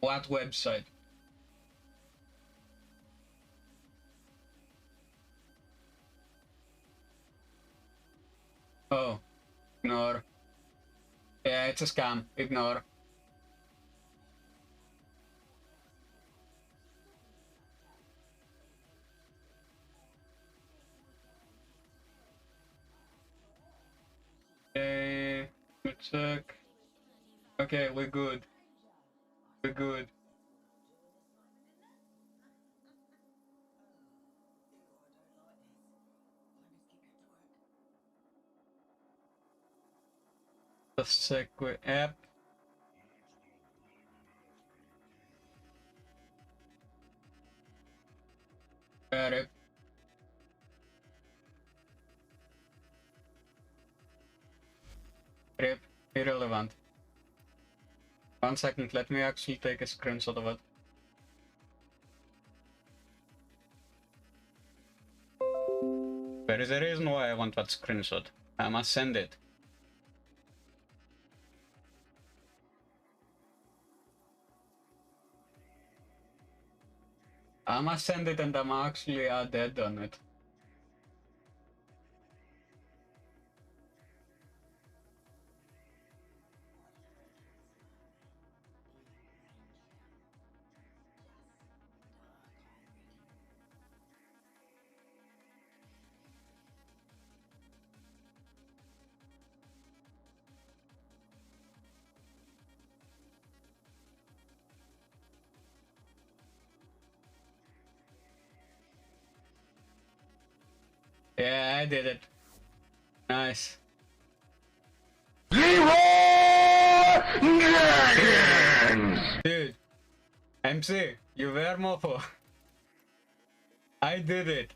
What website? Oh, ignore. Yeah, it's a scam. Ignore. Okay, let's check. Okay, we're good. We're good. Let's check with app. Rip. Rip. Irrelevant. 1 second, let me actually take a screenshot of it. There is a reason why I want that screenshot. I must send it. I must send it and I'm actually dead on it. Yeah, I did it. Nice. Dude, MC, you were mofo. I did it.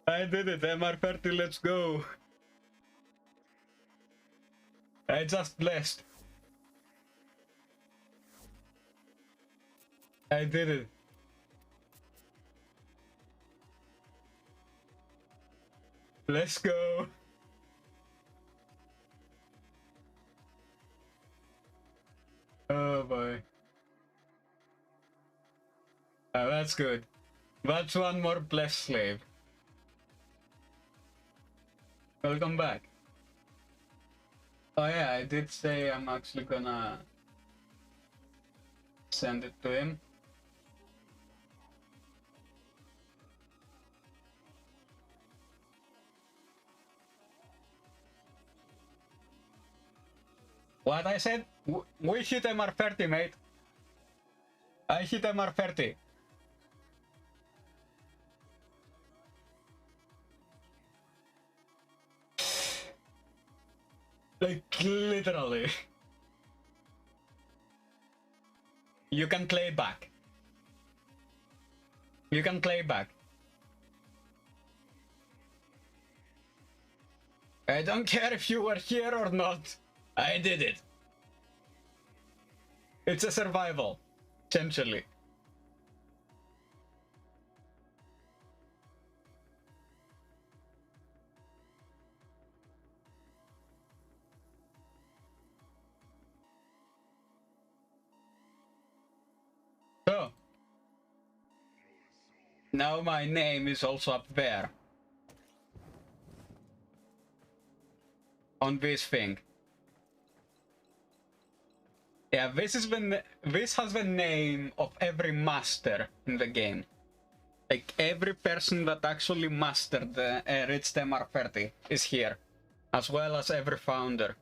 I did it. MR30, let's go. I just blessed. I did it. Let's go. Oh boy. That's good. That's one more blessed slave. Welcome back. Oh yeah, I did say I'm actually gonna send it to him. What I said? We hit MR30, mate. I hit MR30. Like, literally. You can play back. You can play back. I don't care if you were here or not. I did it. It's a survival, essentially. So, now my name is also up there. On this thing. Yeah, this has the name of every master in the game. Like every person that actually mastered the reached MR30 is here, as well as every founder.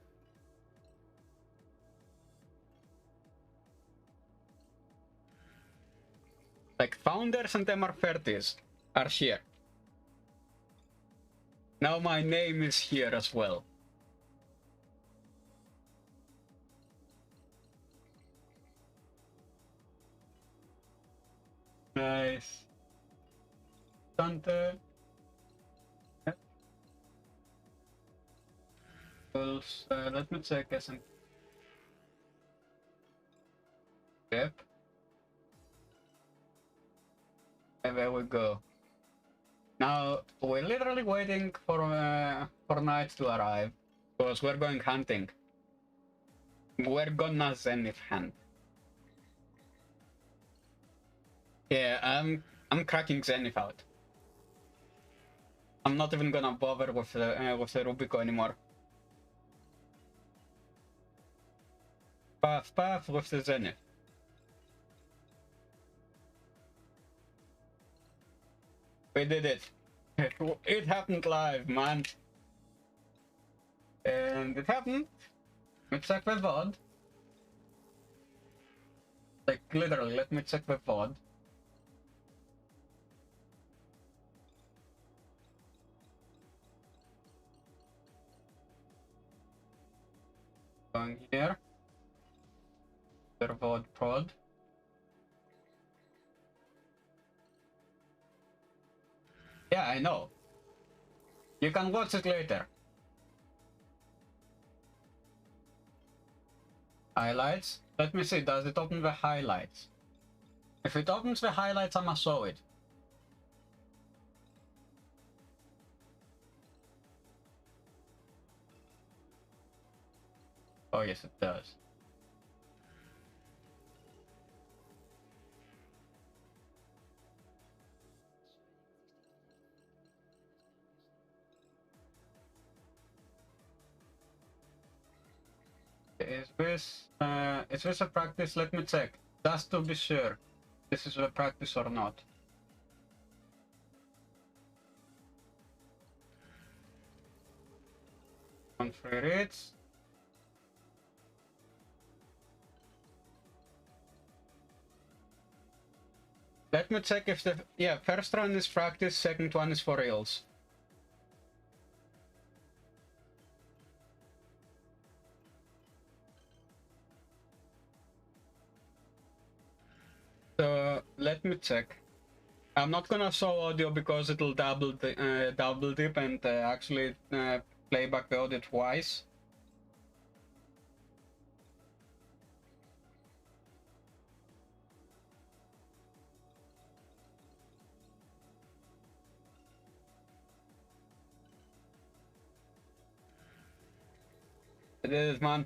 Like founders and MR30s are here. Now my name is here as well. Nice. Hunter. Let me check SM. Yep. And there we go. Now we're literally waiting for night to arrive because we're going hunting. We're gonna zenith hunt. Yeah, I'm cracking zenith out. I'm not even gonna bother with the Rubico anymore. Path with the zenith. We did it. It happened live, man. And it happened. Let's check the VOD. Like literally, let me check the VOD. Going here. VOD prod. Yeah, I know. You can watch it later. Highlights? Let me see, does it open the highlights? If it opens the highlights, I'ma show it. Oh yes, it does. Is this a practice? Let me check. Just to be sure, this is a practice or not. On free reads. Let me check if the first one is practice, second one is for reals. So let me check. I'm not gonna show audio because it'll double dip and actually play back the audio twice. It is, man.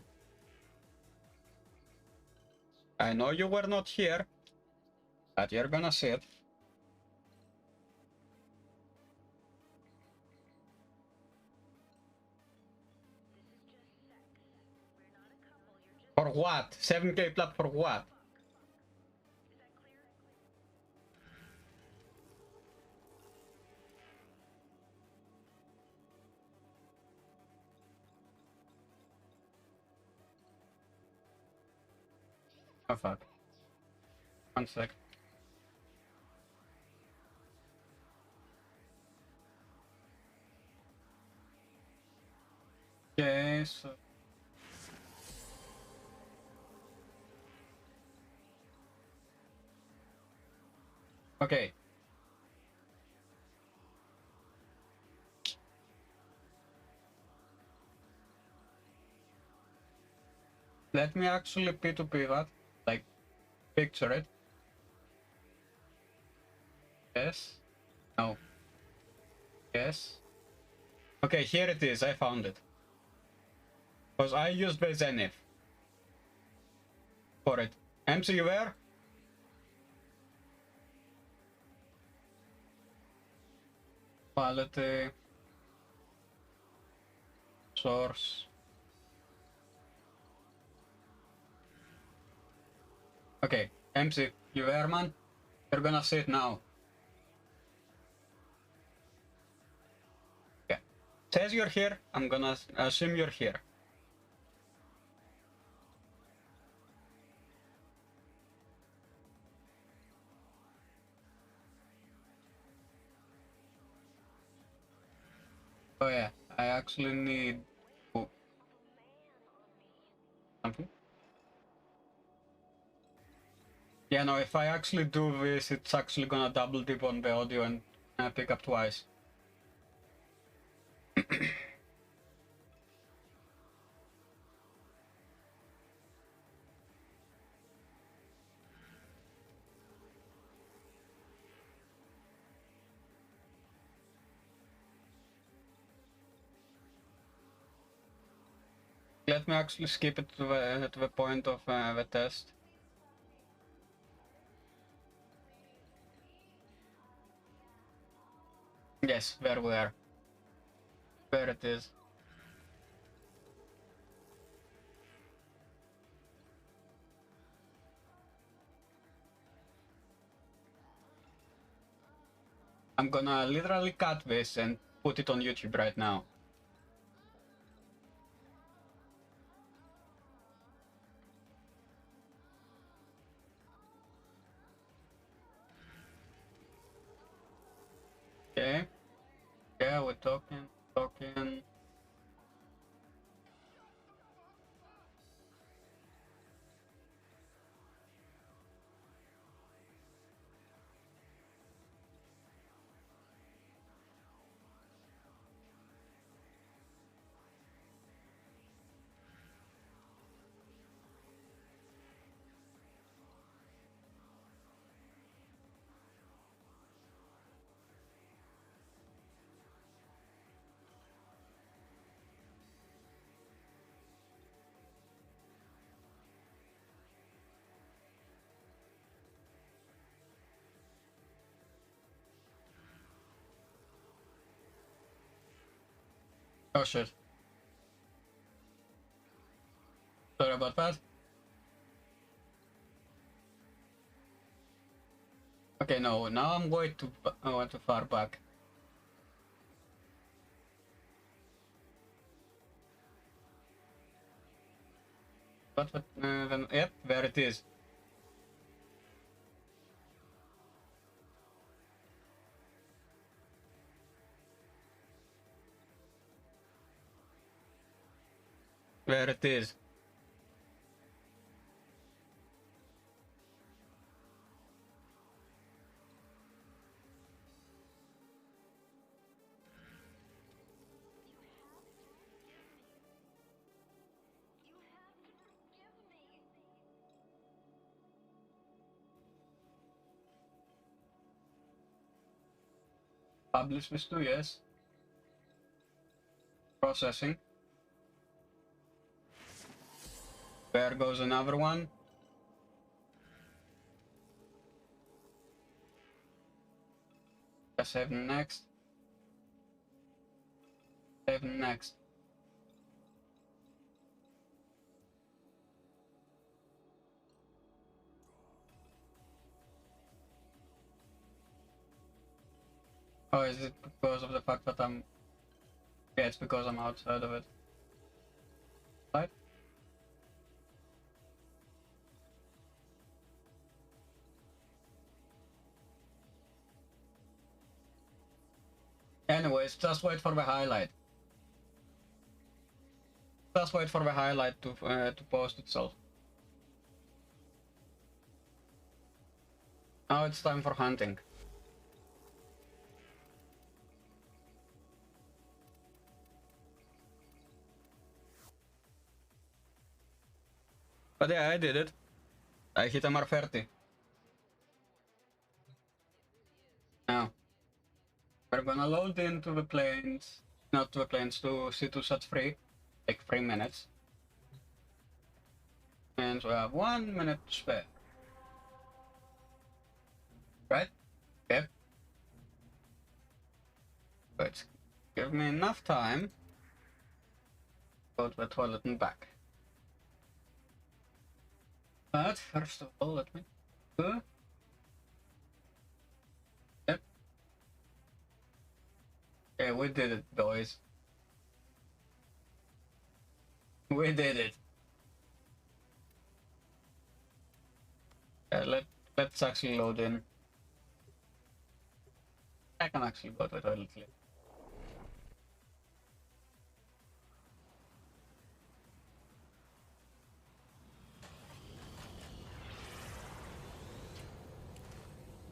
I know you were not here, but you're gonna see it. For what? 7K plat for what? Oh fuck. 1 sec. Okay, so... Okay. Let me actually P2P that, like, picture it. Yes. No. Yes. Okay, here it is, I found it. Because I used the Zenith for it. MC, you there? Quality. Source. Okay, MC, you there, man? You're gonna see it now. Yeah. Says you're here, I'm gonna assume you're here. Oh yeah, I actually need something. Yeah, no, if I actually do this, it's actually gonna double dip on the audio and pick up twice. Let me actually skip it to the point of the test. Yes, there we are. There it is. I'm gonna literally cut this and put it on YouTube right now. Okay. Yeah, we're talking. Oh shit. Sorry about that. Okay, no, now I'm way too far back. But then, yep, there it is. There it is. Publish this too, yes. Processing. There goes another one. Save next. Save next. Oh, is it because of the fact that I'm... Yeah, it's because I'm outside of it. Right? Anyways, just wait for the highlight. Just wait for the highlight to post itself. Now it's time for hunting. But yeah, I did it. I hit MR30. Now, we're gonna load into the planes, not to the planes, to C2 Sat 3, like 3 minutes. And we have 1 minute to spare. Right? Yep. But give me enough time to go to the toilet and back. But first of all, let me do... Yep. Okay, we did it, boys. We did it. Let's actually load in. I can actually go to the toilet later.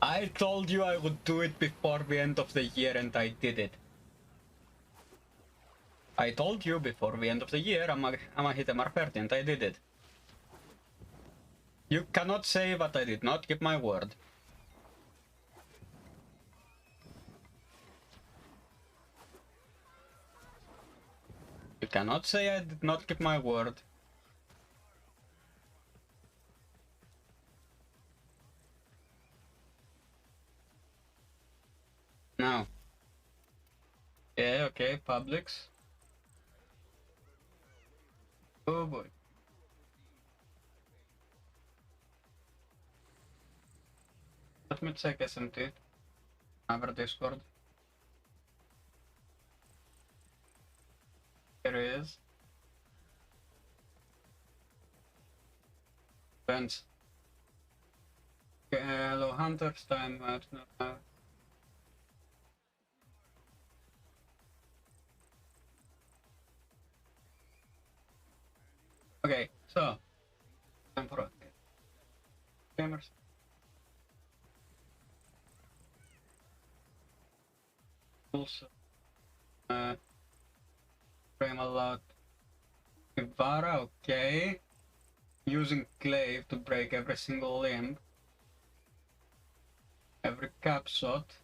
I told you I would do it before the end of the year, and I did it. I told you before the end of the year I'm gonna hit MR30, and I did it. You cannot say that I did not keep my word. You cannot say I did not keep my word. Now. Yeah, okay, Publix. Oh boy. Let me check SMT. Our Discord. Here it is. Friends. Okay, hello Hunters, time Okay, so time for gamers. Also, frame a lot. Ivara, okay. Using glaive to break every single limb. Every cap shot.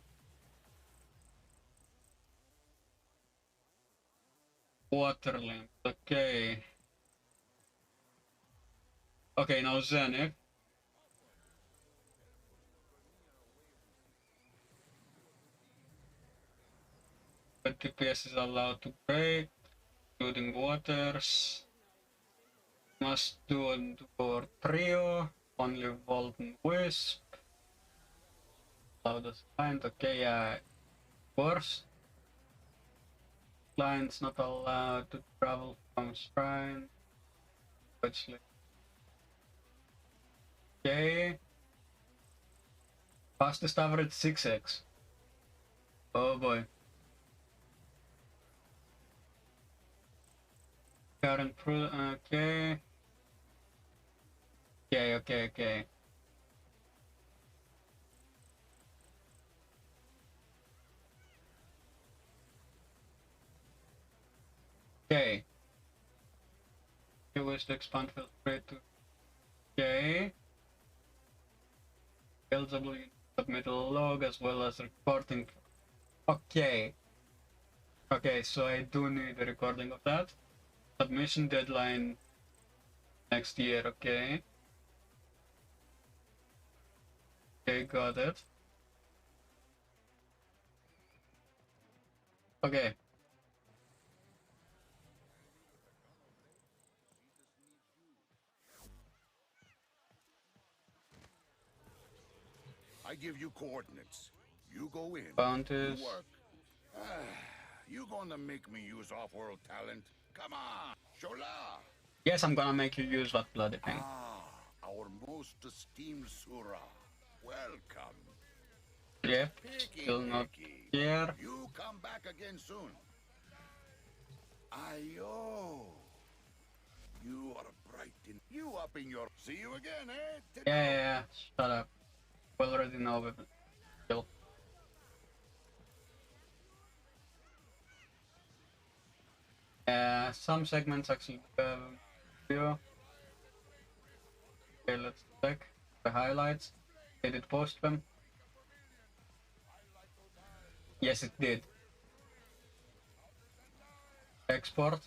Water limb, okay. Okay, now Zenith. 20 PS is allowed to break. including waters. Must do a for trio, only Volt and Wisp. Loudest client, okay, of course. Clients not allowed to travel from Shrine. Actually. Okay. Fastest average 6x. Oh boy. Current okay. Okay. Okay. Here was the expand field free to okay. Eligible submit a log as well as recording. Okay. Okay, so I do need a recording of that. Submission deadline next year, okay. Okay, got it. Okay. I give you coordinates. You go in. Bounties. You work. You gonna make me use off-world talent? Come on, Shola! Yes, I'm gonna make you use that bloody thing. Our most esteemed Surah. Welcome. Yep, still not here. You come back again soon. Ayo. You are bright in... You up in your... See you again, eh? Yeah. Shut up. We already know it. Still. Some segments actually have video. Okay, let's check the highlights. Did it post them? Yes, it did. Export.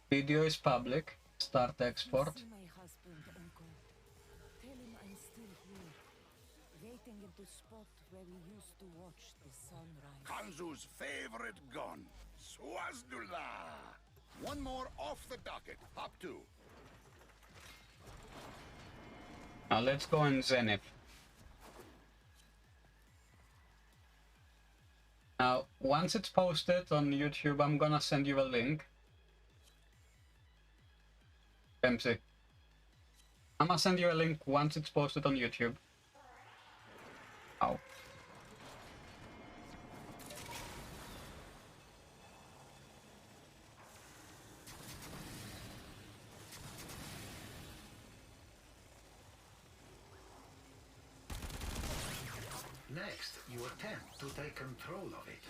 Video is public. Start export. See my husband, Uncle. Tell him I'm still here, waiting in the spot where we used to watch the sunrise. Kanzu's favorite gun, Swazdula. One more off the docket. Hop 2. Now let's go in Zenith. Now, once it's posted on YouTube, I'm gonna send you a link. MC. I'm gonna send you a link once it's posted on YouTube. Ow. Next, you attempt to take control of it.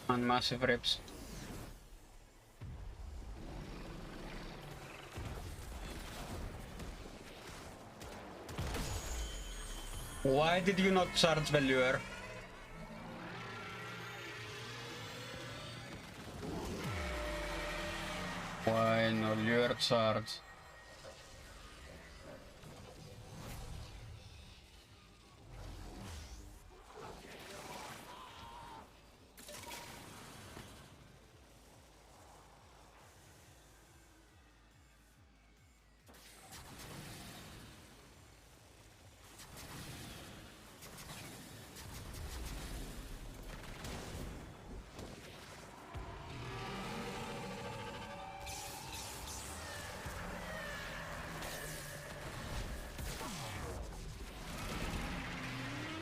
On massive rips. Why did you not charge the lure? Why no lure charge?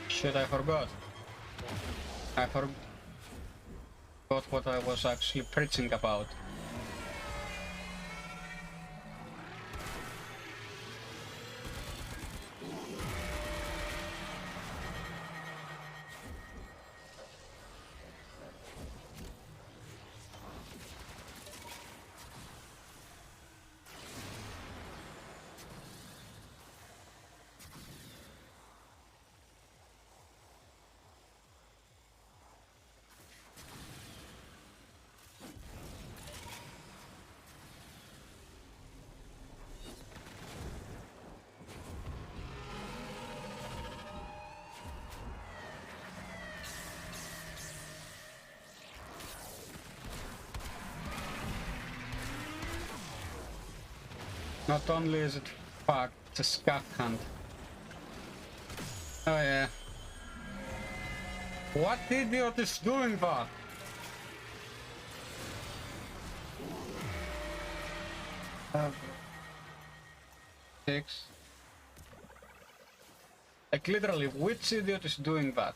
Shit, I forgot. I forgot what I was actually preaching about. Not only is it fucked, it's a scat hunt. Oh yeah. What idiot is doing that? Six. Like literally, which idiot is doing that?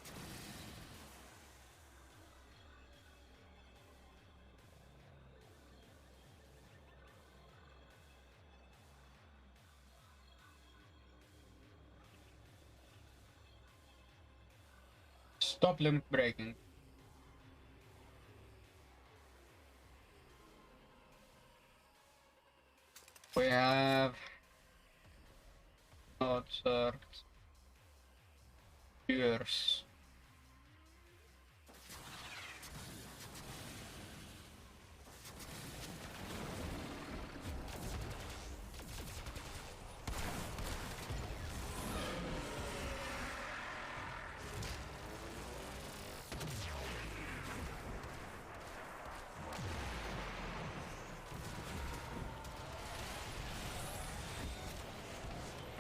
Stop limit breaking. We have Mozart, Pierce.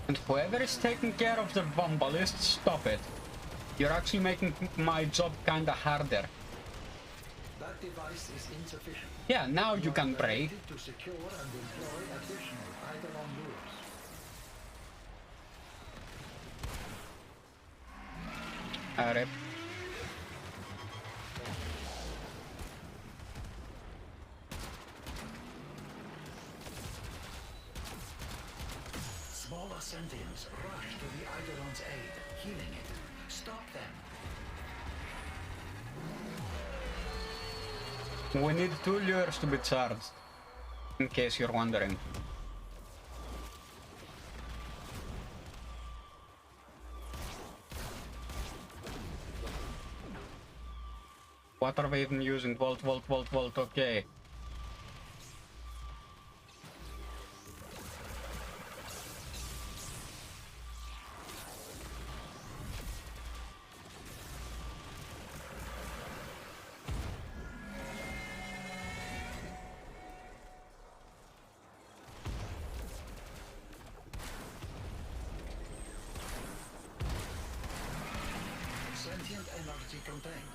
And whoever is taking care of the Vombalist, stop it. You're actually making my job kinda harder. That device is insufficient. Yeah, now you can break. To secure and employ additional Eidolon lures. Rip. Smaller sentients rush to the Eidolon's aid, healing it. Stop them. We need 2 lures to be charged, in case you're wondering. What are we even using? Volt, volt, volt, volt, okay. Sentient energy contained.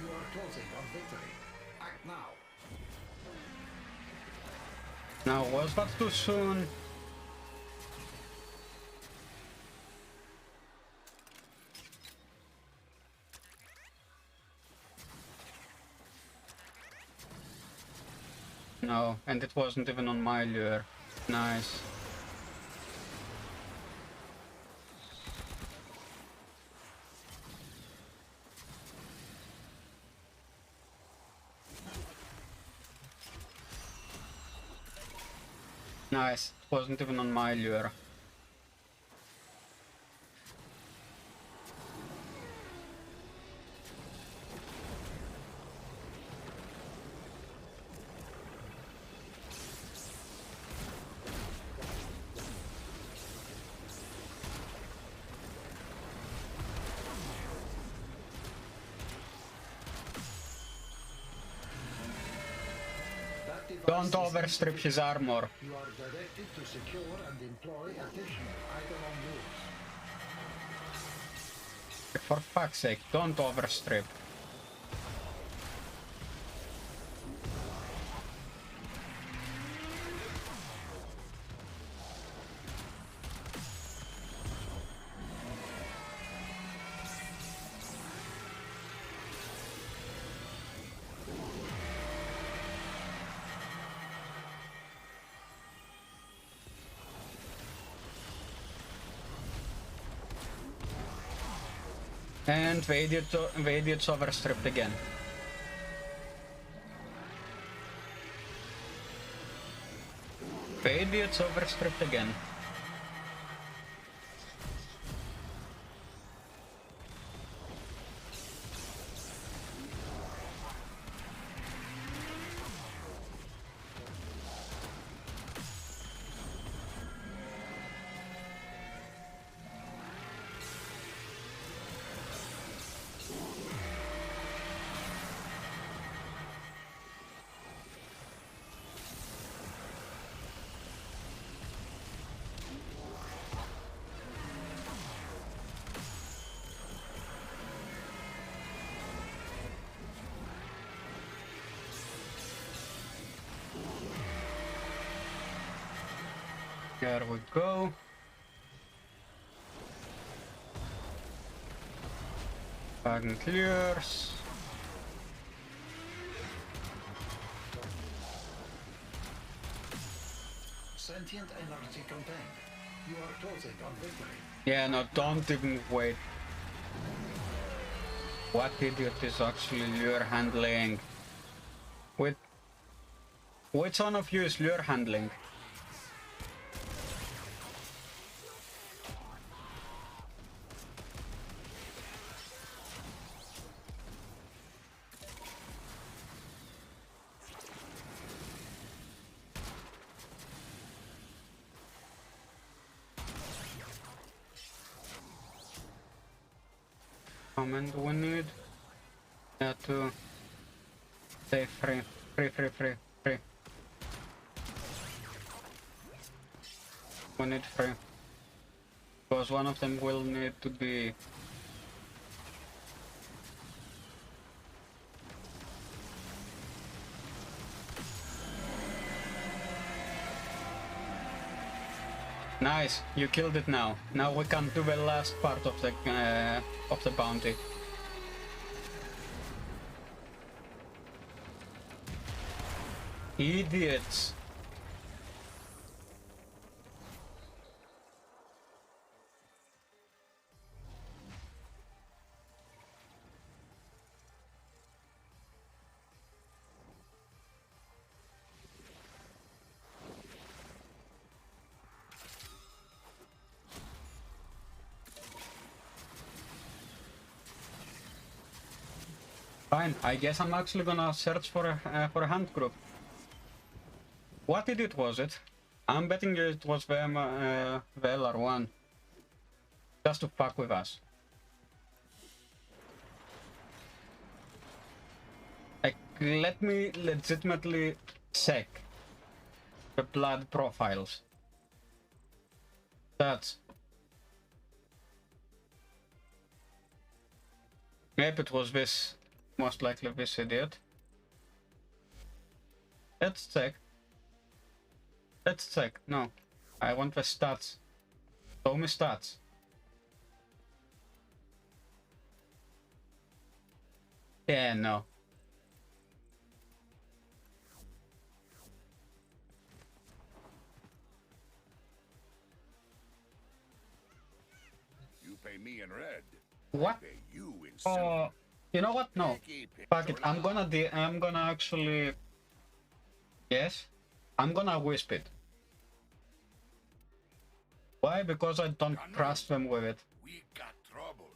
You are closing on victory. Act now. Now, was that too soon? No, and it wasn't even on my lure. Nice. Nice, it wasn't even on my lure. Don't overstrip his armor. You are directed to secure and employ additional Eidolon lures. For fuck's sake, don't overstrip. And the idiot's overstripped again. The idiot's overstripped again. There we go. Wagon clears. Sentient energy contained. You are closing on victory. Yeah, no, don't even wait. What idiot is actually lure handling? Which one of you is lure handling? Comment we need. Yeah, to stay free. Free. We need free. Because one of them will need to be... Nice, you killed it now. Now we can do the last part of the bounty. Idiots. Fine, I guess I'm actually gonna search for a hand group. What idiot was it? I'm betting it was the LR1. Just to fuck with us. Like, let me legitimately check the blood profiles. That's... Maybe it was this. Most likely this idiot. Let's check. Let's check. No. I want the stats. Show me stats. Yeah, no. You pay me in red. What? I pay you in silver. You know what? No. Fuck it. I'm gonna actually... Yes. I'm gonna wisp it. Why? Because I don't trust them with it. We got trouble.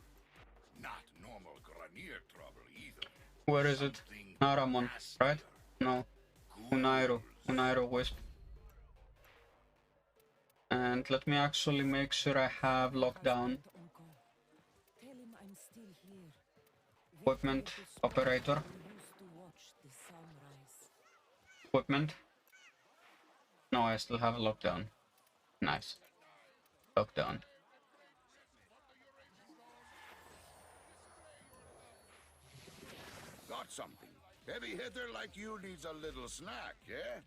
Not normal Granier trouble either. Where is it? Naramon, right? No. Unairo. Unairo wisp. And let me actually make sure I have lockdown. Equipment, operator. Equipment. No, I still have a lockdown. Nice. Lockdown. Got something. Heavy hitter like you needs a little snack, yeah?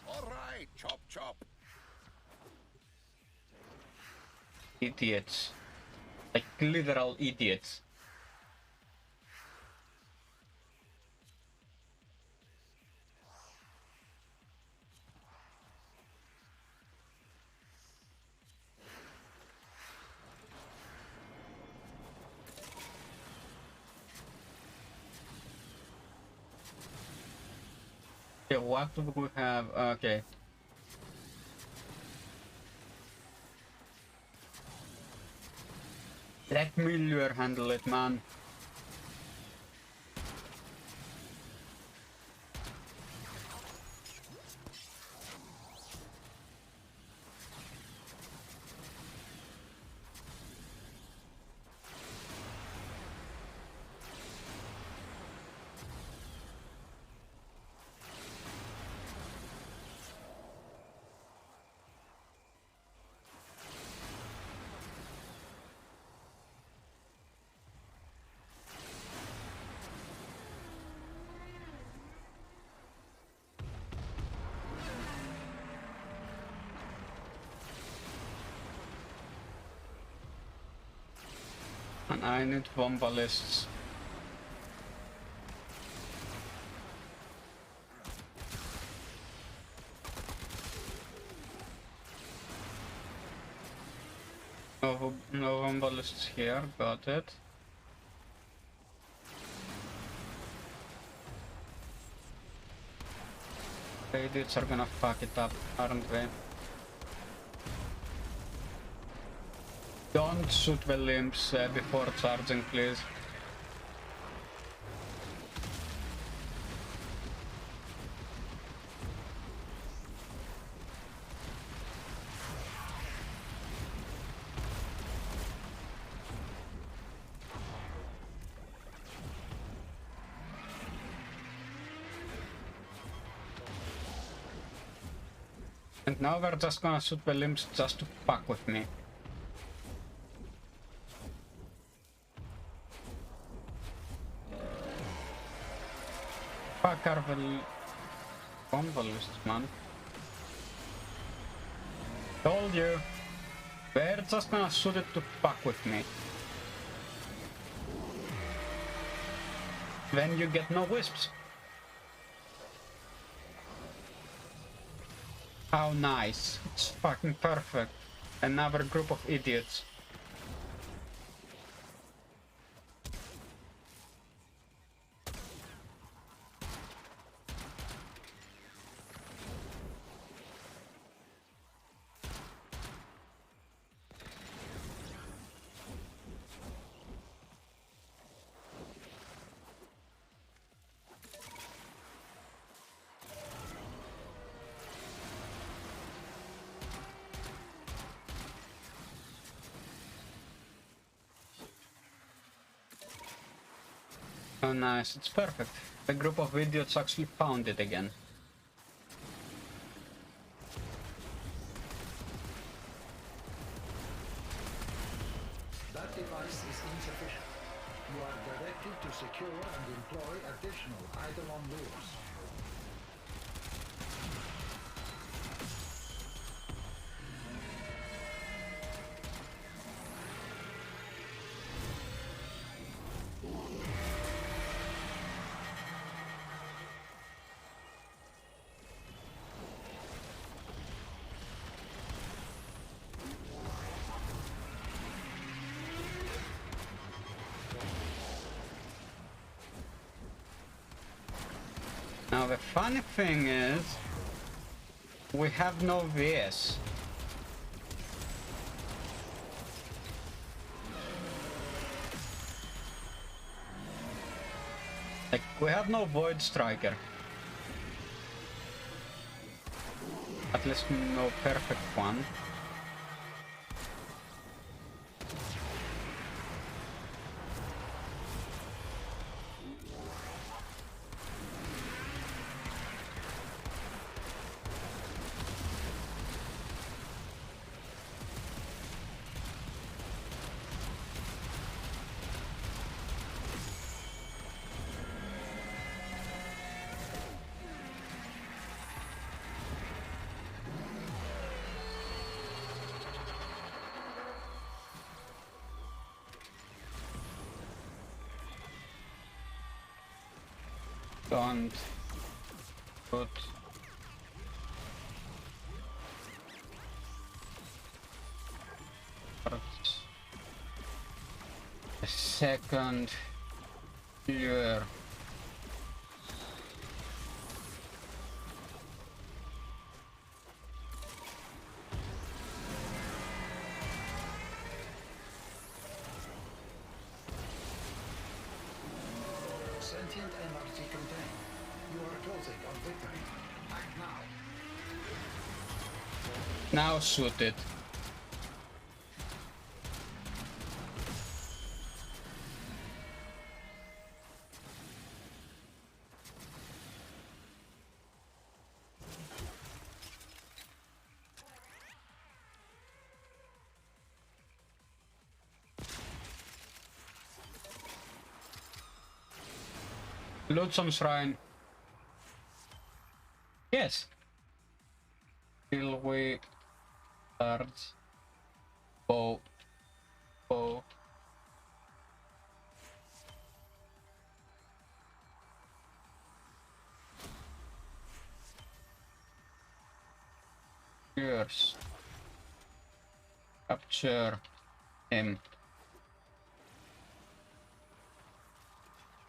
All right, chop chop. Idiots. Like literal idiots. Okay, what do we have? Okay. Let me lure handle it, man. And I need Vombalists. No Vombalists here, got it. The idiots are gonna fuck it up, aren't they? Don't shoot the limbs before charging, please. And now we're just gonna shoot the limbs just to fuck with me. Fuck are the Vombalists, man. Told you. We're just gonna shoot it to fuck with me. Then you get no wisps. How nice. It's fucking perfect. Another group of idiots. Oh nice, it's perfect. The group of idiots actually found it again. That device is insufficient. You are directed to secure and employ additional Eidolon lures. Now the funny thing is, we have no VS. Like, we have no Void Striker. At least no perfect one. Don't put a second here. Sentient energy contained. You are closing on victory. Act now. Now shoot it. Loot some shrine. Yes. Till we start. Bow. lures. Capture him.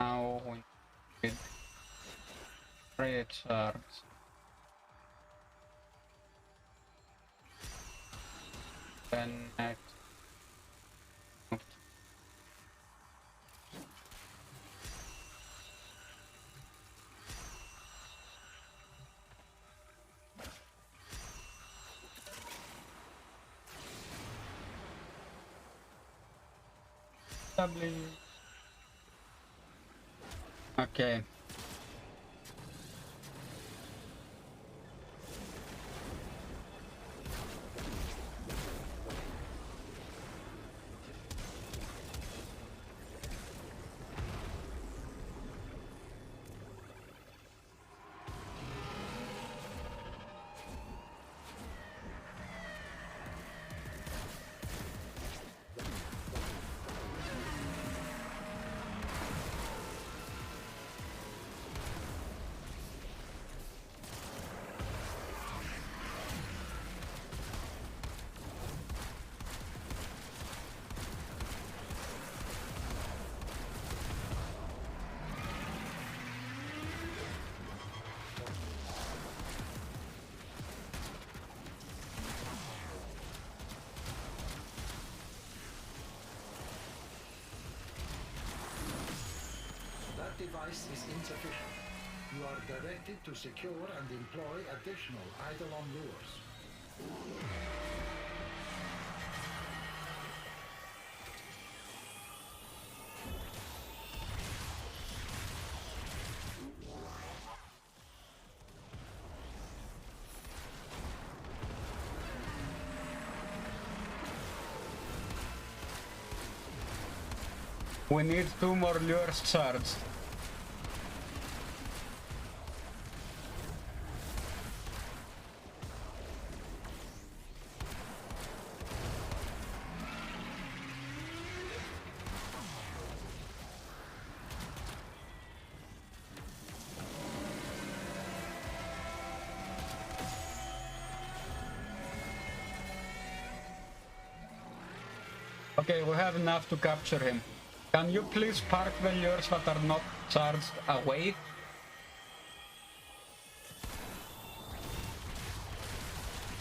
Now we need 3 shards. Then next. W. Okay. That device is insufficient. You are directed to secure and employ additional eidolon lures. We need 2 more lures charged. Okay, we have enough to capture him. Can you please park the lures that are not charged away?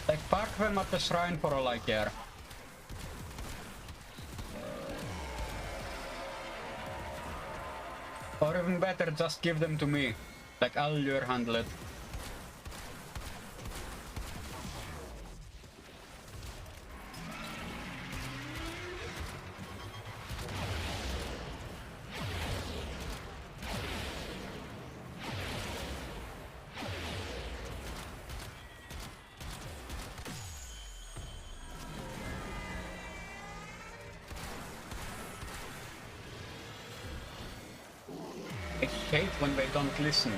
Like, park them at the shrine for all I care. Or even better, just give them to me. Like, I'll lure handle it. I hate when they don't listen.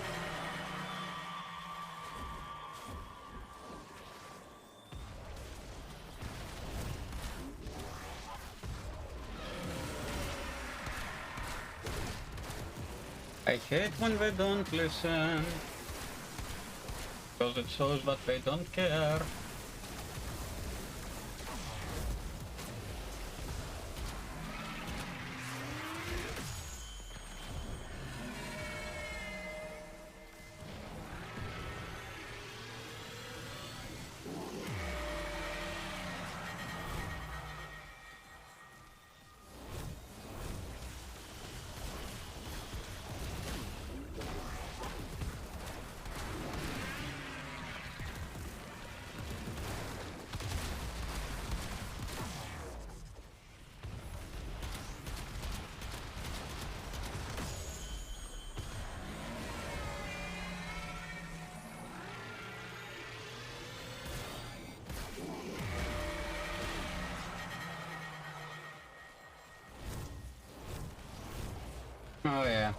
I hate when they don't listen. Because it shows that they don't care. Oh yeah.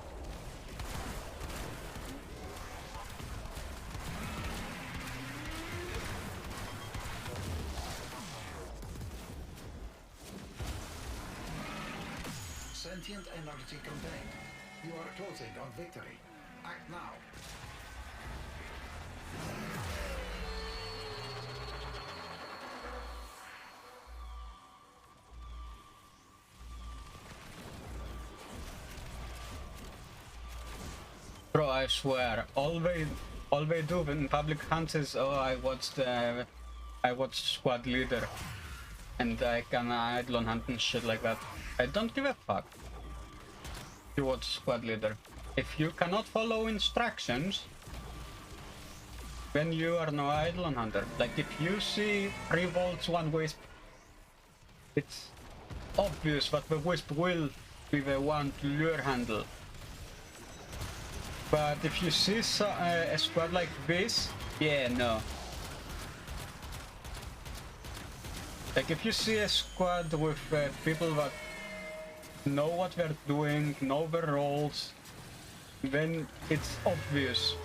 Sentient energy contained. You are closing on victory. Act now. Bro, I swear, all they do in public hunts is, oh, I watched Squad Leader, and I can idle hunt and shit like that. I don't give a fuck. You watch Squad Leader. If you cannot follow instructions, then you are no idle hunter. Like if you see 3 volts, 1 wisp, it's obvious that the wisp will be the one to lure handle. But if you see a squad like this, yeah, no. Like if you see a squad with people that know what they're doing, know their roles, then it's obvious.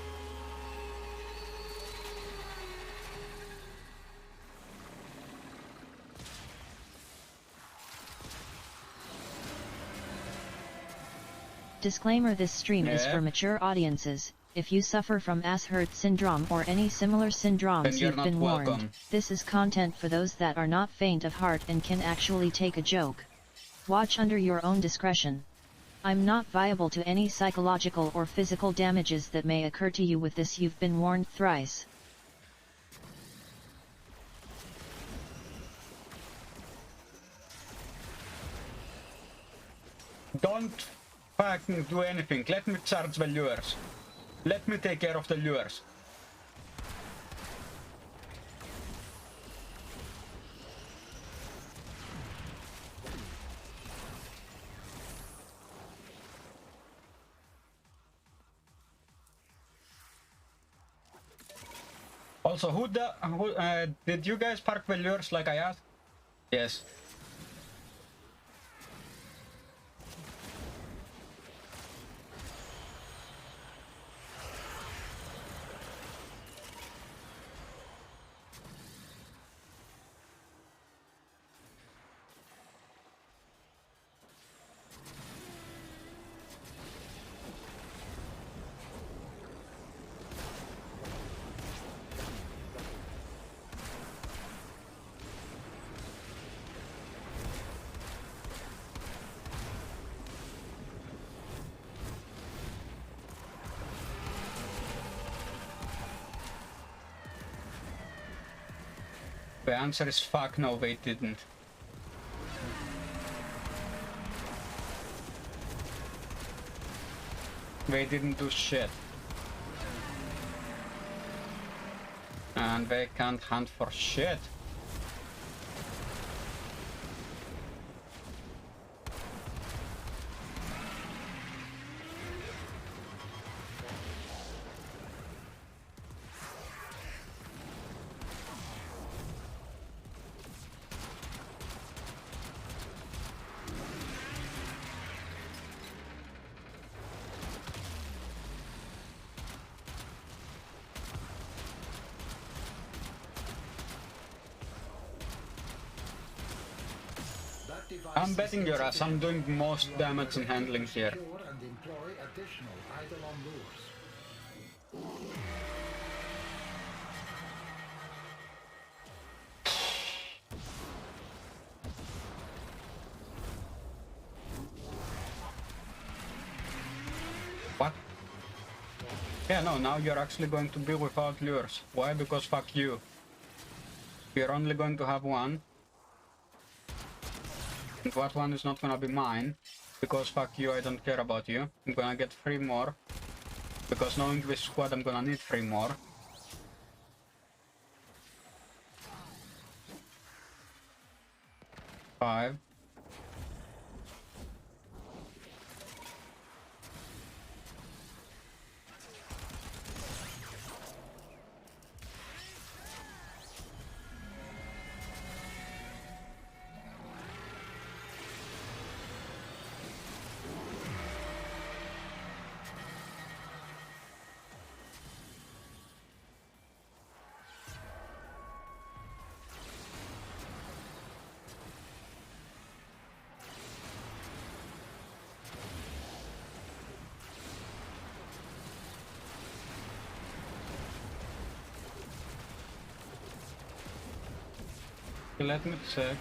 Disclaimer: this stream is for mature audiences. If you suffer from Ashurt syndrome or any similar syndromes, you've been warned. This is content for those that are not faint of heart and can actually take a joke. Watch under your own discretion. I'm not viable to any psychological or physical damages that may occur to you with this. You've been warned thrice. Don't fucking do anything. Let me charge the lures. Let me take care of the lures. Also, did you guys park the lures like I asked? Yes. The answer is fuck no, they didn't. They didn't do shit. And they can't hunt for shit. I'm betting your ass I'm doing most damage in handling here. And employ additional eidolon lures. What? Yeah, no, now you're actually going to be without lures. Why? Because fuck you. You're only going to have one. And that one is not gonna be mine, because fuck you, I don't care about you. I'm gonna get 3 more, because knowing this squad I'm gonna need 3 more. Five. Let me check.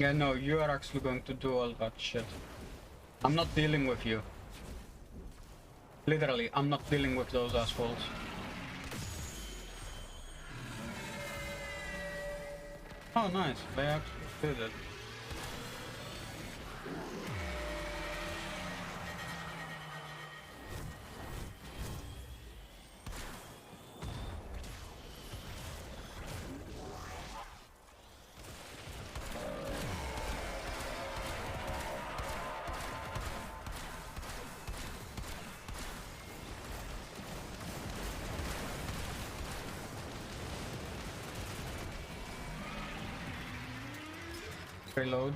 Yeah, no, you are actually going to do all that shit. I'm not dealing with you. Literally, I'm not dealing with those assholes. Oh, nice. They actually did it. Reload.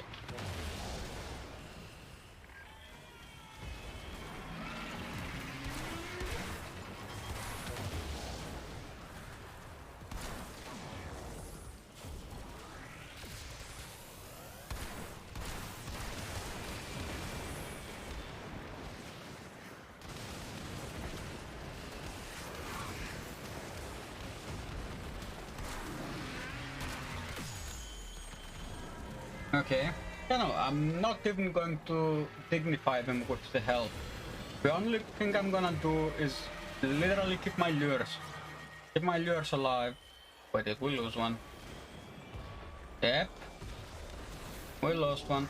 Okay. You know, I'm not even going to dignify them with the help. The only thing I'm gonna do is literally keep my lures. Keep my lures alive. Wait, did we lose one? Yep. We lost one.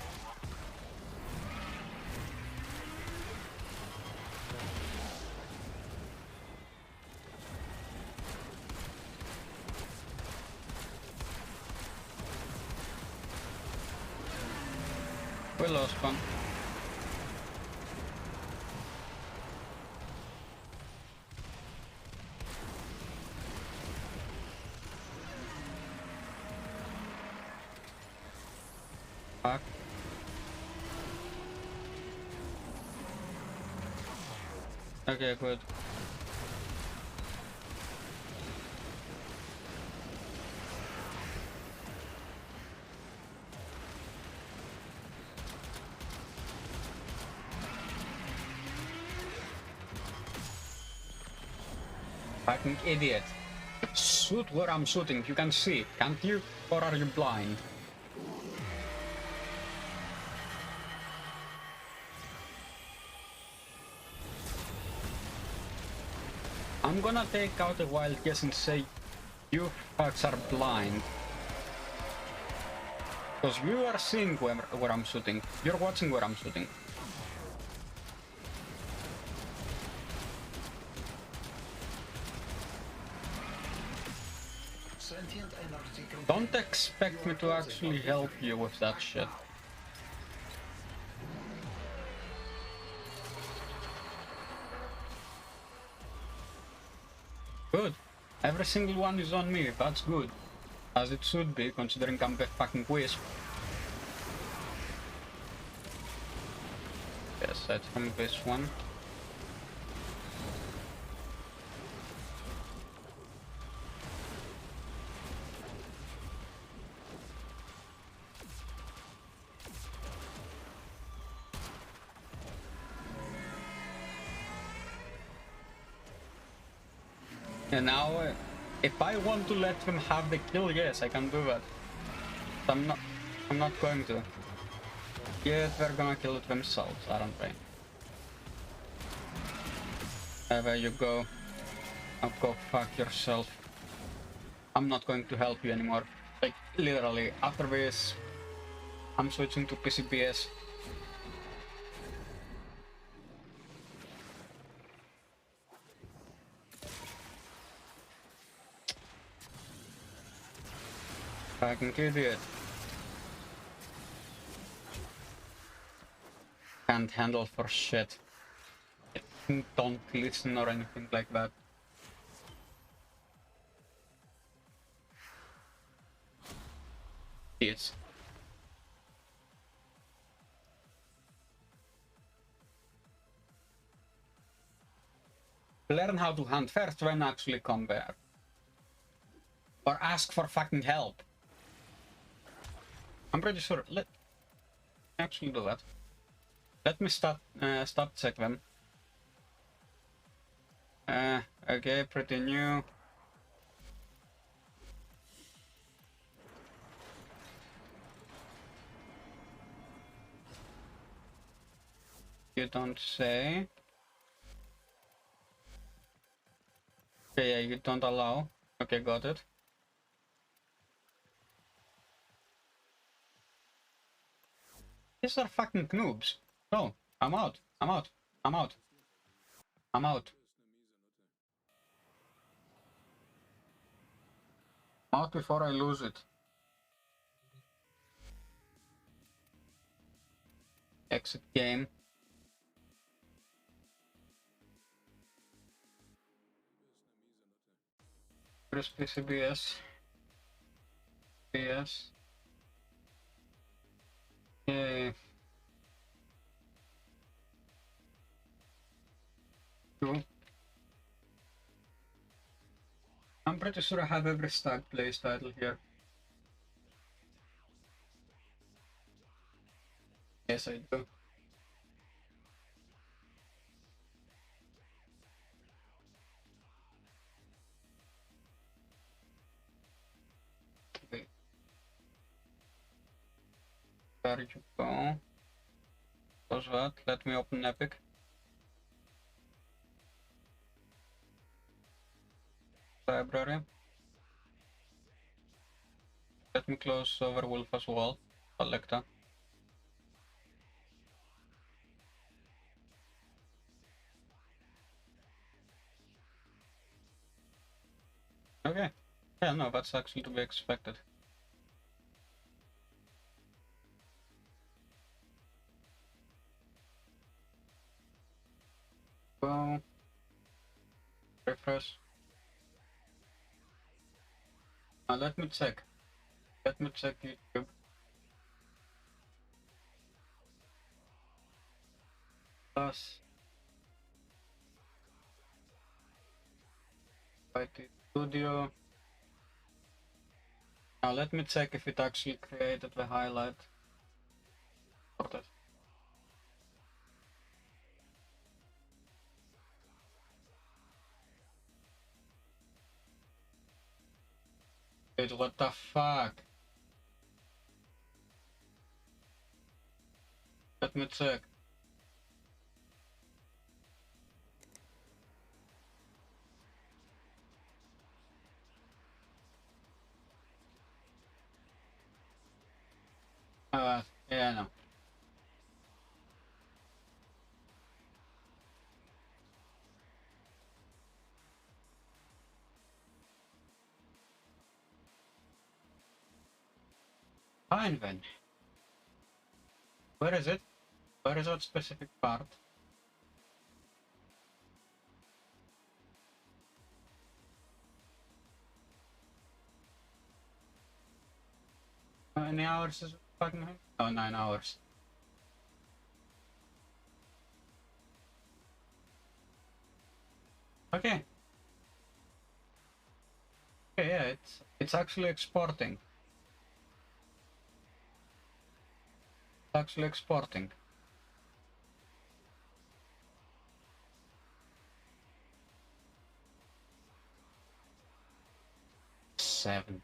We lost one. Fuck. Okay, good. Fucking idiot. Shoot where I'm shooting. You can see it, can't you? Or are you blind? I'm gonna take out a wild guess and say you fucks are blind. Because you are seeing where I'm shooting. You're watching where I'm shooting. Don't expect me to actually help you with that shit. Good. Every single one is on me. That's good. As it should be, considering I'm the fucking wisp. Yes, that's from this one. And now, if I want to let them have the kill, yes, I can do that. But I'm not going to. Yeah, they're gonna kill it themselves, aren't they? There you go. Now go fuck yourself. I'm not going to help you anymore. Like, literally, after this, I'm switching to PCBS. Fucking idiot. Can't handle for shit. Don't listen or anything like that. Yes. Learn how to hunt first, then actually come back. Or ask for fucking help. I'm pretty sure. Let me actually do that. Let me start check them. Okay, pretty new. You don't say. Okay, yeah, you don't allow. Okay, got it. These are fucking noobs. No, I'm out. I'm out. I'm out. I'm out. I'm out before I lose it. Exit game. Press PCBS. PS. Yay. Two. I'm pretty sure I have every stag place title here. Yes, I do. Wait. There you go. Close that. Let me open Epic. Library. Let me close Overwolf as well. Selecta. Okay. Yeah, no, that's actually to be expected. Go. Refresh. Now let me check. Let me check YouTube. Plus. IT Studio. Now let me check if it actually created the highlight. Wait, what the fuck? Let me check. Yeah, no. Fine then. Where is it? Where is that specific part? How many hours is it fucking? Oh, 9 hours. Okay. Okay, yeah, it's actually exporting. It's actually exporting. Seven.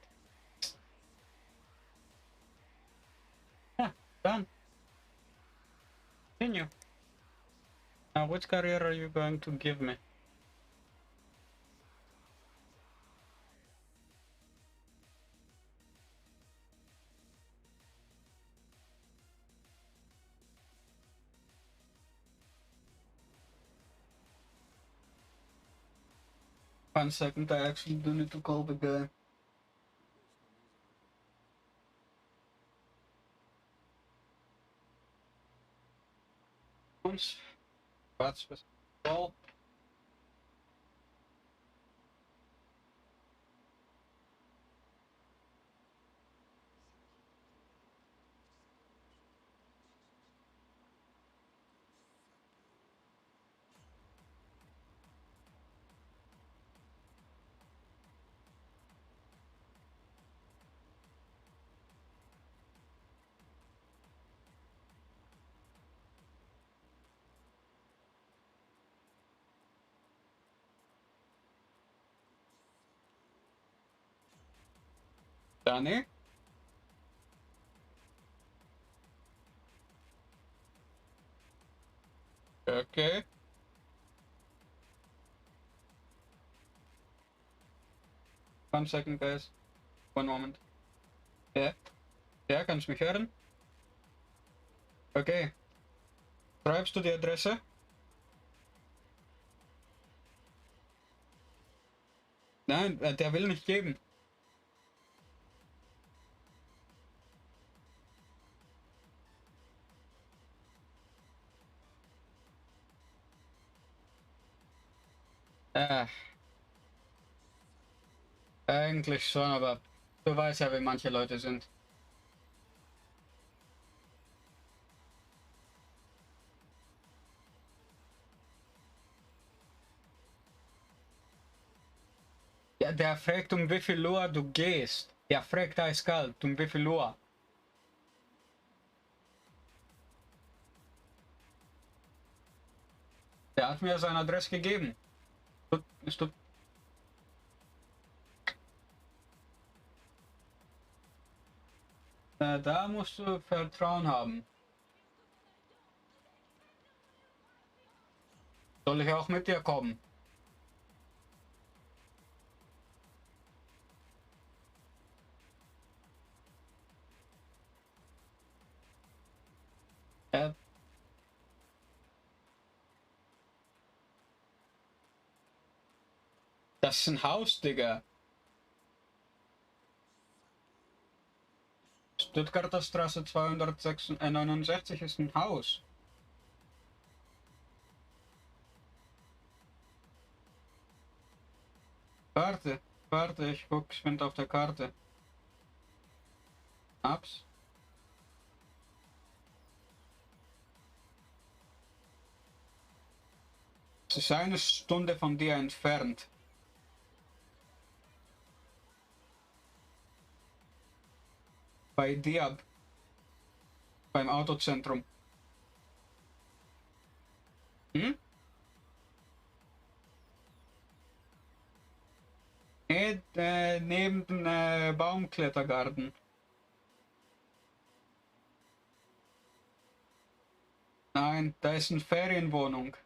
Yeah, done. Continue. Now, which career are you going to give me? One second, I actually do need to call the guy. Once. That's all. Danny? Okay. One second, guys. One moment. Ja. Ja, kannst du mich hören? Okay. Schreibst du die Adresse? Nein, der will nicht geben. Eigentlich schon, aber du weißt ja, wie manche Leute sind. Ja, der fragt, um wie viel Uhr du gehst. Der fragt eiskalt, um wie viel Uhr. Der hat mir seine Adresse gegeben. Da musst du Vertrauen haben. Soll ich auch mit dir kommen? Das ist ein Haus, Digga. Stuttgarter Straße 269 ist ein Haus. Warte, ich guck geschwind auf der Karte. Ups. Es ist eine Stunde von dir entfernt. Bei dir. Beim Autozentrum. Hm? Nee, neben dem Baumklettergarten. Nein, da ist eine Ferienwohnung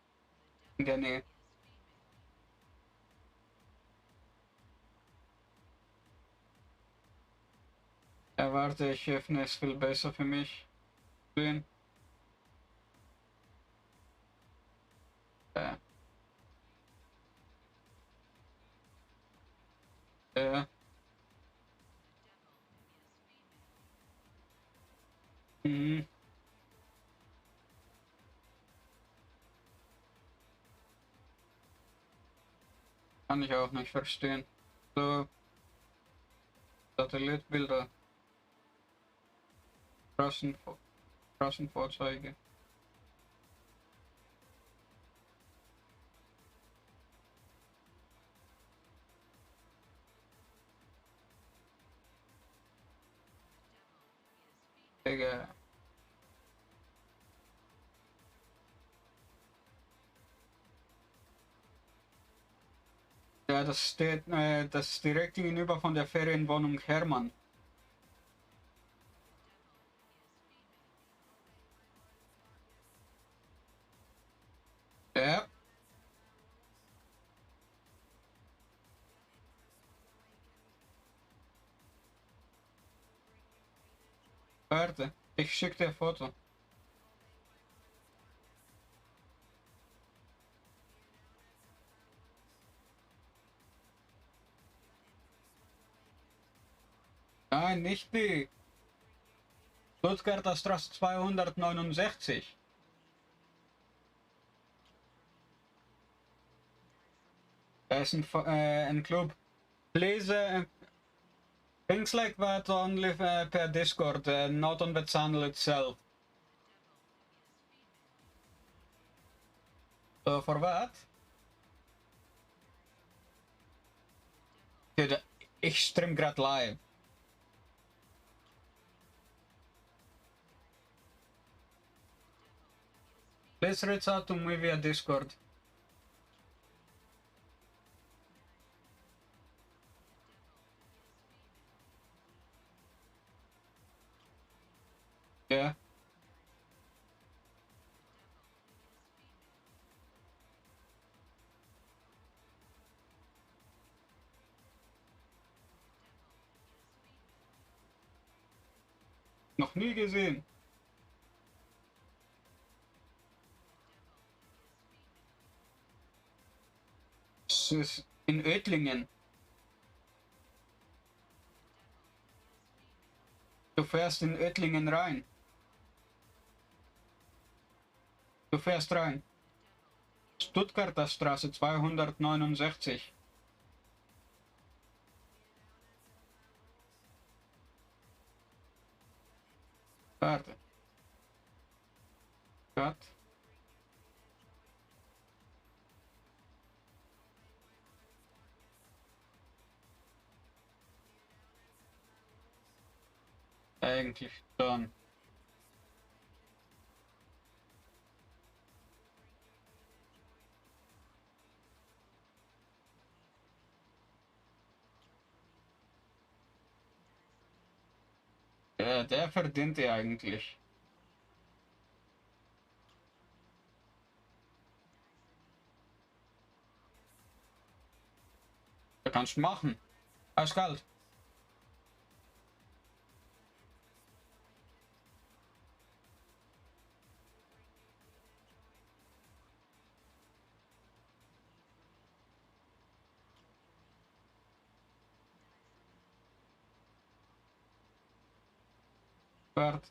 in der Nähe. Ja, warte, ich öffne es viel besser für mich. Sehen. Ja. Ja. Mhm. Kann ich auch nicht verstehen. So. Satellitbilder. Straßenvorzeige. Digga. Ja, das steht, das ist direkt gegenüber von der Ferienwohnung Hermann. Ja. Warte, ich schicke dir ein Foto. Nein, nicht die. Stuttgarter Straße 269. Da ist ein Club. Please, things like that only per Discord, not on the channel itself. So, for what? Dude, ich stream grad live. Please reach out to me via Discord. Yeah. Noch nie gesehen. Es ist in Ödlingen. Du fährst in Ödlingen rein. Du fährst rein. Stuttgarter Straße 269. Warte. Gott. Eigentlich schon. Der verdient ja eigentlich. Da kannst du machen. Eiskalt. Warte.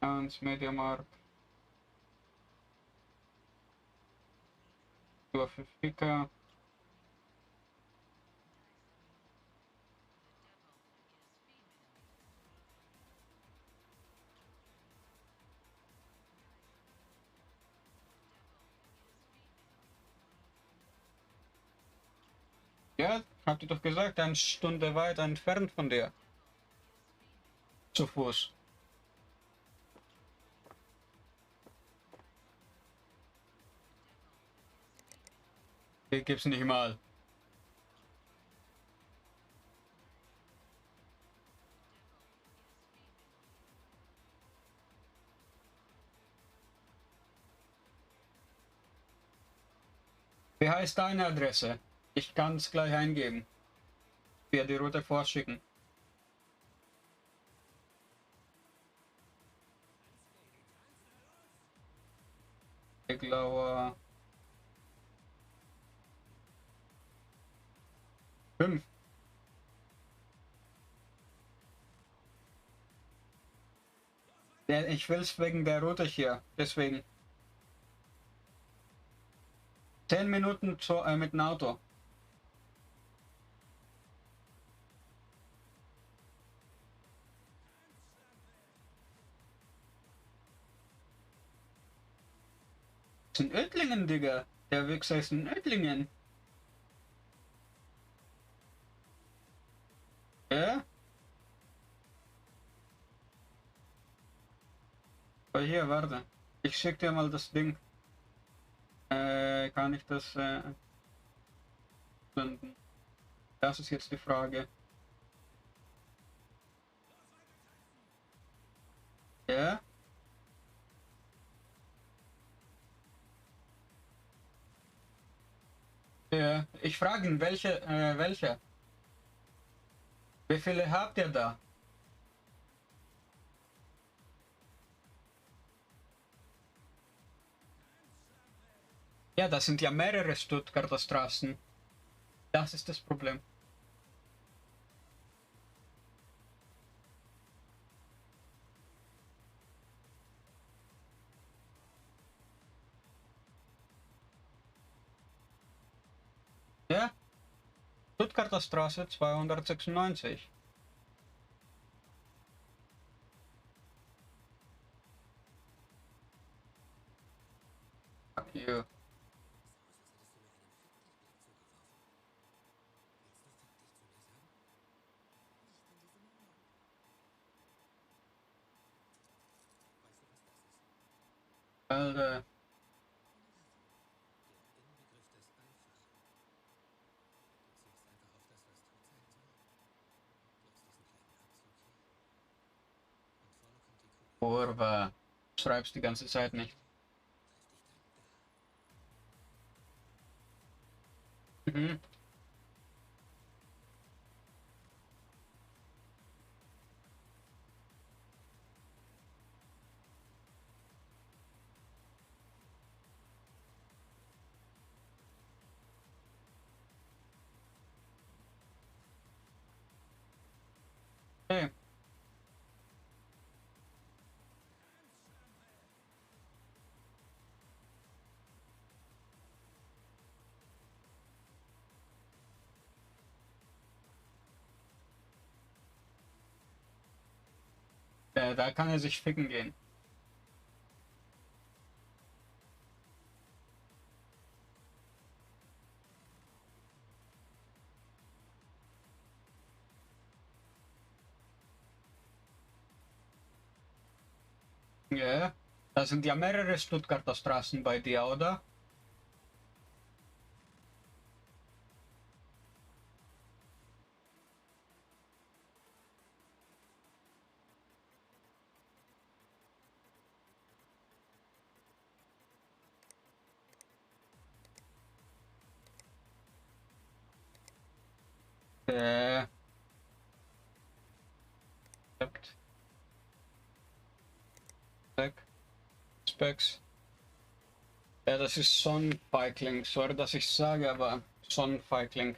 Ans Mediamarkt. Nur für Ficker. Ja, hab dir doch gesagt, eine Stunde weit entfernt von dir. Zu Fuß. Die gibt's nicht mal. Wie heißt deine Adresse? Ich kann es gleich eingeben. Wir die Route vorschicken. Ich glaube 5. Ja, ich will es wegen der Route hier. Deswegen. 10 Minuten mit dem Auto. Das ist in Ödlingen, Digga. Der Wichser ist in Ödlingen. Ja? Aber hier, warte. Ich schick dir mal das Ding. Kann ich das senden? Das ist jetzt die Frage. Ja? Ja, ich frage ihn, welche? Wie viele habt ihr da? Ja, das sind ja mehrere Stuttgarter Straßen. Das ist das Problem. Ja? Stuttgarter Straße 296. Fuck you. Alter. Kurva. Schreibst die ganze Zeit nicht. Mhm. Okay. Da kann er sich ficken gehen. Ja, da sind ja mehrere Stuttgarter Straßen bei dir, oder? Specs. Ja, das ist Sonnenfeigling. Sorry, dass ich sage, aber Sonnenfeigling.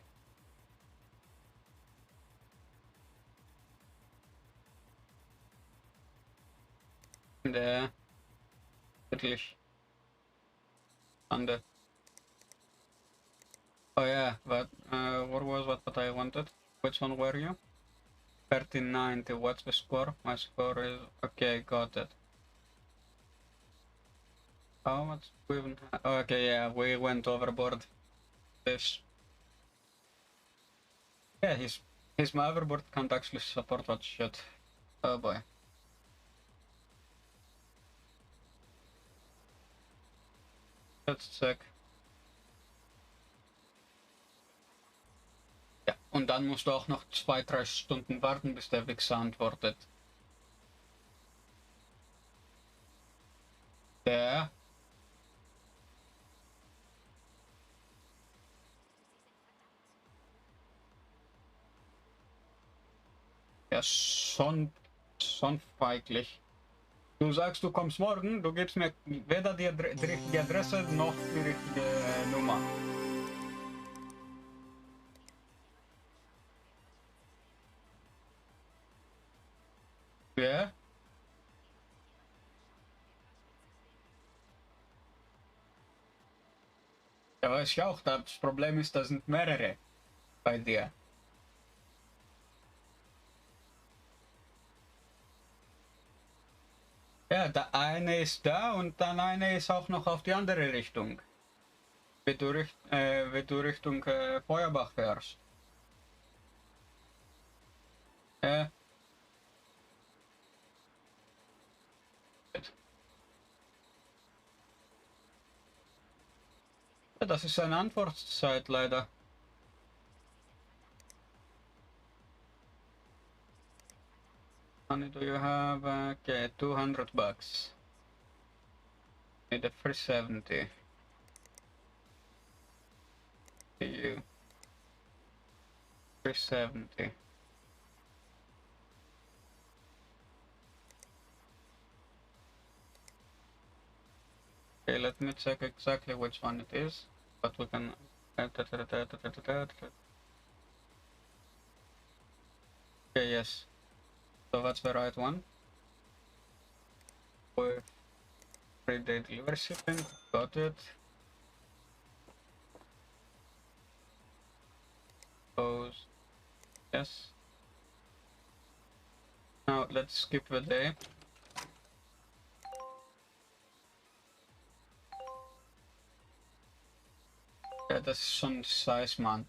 Wirklich. Ande. Oh yeah, what was what I wanted? Which one were you? 1390. What's the score? My score is okay. Got it. How much we even? Okay, yeah, we went overboard. This. Yeah, his overboard can't actually support that shit. Oh boy. Let's check. Ja, und dann musst du auch noch 2-3 Stunden warten, bis der Wichser antwortet. Der. Ja, schon feiglich. Du sagst, du kommst morgen, du gibst mir weder die richtige Adresse noch die richtige Nummer. Ja? Ja, weiß ich auch. Das Problem ist, da sind mehrere bei dir. Ja, der eine ist da und dann eine ist auch noch auf die andere Richtung. Wie du Richtung Feuerbach fährst. Ja. Ja, das ist eine Antwortzeit leider. How many do you have? Okay, 200 bucks. Need a 370. You. 370. Okay, let me check exactly which one it is, but we can. Okay, yes. So that's the right one. With 3-day delivery shipping. Got it. Suppose. Yes. Now let's skip the day. Ja, das ist schon Size, Mann.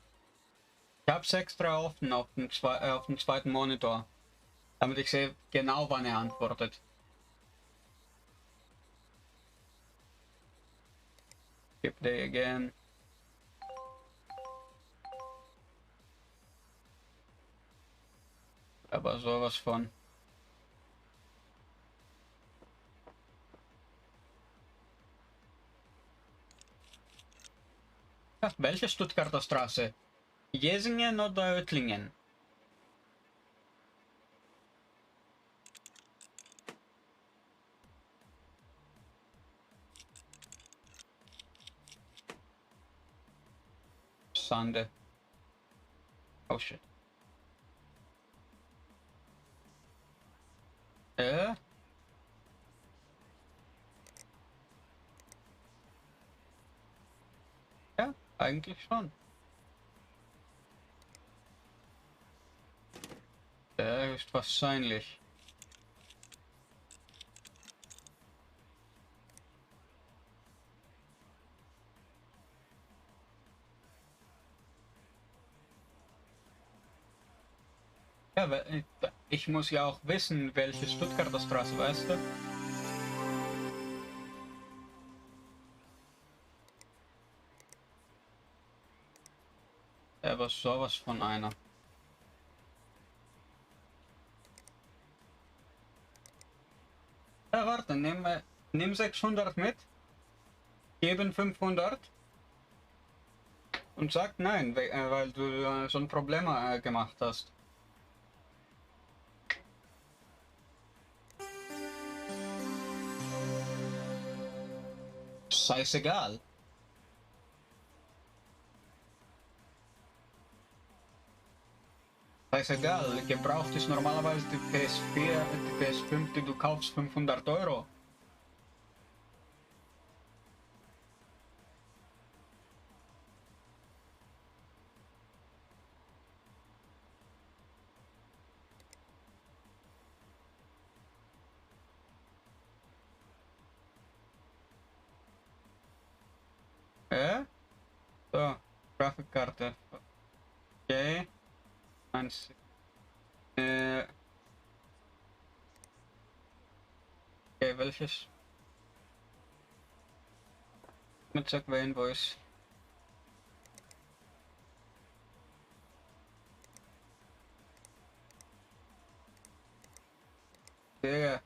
Ich hab's extra offen auf dem zweiten Monitor, damit ich sehe genau, wann er antwortet. Skip day again. Aber sowas von. Ach, welche Stuttgarter Straße? Jesingen oder Oettlingen? Sande. Oh shit. Ja, eigentlich schon. Ist wahrscheinlich. Ja, weil ich muss ja auch wissen, welche Stuttgarter Straße, weißt du? Aber sowas von einer. Ja, warte, nimm 600 mit, geben 500 und sag nein, weil du so ein Problem gemacht hast. Scheißegal. Scheißegal, gebraucht ist normalerweise die PS4, die PS5, die du kaufst, 500 Euro. So, Grafikkarte. Okay. Eins. Okay, welches? Mit Segway Invoice. Ja.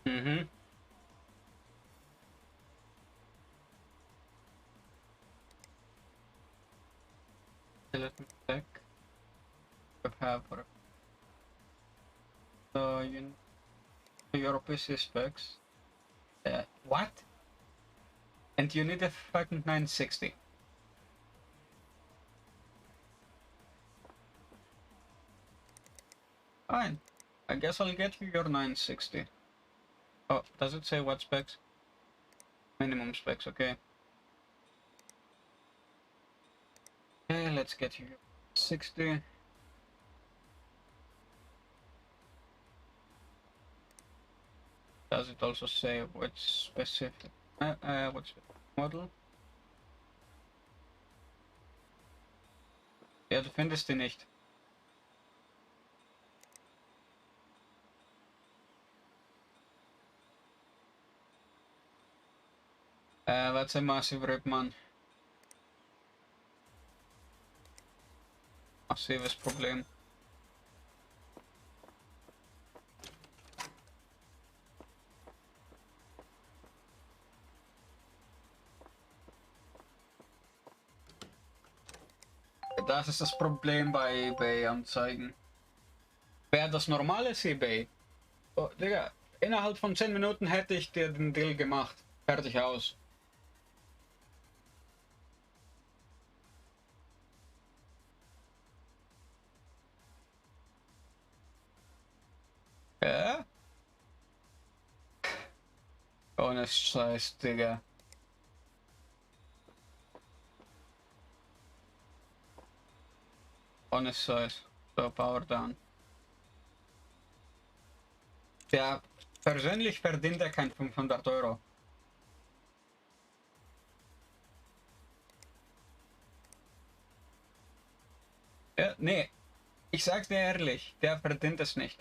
Mhm. Let me check. So, your PC specs. What? And you need a fucking 960. Fine. I guess I'll get you your 960. Oh, does it say what specs? Minimum specs, okay. Okay, let's get you 60. Does it also say which specific model? Ja, du findest die nicht. That's a massive rip, man. Massives Problem. Das ist das Problem bei eBay-Anzeigen. Wäre das normales eBay? Oh, Digga, innerhalb von 10 Minuten hätte ich dir den Deal gemacht. Fertig aus. Ja? Ohne Scheiß, Digga. Ohne Scheiß. So, Power Down. Ja, persönlich verdient er kein 500 Euro. Ja, nee, ich sag's dir ehrlich, der verdient es nicht.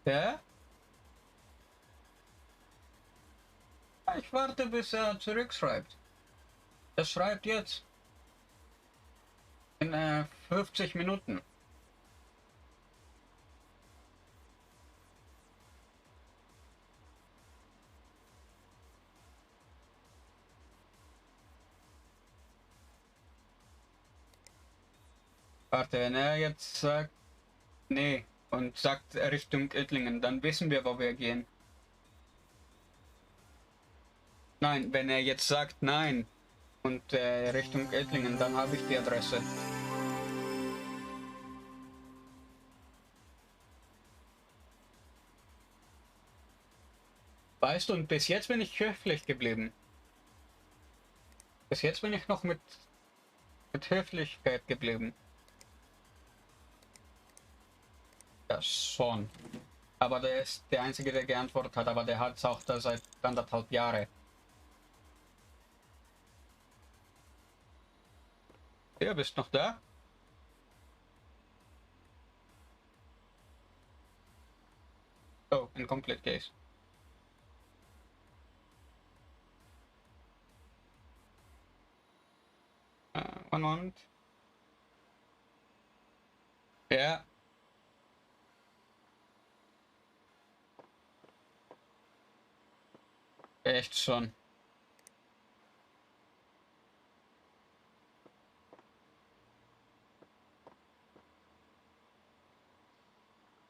Ja? Ich warte, bis er zurückschreibt. Das schreibt jetzt. In 50 Minuten. Warte, wenn er jetzt sagt, nee, und sagt Richtung Ettlingen, dann wissen wir, wo wir gehen. Nein, wenn er jetzt sagt nein und Richtung Ettlingen, dann habe ich die Adresse. Weißt du, und bis jetzt bin ich höflich geblieben. Bis jetzt bin ich noch mit Höflichkeit geblieben. Ja, schon. Aber der ist der Einzige, der geantwortet hat, aber der hat es auch da seit 1,5 Jahren. Ja, bist noch da? Oh, incomplete case. One moment. Ja. Echt schon.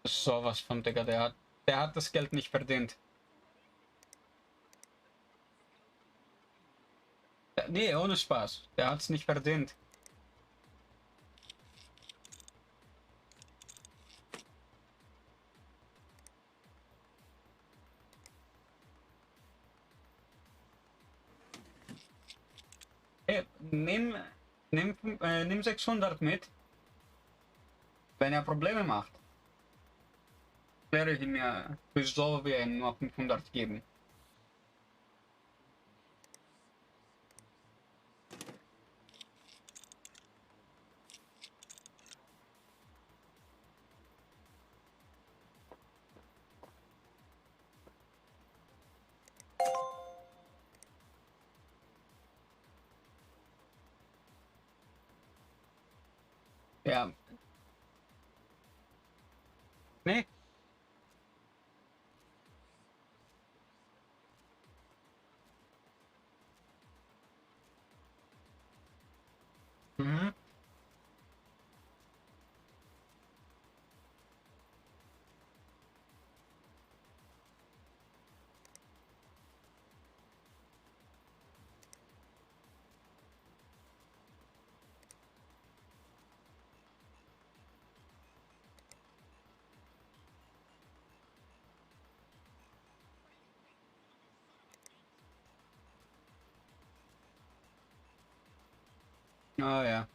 Sowas von, Digga, der hat das Geld nicht verdient. Nee, ohne Spaß. Der hat es nicht verdient. Hey, nimm 600 mit, wenn er Probleme macht. Werde ich ihm ja, wieso wir ihm nur 500 geben. Ja. Nee. Mhm. Ah ja.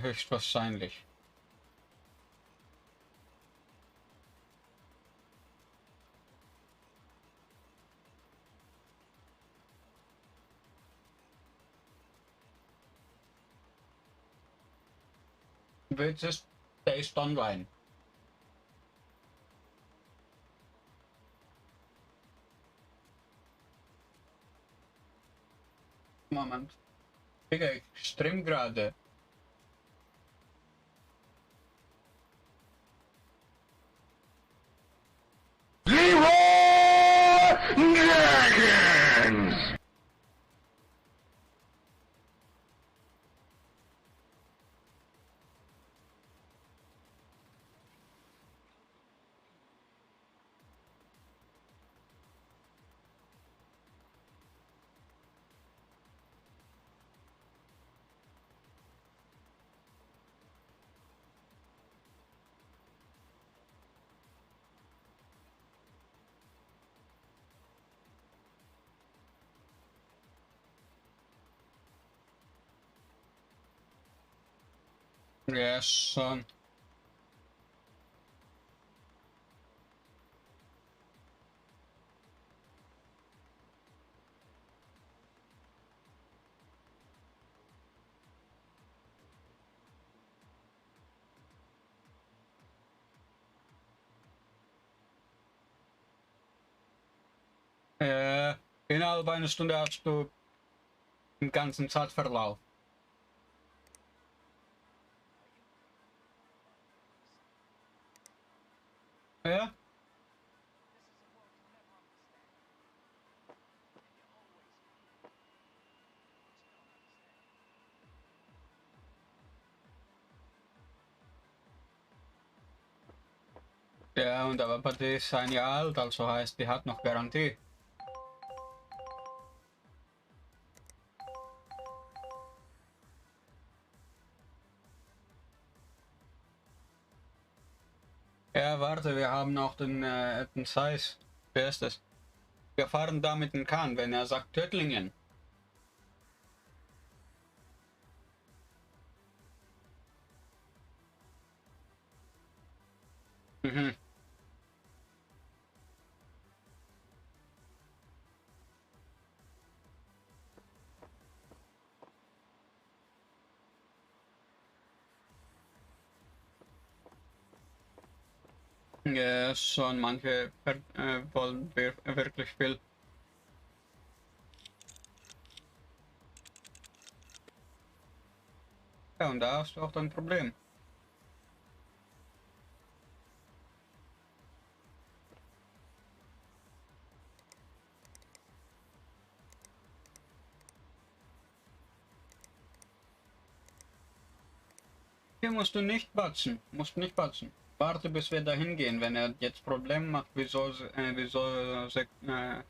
Höchstwahrscheinlich. Wird es based online. Moment. Digga, ich stream gerade. Ja, schon. Innerhalb einer Stunde hast du den ganzen Zeitverlauf. Ja? Ja, und aber die ist ein Jahr alt, also heißt, die hat noch Garantie. Ja, warte, wir haben noch den Size. Wer ist das? Wir fahren da mit dem Kahn, wenn er sagt Tötlingen. Mhm. Ja, schon manche wollen wirklich viel. Ja, und da hast du auch ein Problem. Hier musst du nicht batschen, Warte, bis wir dahin gehen. Wenn er jetzt Probleme macht, wieso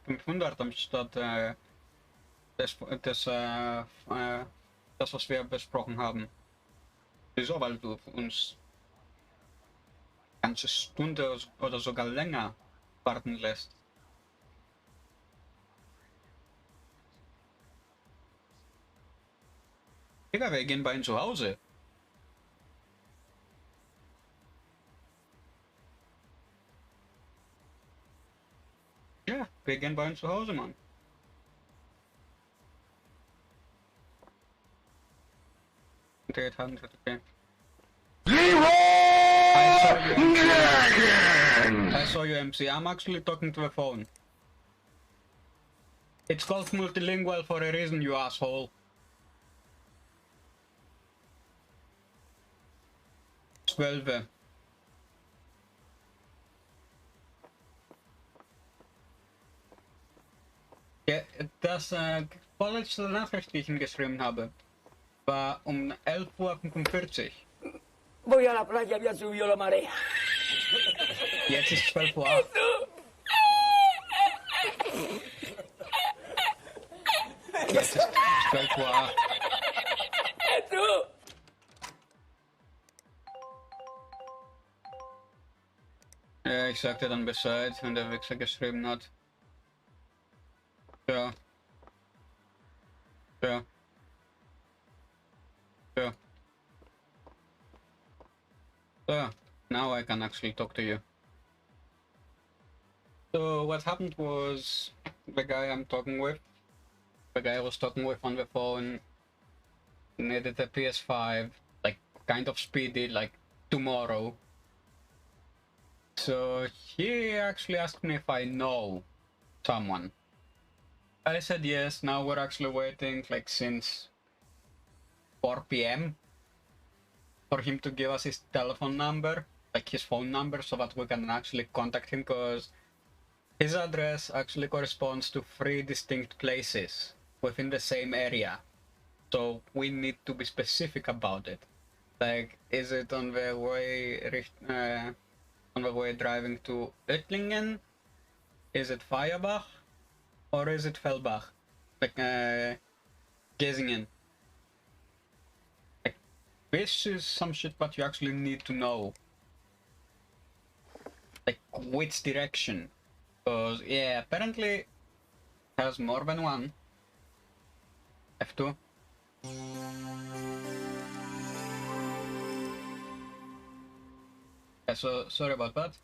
500 anstatt das, was wir besprochen haben. Wieso? Weil du uns eine ganze Stunde oder sogar länger warten lässt. Digga, wir gehen bei ihm zu Hause. Ja, wir gehen bei ihm zu Hause, Mann. Okay. I saw you, MC. I'm actually talking to the phone. It's called multilingual for a reason, you asshole. 12. Ja, das vorletzte Nachricht, die ich ihm geschrieben habe, war um 11:45 Uhr. Voy a la playa, ya subió la marea. Jetzt ist 12:08 Uhr. Jetzt ist 12:08 Uhr. Ja, ich sagte dann Bescheid, wenn der Wichser geschrieben hat. Ja. Ja. Ja. So, now I can actually talk to you. So what happened was the guy I was talking with on the phone needed a PS5, like kind of speedy, like tomorrow. So he actually asked me if I know someone. I said yes. Now we're actually waiting like since 4 p.m. for him to give us his telephone number, like his phone number, so that we can actually contact him, because his address actually corresponds to 3 distinct places within the same area. So we need to be specific about it. Like, is it on the way driving to Oettlingen? Is it Feuerbach? Or is it Fellbach? Like, Gesingen. Like, this is some shit that you actually need to know. Like, which direction? Because, yeah, apparently it has more than one. F2. Yeah, so, sorry about that.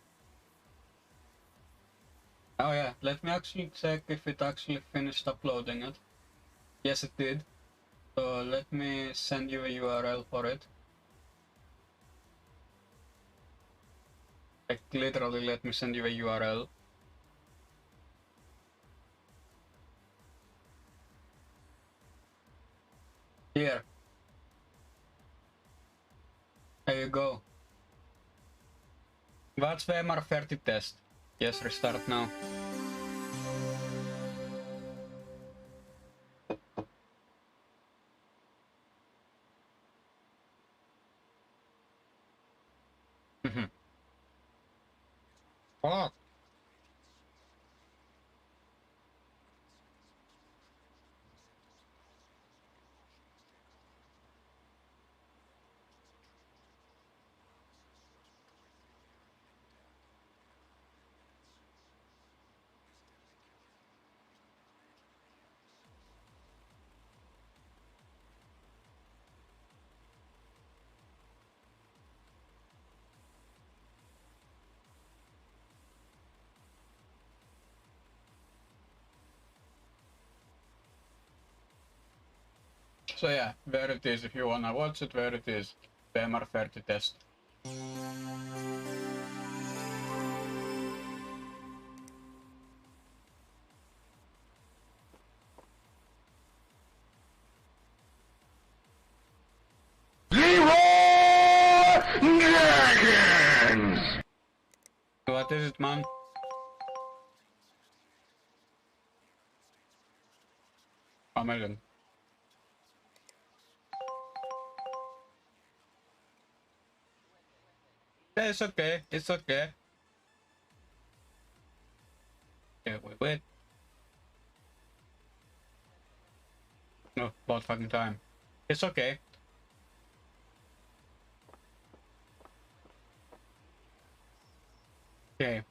Oh yeah, let me actually check if it actually finished uploading it. Yes, it did. So let me send you a URL for it. Like, literally, let me send you a URL. Here. There you go. What's the MR30 test? Yes, restart now. Fuck. So yeah, there it is. If you wanna watch it, there it is. The MR30 test. Dragons! What is it, man? A million. Yeah, it's okay. It's okay. Yeah, wait. No, about fucking time. It's okay. Okay.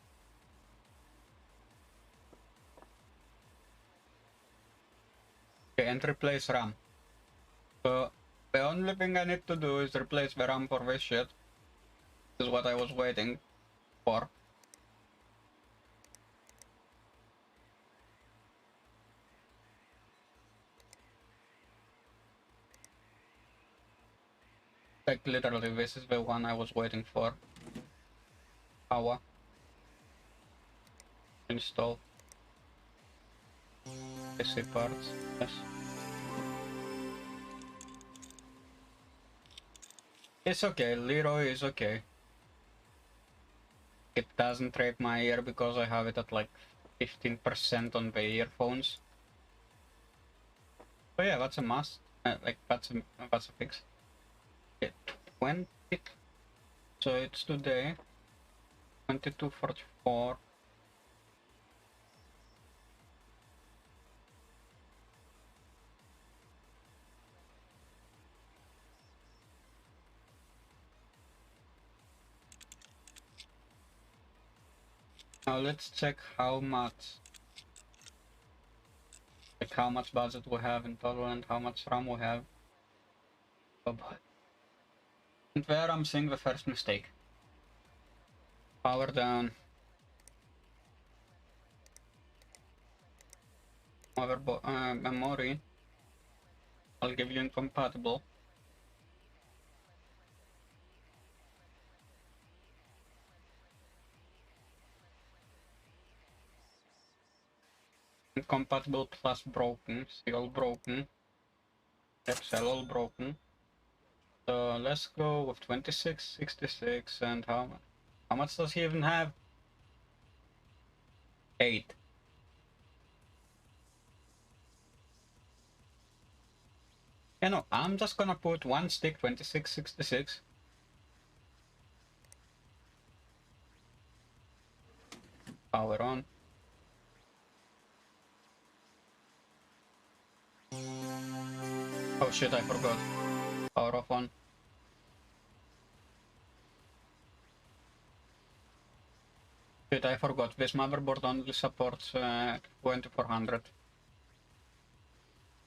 Okay, and replace RAM. So, the only thing I need to do is replace the RAM for this shit. This is what I was waiting for. Like, literally, this is the one I was waiting for. Power. Install. PC parts. Yes. It's okay, Leroy is okay. It doesn't rape my ear because I have it at like 15% on the earphones. So yeah, that's a must. Like that's a fix. Okay, 20. So it's today. 22:44. Now let's check how much. Like how much budget we have in total and how much RAM we have. Oh boy. And there I'm seeing the first mistake. Power down. Memory. I'll give you incompatible. Incompatible plus broken. Still broken. Excel all broken. So let's go with 2666 and how much does he even have? 8. You know, I'm just gonna put one stick 2666. Power on. Oh shit, I forgot. Power off on. Shit, I forgot. This motherboard only supports 2400.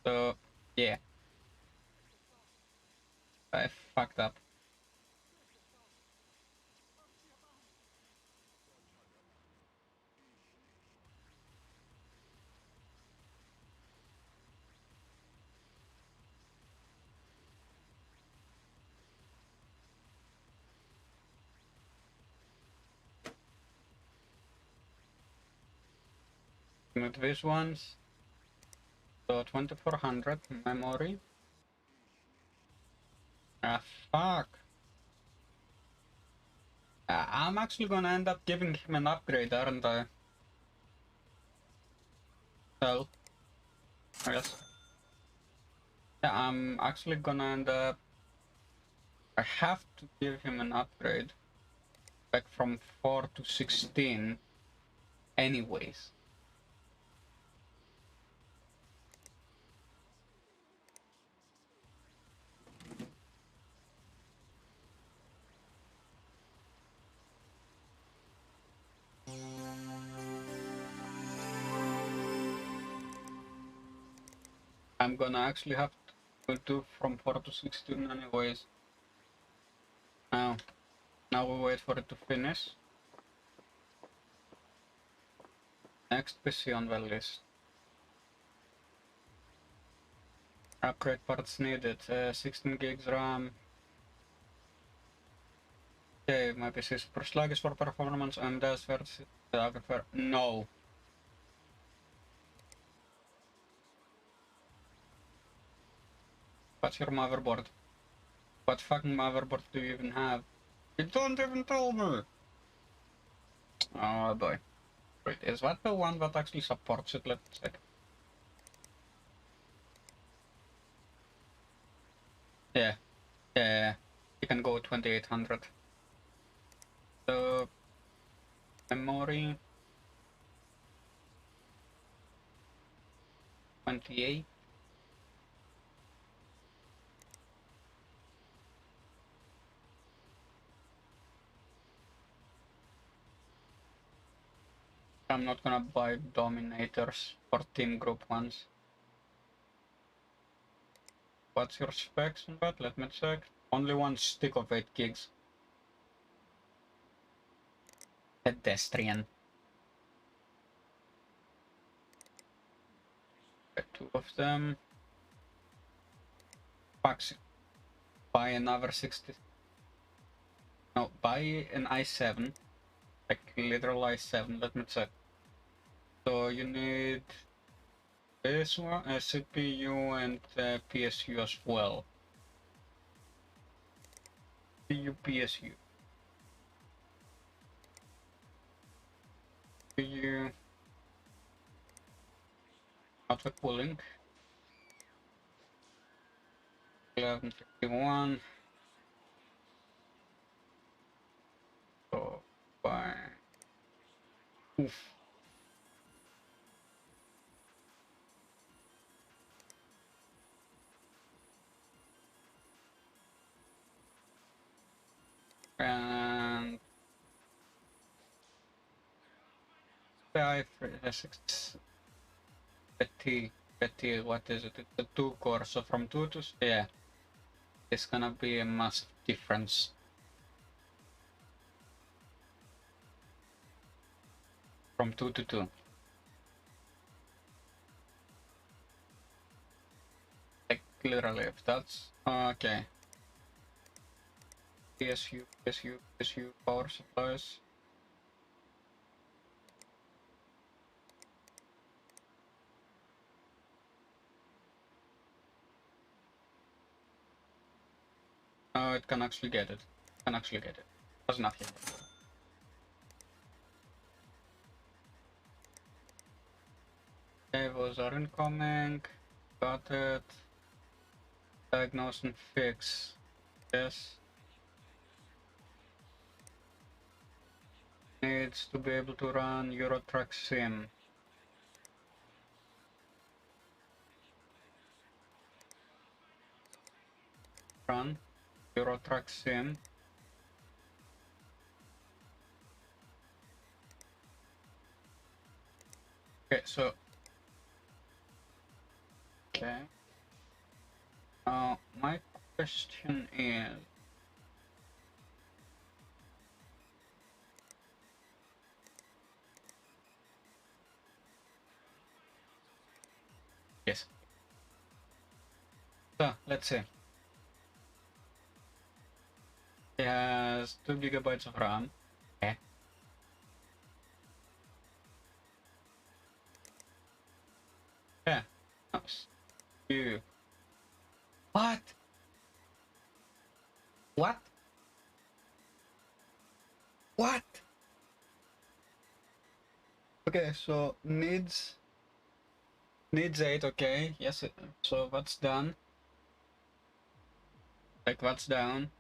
So, yeah. I fucked up. With these ones. So 2400 memory. Ah, fuck. I'm actually gonna end up giving him an upgrade, aren't I? Well, yes. Yeah, I'm actually gonna end up... I have to give him an upgrade. Back from 4 to 16. Anyways. I'm gonna actually have to do from 4 to 16 anyways. Now we wait for it to finish. Next PC on the list. Upgrade parts needed. 16 gigs RAM. Okay, my PC is super sluggish for performance and does first. I prefer no. What's your motherboard? What fucking motherboard do you even have? You don't even tell me! Oh boy. Wait, is that the one that actually supports it? Let's check. Yeah. Yeah. You can go 2800. So... memory... 28. I'm not gonna buy Dominators or Team Group ones. What's your specs on that? Let me check. Only one stick of 8 gigs. Pedestrian. Two of them. Fuck. Buy another 60. No, buy an i7. Like literal i7. Let me check. So you need this one, a CPU and PSU as well. CPU, PSU. CPU. Not the cooling. 1151. So buy. Oof. And the i6 T, what is it? It's a 2 core, so from 2 to, yeah, it's gonna be a massive difference. From 2 to 2. Like literally, if that's okay. PSU power supplies. Oh, it can actually get it. Was not yet. Those are incoming. Got it. Diagnose and fix. Yes. Needs to be able to run Euro Truck Sim. Run Euro Truck Sim. Okay, so okay. Now my question is, yes. So let's see. He has 2 gigabytes of RAM. Okay. Yeah. Nice. You. What? What? What? Okay, so needs 8, okay. Yes, so what's done? Like what's down?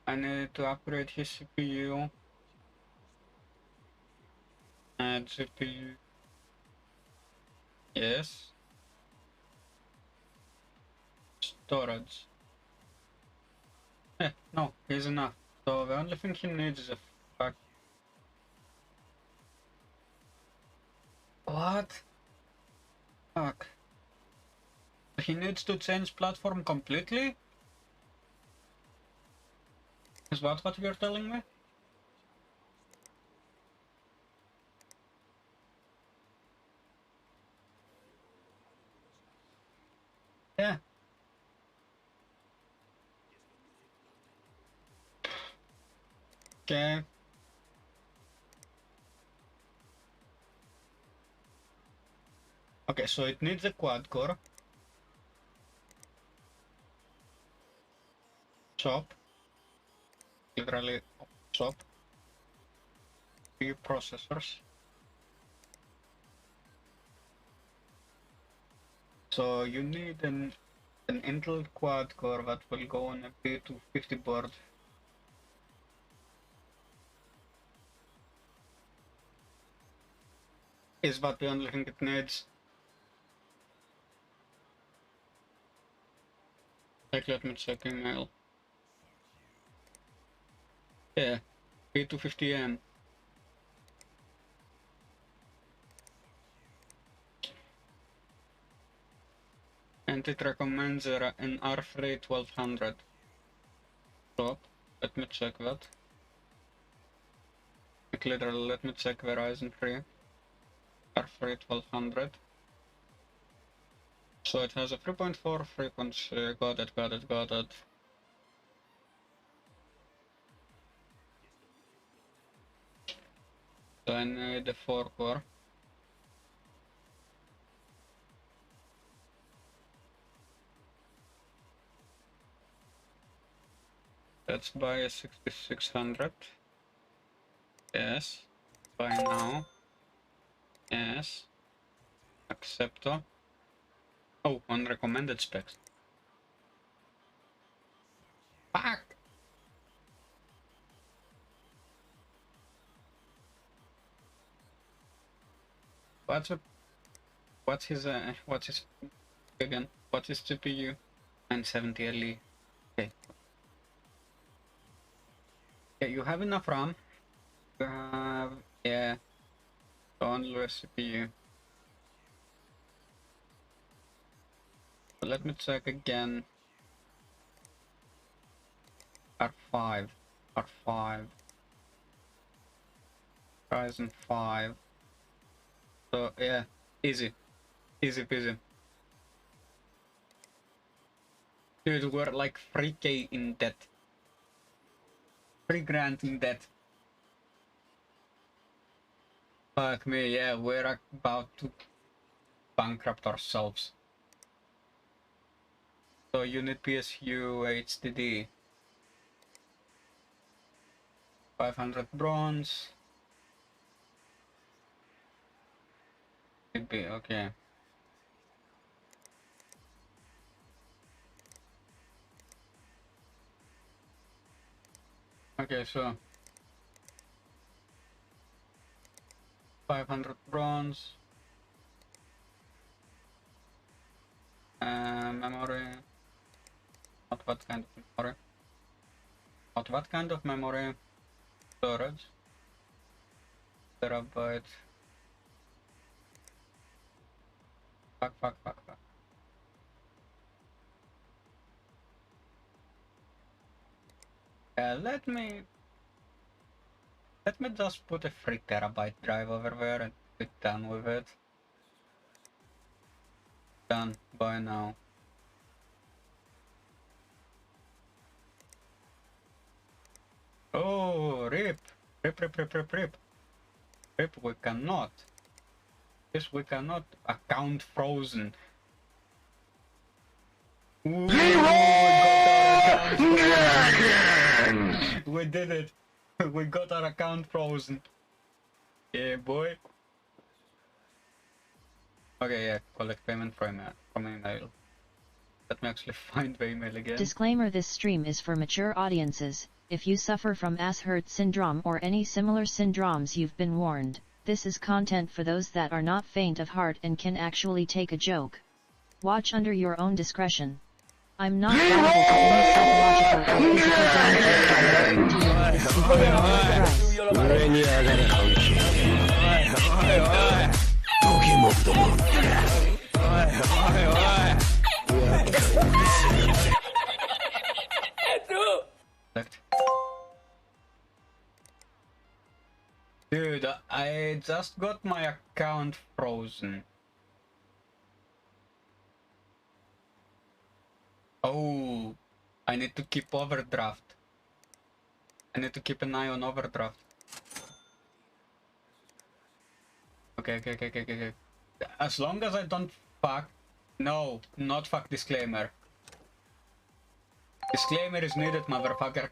I need to upgrade his CPU. Add CPU. Yes. Storage. No, he's enough. So the only thing he needs is a fuck. What? Fuck. He needs to change platform completely? Is that what you're telling me? Yeah. Okay. Okay, so it needs a quad core. Chop. Literally chop. 3 processors. So you need an Intel quad core that will go on a B250 board. Is that the only thing it needs? Like, let me check email. Yeah, B250M. And it recommends an R3 1200. Stop. Let me check that. Like, literally, let me check the Ryzen 3. R3 1200. So it has a 3.4 frequency. Got it. So I need a 4 core. Let's buy a 6600. Yes. Buy now. Yes. Accepto. Oh, unrecommended specs. Fuck! What's his again? What's his CPU? 970 LE. Okay. Yeah, you have enough RAM. You have, yeah, only CPU. So let me check again. R5. Ryzen 5. So yeah, easy peasy. Dude, we're like 3K in debt. 3 grand in debt. Fuck me, yeah, we're about to bankrupt ourselves. So you need PSU HDD. 500 bronze. Maybe, okay. Okay, so 500 bronze. Memory. Not what kind of memory. Not what kind of memory. Storage. Terabyte. Fuck. Let me just put a 3 terabyte drive over there and be done with it. Done. Buy now. Oh, rip, we cannot. This we cannot. Account frozen. We did it! We got our account frozen. Yeah, boy. Okay, yeah, collect payment from email. Let me actually find the email again. Disclaimer: this stream is for mature audiences. If you suffer from Asher's syndrome or any similar syndromes, you've been warned. This is content for those that are not faint of heart and can actually take a joke. Watch under your own discretion. I'm not liable for any psychological or physical Dude, I just got my account frozen. Oh, I need to keep overdraft. I need to keep an eye on overdraft. Okay. As long as I don't fuck... No, not fuck disclaimer. Disclaimer is needed, motherfucker.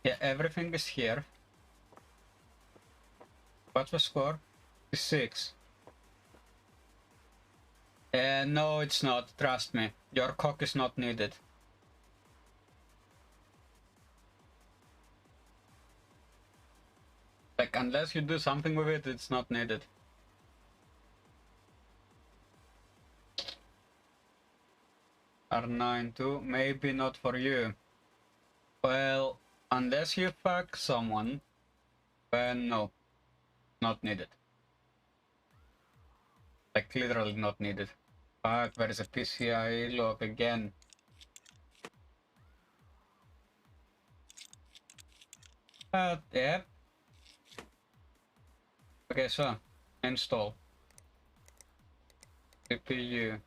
Yeah, everything is here. What's the score? 6. No, it's not. Trust me. Your cock is not needed. Like, unless you do something with it, it's not needed. R92, maybe not for you. Well, unless you fuck someone, then no. Not needed. Like, literally not needed. Fuck, there is a PCI log again. Yeah. Okay, so, install. CPU.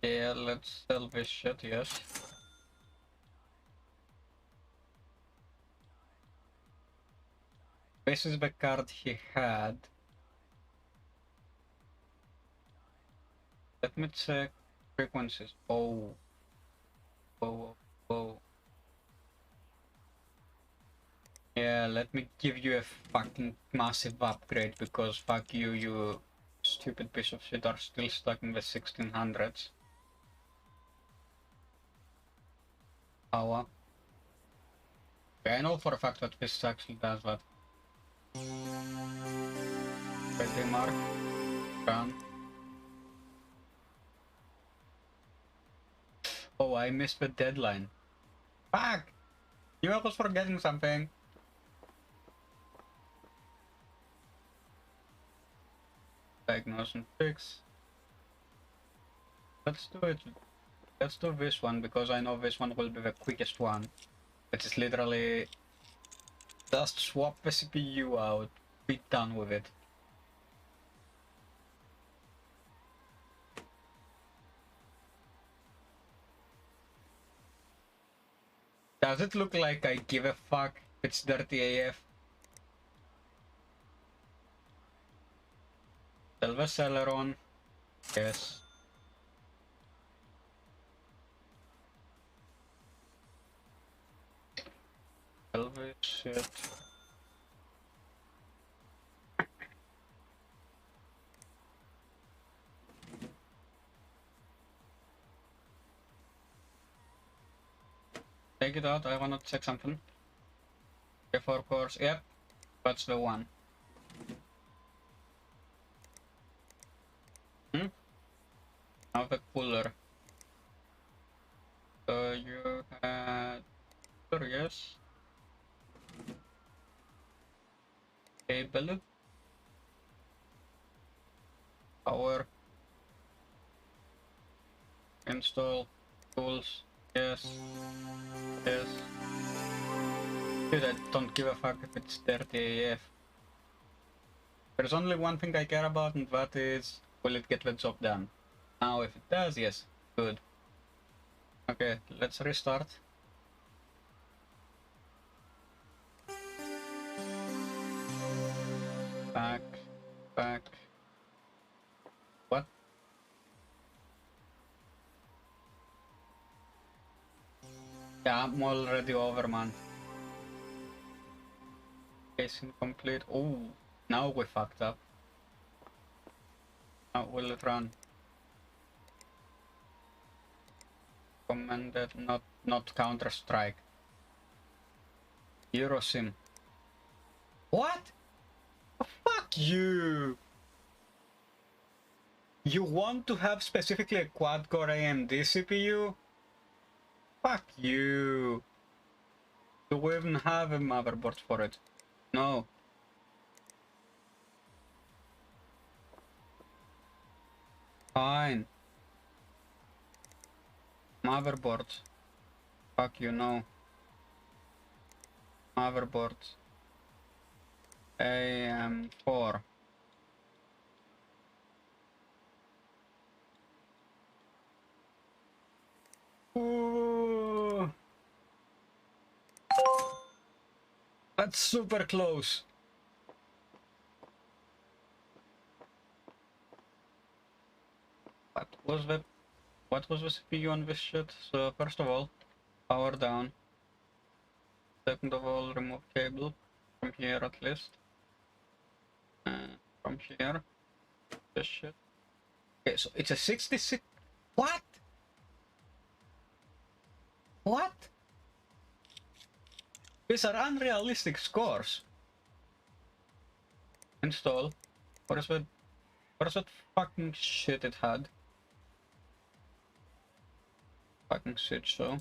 Yeah, let's sell this shit, yes. This is the card he had. Let me check frequencies. Oh. Yeah, let me give you a fucking massive upgrade because fuck you, you stupid piece of shit are still stuck in the 1600s. Power. Okay, I know for a fact that this actually does that. Ready, mark. Run. Oh, I missed the deadline. Fuck! You was forgetting something. Diagnose and fix. Let's do it. Let's do this one because I know this one will be the quickest one. Which is literally just swap the CPU out, be done with it. Does it look like I give a fuck? It's dirty AF. Tell the seller on. Yes. Tell the shit. Take it out, I wanna check something. F4 course, yep, that's the one. Now the cooler. So you had cooler, yes. Cable. Power. Install. Tools. Yes. Yes. Dude, I don't give a fuck if it's dirty AF. There's only one thing I care about, and that is, will it get the job done? Now, if it does, yes. Good. Okay, let's restart. Yeah, I'm already over, man. Case incomplete. Oh, now we fucked up. Now will it run? Commanded, not Counter-Strike. Eurosim. What? Fuck you! You want to have specifically a quad-core AMD CPU? Fuck you! Do we even have a motherboard for it? No. Fine. Motherboard. Fuck you, no. Motherboard. AM4. Ooh. That's super close. What was the CPU on this shit? So first of all, power down. Second of all, remove cable from here at least. From here, this shit. Okay, so it's a 66. What? What? These are unrealistic scores. Install. What is that fucking shit it had? Fucking shit show.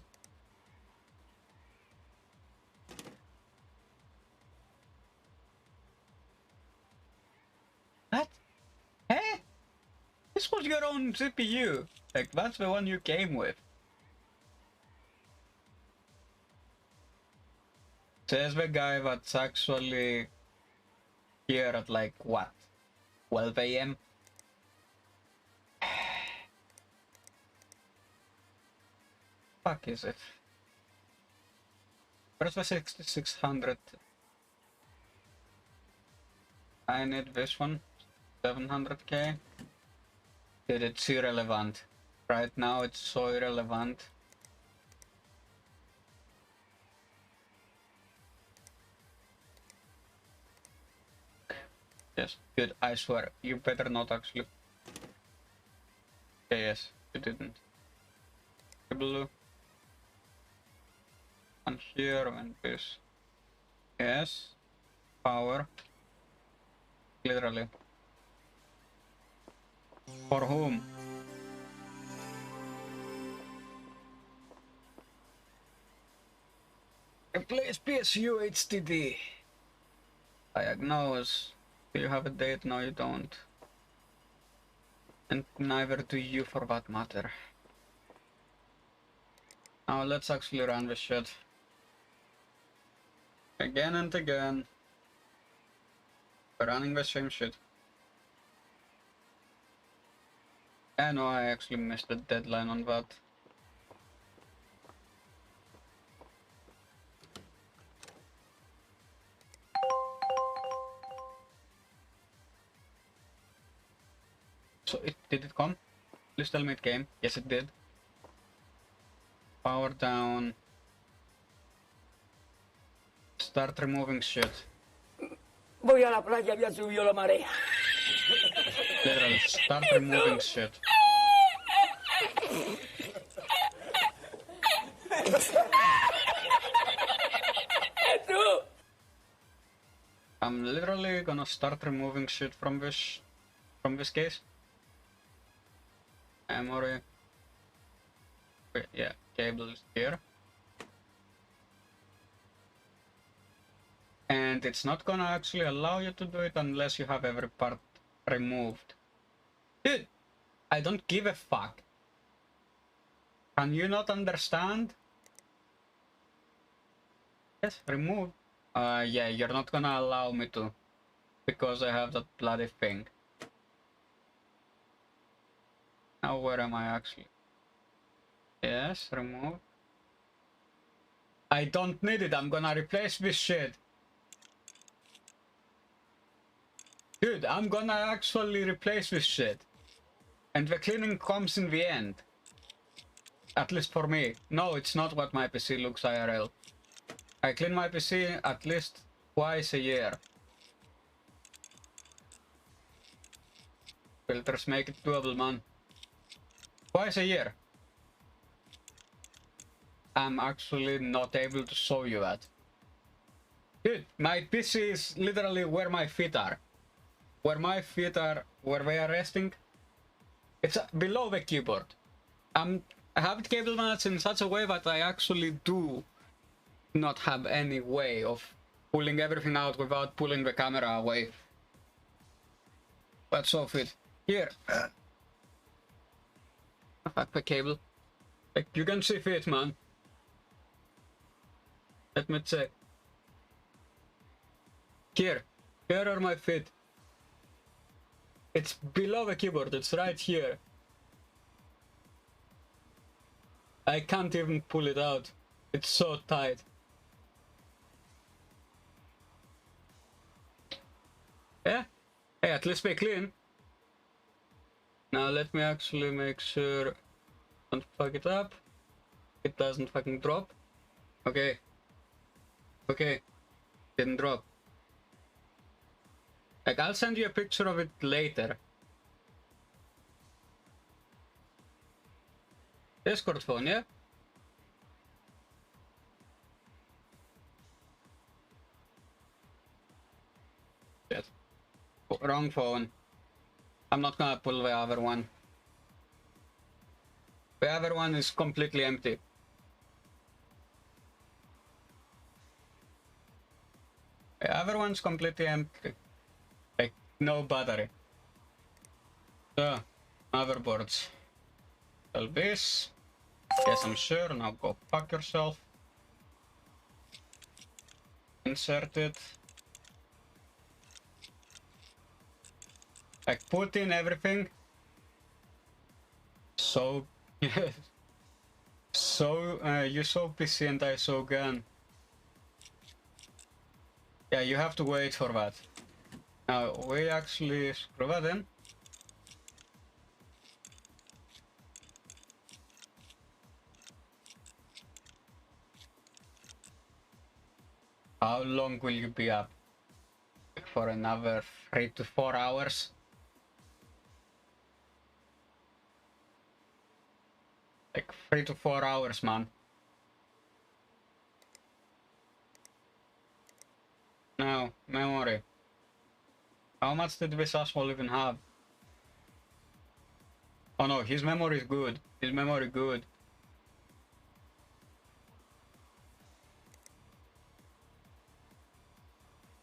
What? Hey? This was your own CPU. Like, that's the one you came with. Says the guy that's actually here at like, what? 12 AM? Fuck is it? Where's the 6600? I need this one. 700k. Dude, it's irrelevant. Right now it's so irrelevant. Yes, good, I swear. You better not actually. Okay, yes, you didn't. Blue. And here and this. Yes. Power. Literally. For whom? Replace PSU HDD. Diagnose. Do you have a date? No, you don't. And neither do you for that matter. Now let's actually run this shit. Again and again. We're running the same shit. I know I actually missed the deadline on that. So did it come? Please tell me it came. Yes, it did. Power down. Start removing shit. Voy a la playa, había subido la marea. Literally, start removing shit. I'm literally gonna start removing shit from this case. Memory. Wait, yeah, cable is here. And it's not gonna actually allow you to do it unless you have every part removed. Dude, I don't give a fuck. Can you not understand? Yes, remove. Yeah, you're not gonna allow me to. Because I have that bloody thing. Now where am I actually? Yes, remove. I don't need it, I'm gonna replace this shit. Dude, I'm gonna actually replace this shit. And the cleaning comes in the end. at least for me. No, it's not what my PC looks IRL. I clean my PC at least twice a year. Filters make it doable, man. Twice a year. I'm actually not able to show you that. Dude, my PC is literally where my feet are. Where my feet are, where they are resting. It's below the keyboard. I have it cable matched in such a way that I actually do not have any way of pulling everything out without pulling the camera away. Let's off it. Here. Fuck the cable. Like, you can see it, man. Let me check. Here. Here are my feet. It's below the keyboard. It's right here. I can't even pull it out. It's so tight. Yeah? Hey, at least they clean. Now let me actually make sure don't fuck it up. It doesn't fucking drop. Okay. Okay. Didn't drop. Like, I'll send you a picture of it later. Discord phone, yeah? Shit. Wrong phone. I'm not gonna pull the other one. The other one is completely empty. The other one's completely empty. Like, no battery. So, motherboards. Sell this. Yes, I'm sure. Now go fuck yourself. Insert it. Like, put in everything. So, so, you saw PC and I saw gun. Yeah, you have to wait for that. Now, we actually screw that in. How long will you be up? For another 3 to 4 hours? Like 3 to 4 hours, man. Now, memory. How much did this asshole even have? Oh no, his memory is good. His memory good.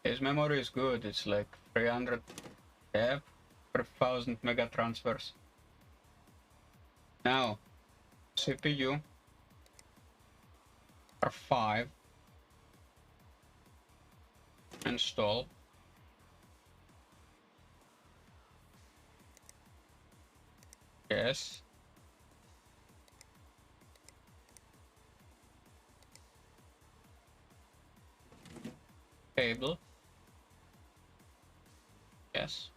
His memory is good. It's like 300 F per 1000 mega transfers. Now, CPU R5. Install. Yes. Cable. Yes.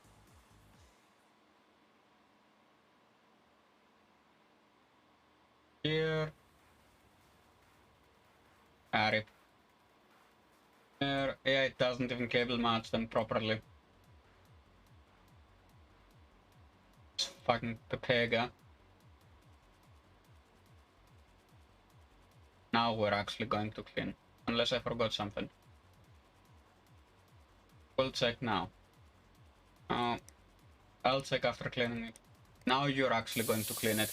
Here. RIP. Here, yeah, it doesn't even cable match them properly. It's fucking Pepega. Now we're actually going to clean. Unless I forgot something. We'll check now. I'll check after cleaning it. Now you're actually going to clean it.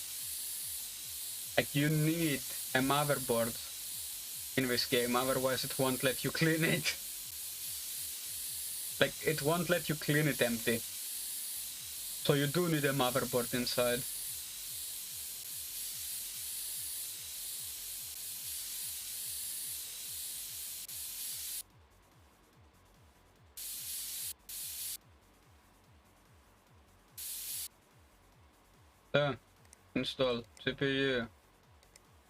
Like, you need a motherboard in this game, otherwise it won't let you clean it. Like, it won't let you clean it empty. So you do need a motherboard inside. Install CPU.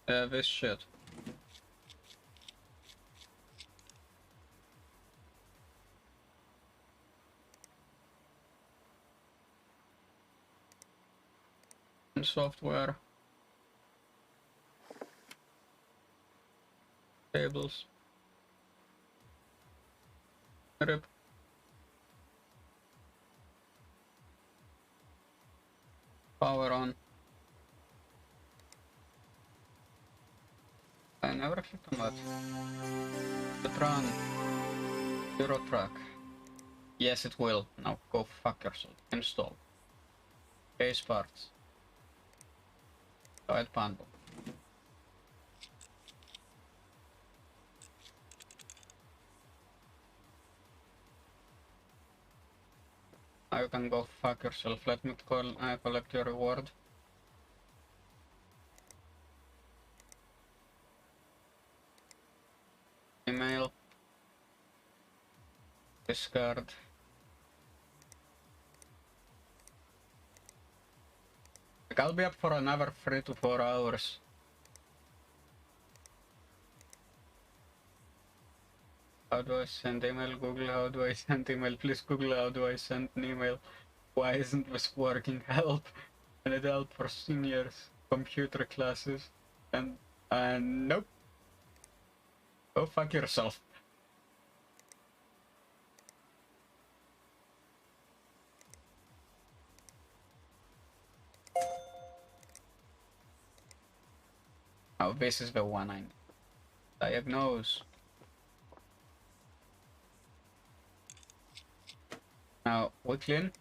This shit. And software. Cables. Rip. Power on. I never hit on that. But run. Euro truck. Yes, it will. Now go fuck yourself. Install. Case parts. Side panel. Now you can go fuck yourself. Let me collect your reward. Email. Discard. Like, I'll be up for another 3 to 4 hours. How do I send email? Google, how do I send email? Please Google, how do I send an email? Why isn't this working? Help! I need help for seniors. Computer classes. And nope. Go fuck yourself. Oh, this is the one I need. Diagnose. Now, we clean.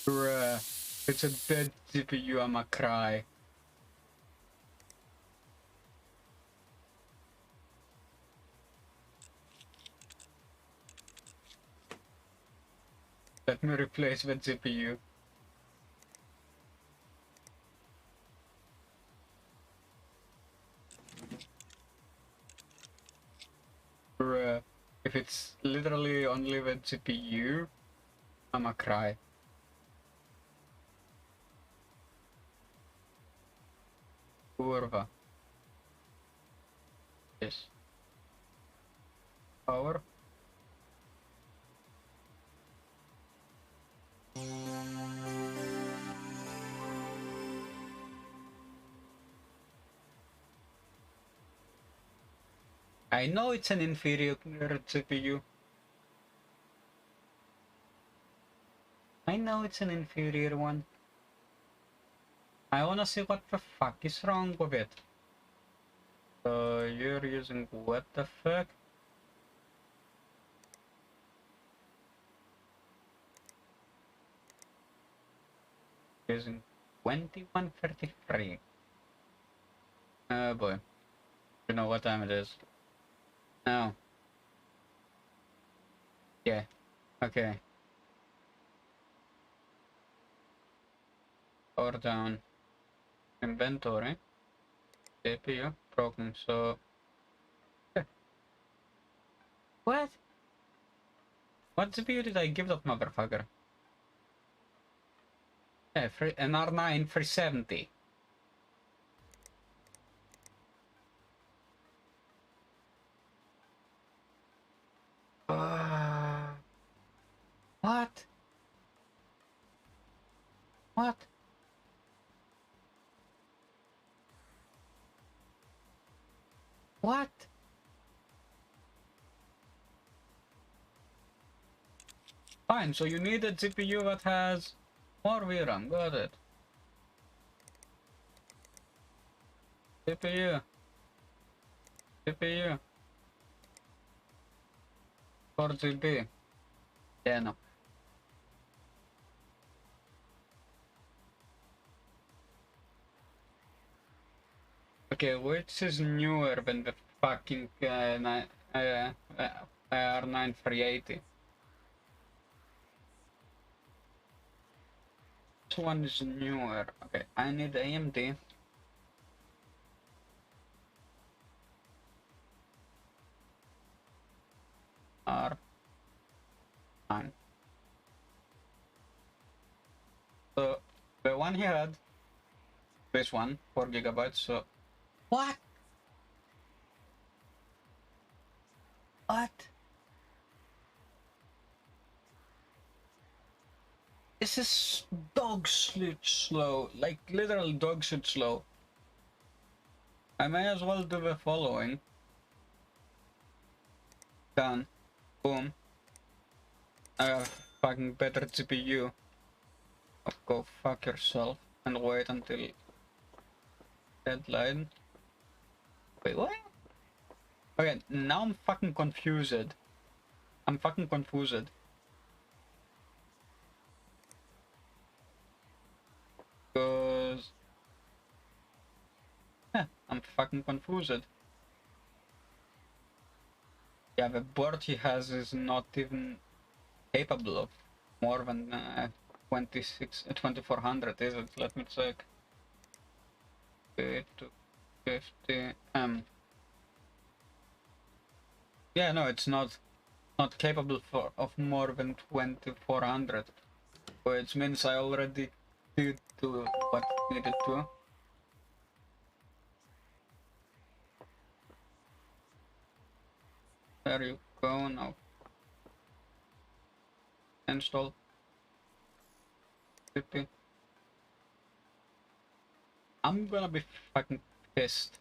Bruh, it's a dead CPU, I'ma cry. Let me replace the GPU. Bruh, if it's literally only the GPU, I'ma cry. Kurva. Yes. Power. I know it's an inferior CPU. I know it's an inferior one. I wanna see what the fuck is wrong with it. So you're using what the fuck? Using 2133. Oh boy. You know what time it is. No. Yeah. Okay. Power down. Inventory. CPU broken, so... What? What CPU did I give that motherfucker? Yeah, an R9 370. What? What? What? Fine, so you need a GPU that has more VRAM, got it. CPU. CPU. 4GB. Yeah, no. Okay, which is newer than the fucking R9 380? Which one is newer? Okay, I need AMD. R9. The one he had, this one, 4 gigabytes, so... What? What? This is dog shit slow, like literal dog shit slow. I may as well do the following. Done. Boom. I have fucking better GPU. Oh, go fuck yourself and wait until deadline. Wait, what? Okay, now I'm fucking confused. I'm fucking confused. Because... Yeah, I'm fucking confused. Yeah, the board he has is not even capable of more than 2400, is it? Let me check. 250 Yeah, no, it's not capable of more than 2400, which means I already did do what needed to. There you go. Now install. I'm gonna be fucking pissed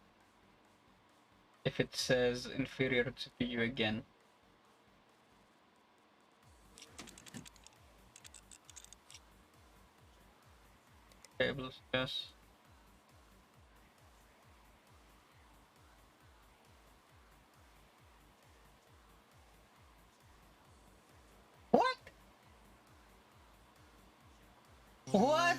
if it says inferior GPU again. Cables, yes. What? What?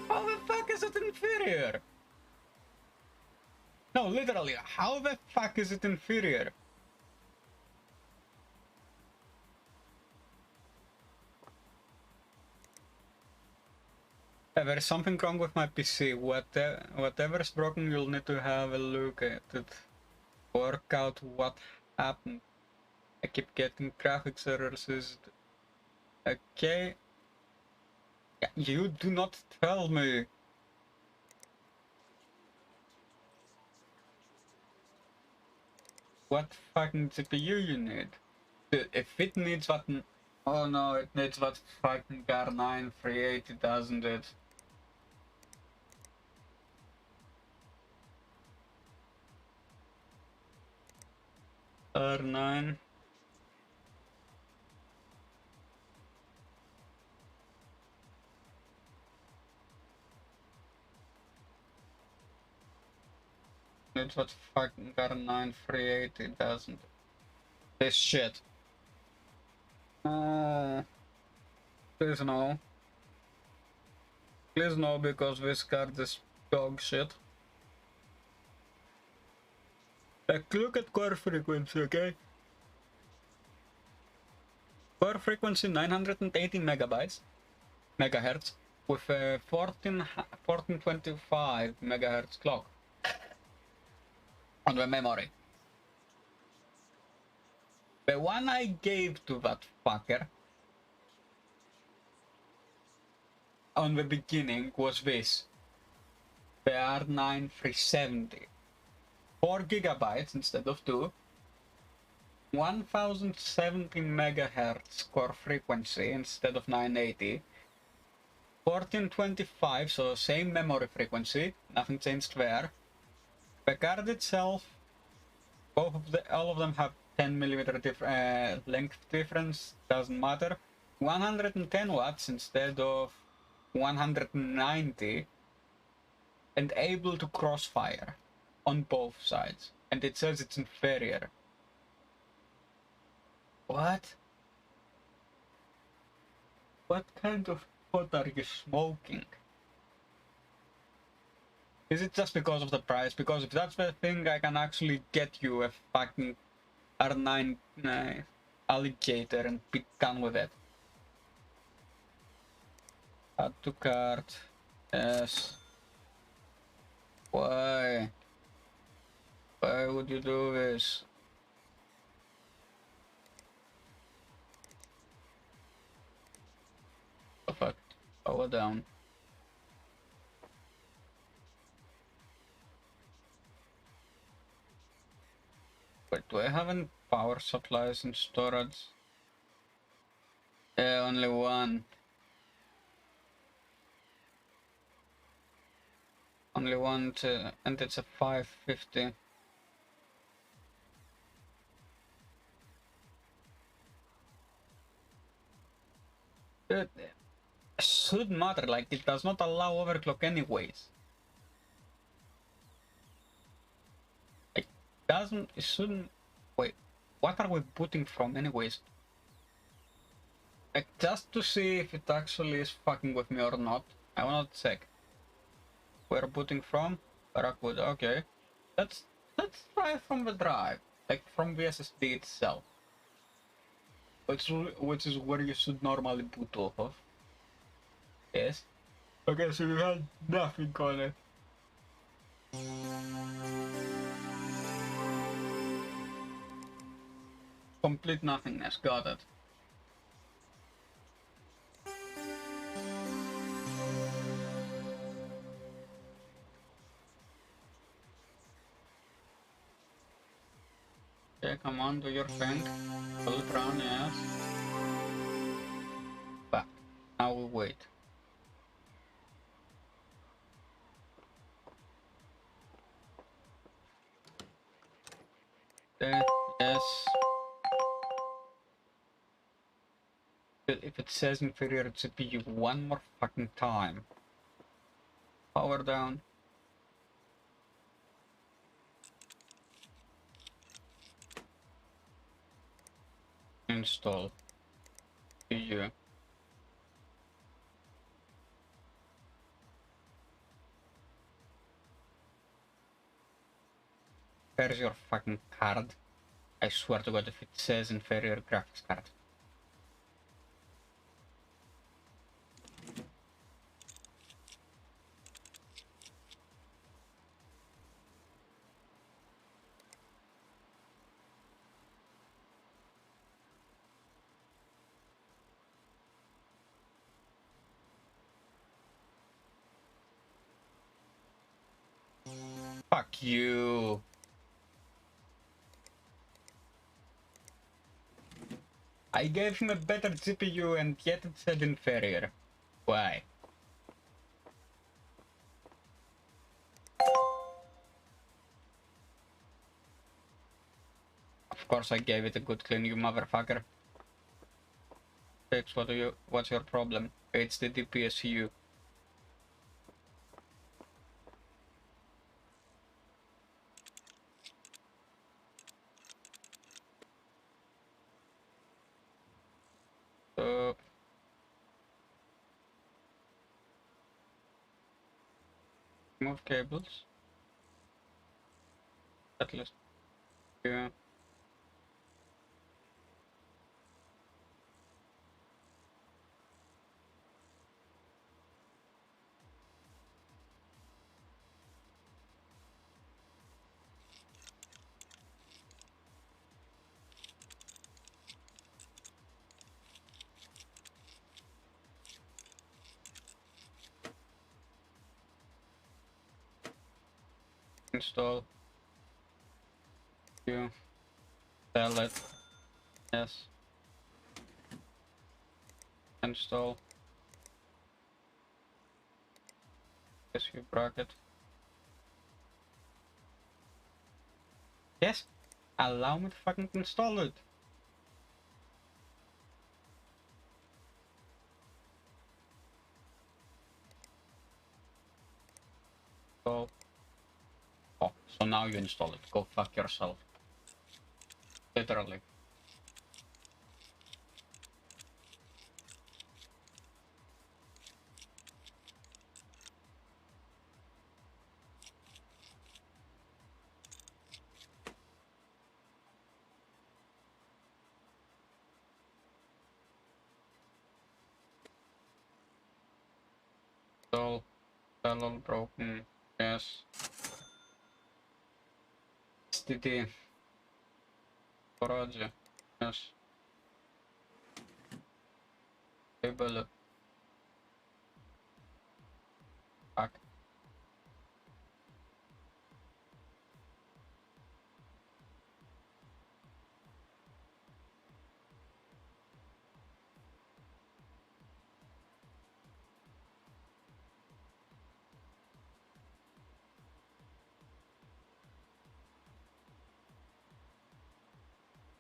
How the fuck is it inferior? No, literally, how the fuck is it inferior? There's something wrong with my PC. Whatever's broken, you'll need to have a look at it. Work out what happened. I keep getting graphics errors. Is it okay? Yeah, you do not tell me. What fucking CPU you need? If it needs what... Oh no, it needs what fucking R9 380, doesn't it? R9. It's what fucking R9 380, doesn't it? This shit. Please no. Please no, because this card is dog shit. Like, look at core frequency, okay? Core frequency 980 megahertz with a 1425 megahertz clock on the memory. The one I gave to that fucker on the beginning was this. The R9 370. 4 gigabytes instead of 2. 1070 megahertz core frequency instead of 980. 1425, so same memory frequency, nothing changed there. The card itself, all of them have 10mm length difference, doesn't matter. 110 watts instead of 190, and able to crossfire on both sides. And it says it's inferior. What? What kind of pot are you smoking? Is it just because of the price? Because if that's the thing, I can actually get you a fucking R9 alligator and be done with it. Add to cart. Yes. Why? Why would you do this? Oh fuck. Power down. Wait, do I have any power supplies in storage? Yeah, only one. Only one, and it's a 550. It should matter, like it does not allow overclock anyways. It doesn't, it shouldn't, wait, what are we booting from anyways? Like just to see if it actually is fucking with me or not, I wanna check. We're booting from Barackwood, okay. Let's try from the drive, like from the SSD itself. Which is where you should normally boot off of. Yes. Okay, so you had nothing on it. Complete nothingness, got it. Okay, come on, do your thing. Pull it around, yes. Back. Now we wait. Okay, yes. If it says inferior CPU one more fucking time. Power down. Install. CPU. Where's your fucking card? I swear to God if it says inferior graphics card. Fuck you. I gave him a better GPU and yet it said inferior. Why? Of course I gave it a good clean, you motherfucker. Fix, what's your problem? It's the DPSU. Move cables. At least. Yeah. Install. You. Tell it. Yes. Install. SU bracket. Yes. Allow me to fucking install it. So. Oh, so now you install it. Go fuck yourself. Literally. Install. All broken. Yes. STD. Storage. Yes. Cable.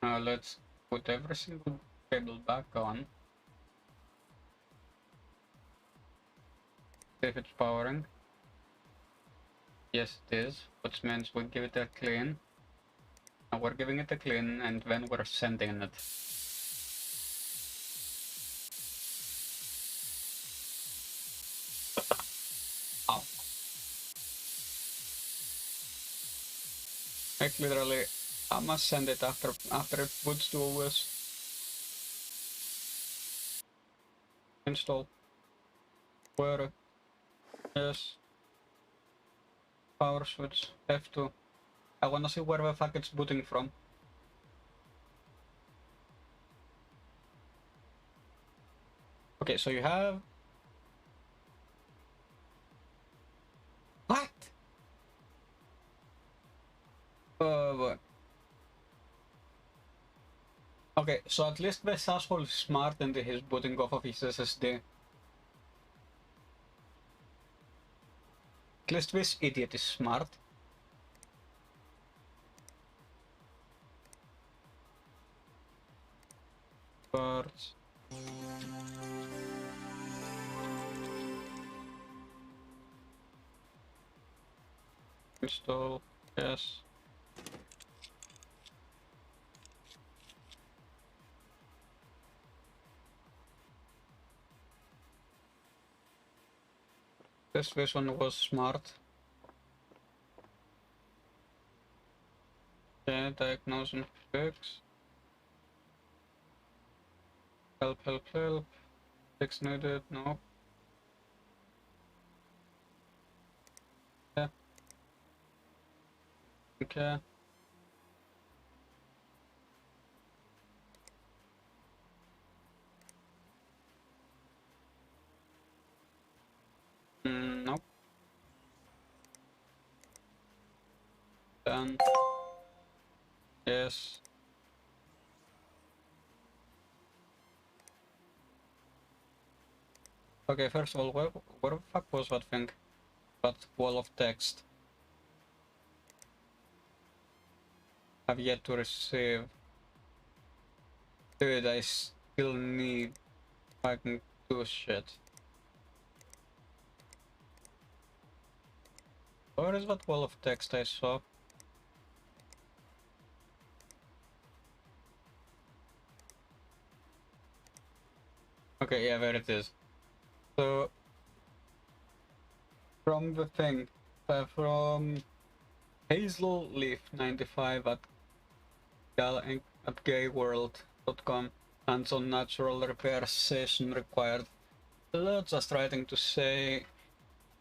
Now let's put every single cable back on. See if it's powering. Yes, it is, which means we give it a clean. Now we're giving it a clean, and then we're sending it. Ow. Like literally, I must send it after it puts to OS. Install. Where? Yes. Power switch. F2. I wanna see where the fuck it's booting from. Okay, so you have... What? What? Okay, so at least this asshole is smart and he's booting off of his SSD. At least this idiot is smart. Parts. Install, yes. This one was smart. Okay, diagnose and fix. Help, help, help. Fix needed, no. Yeah. Okay. Nope. Done. Yes. Okay, first of all, where the fuck was that thing? That wall of text. Have yet to receive. Dude, I still need fucking do shit. Where is that wall of text I saw? Okay, yeah, there it is. So, from the thing, from Hazel Leaf 95 at gayworld.com, hands-on natural repair session required. Just writing to say,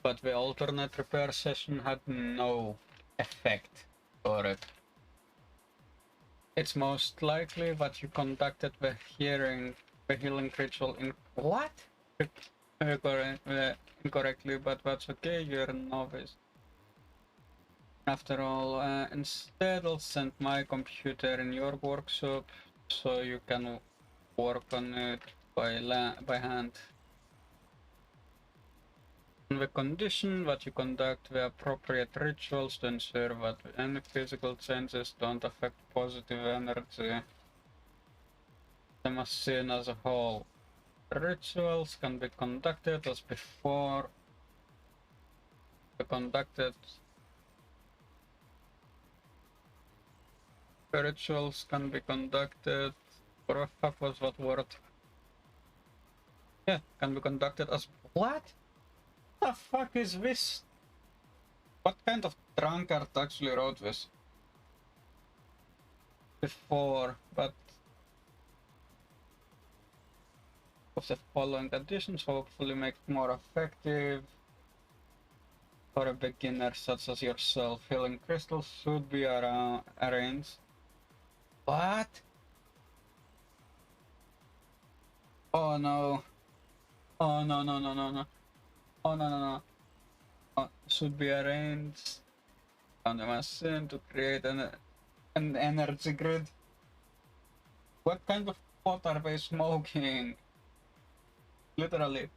but the alternate repair session had no effect for it. It's most likely that you conducted the healing ritual in what? Incorrectly, but that's okay, you're a novice. After all, instead I'll send my computer in your workshop so you can work on it by hand. On the condition that you conduct the appropriate rituals to ensure that any physical changes don't affect positive energy. The machine as a whole. Rituals can be conducted as before. Rituals can be conducted. What the fuck was that word? Yeah, can be conducted as what? The fuck is this? What kind of drunkard actually wrote this? Before, but of the following conditions hopefully make it more effective. For a beginner such as yourself, healing crystals should be arranged. What? Oh no. Oh no no no no no. Oh no no no. Oh, should be arranged on the machine to create an energy grid. What kind of pot are they smoking? Literally.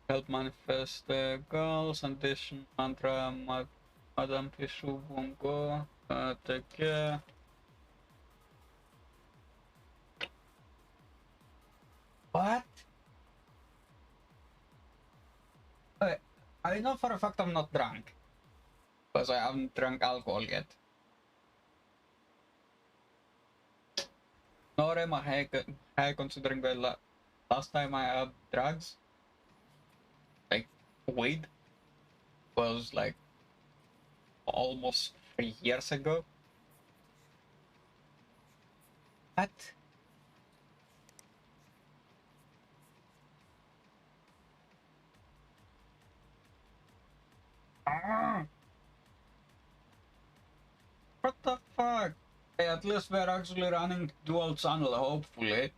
Help manifest the goals, addition mantra, Madame Pichu won't go. Take care. What? I know for a fact I'm not drunk. Because I haven't drunk alcohol yet. No, I'm high considering the last time I had drugs, like weed, was like almost 3 years ago. What? What the fuck? Hey, at least we're actually running dual channel, hopefully.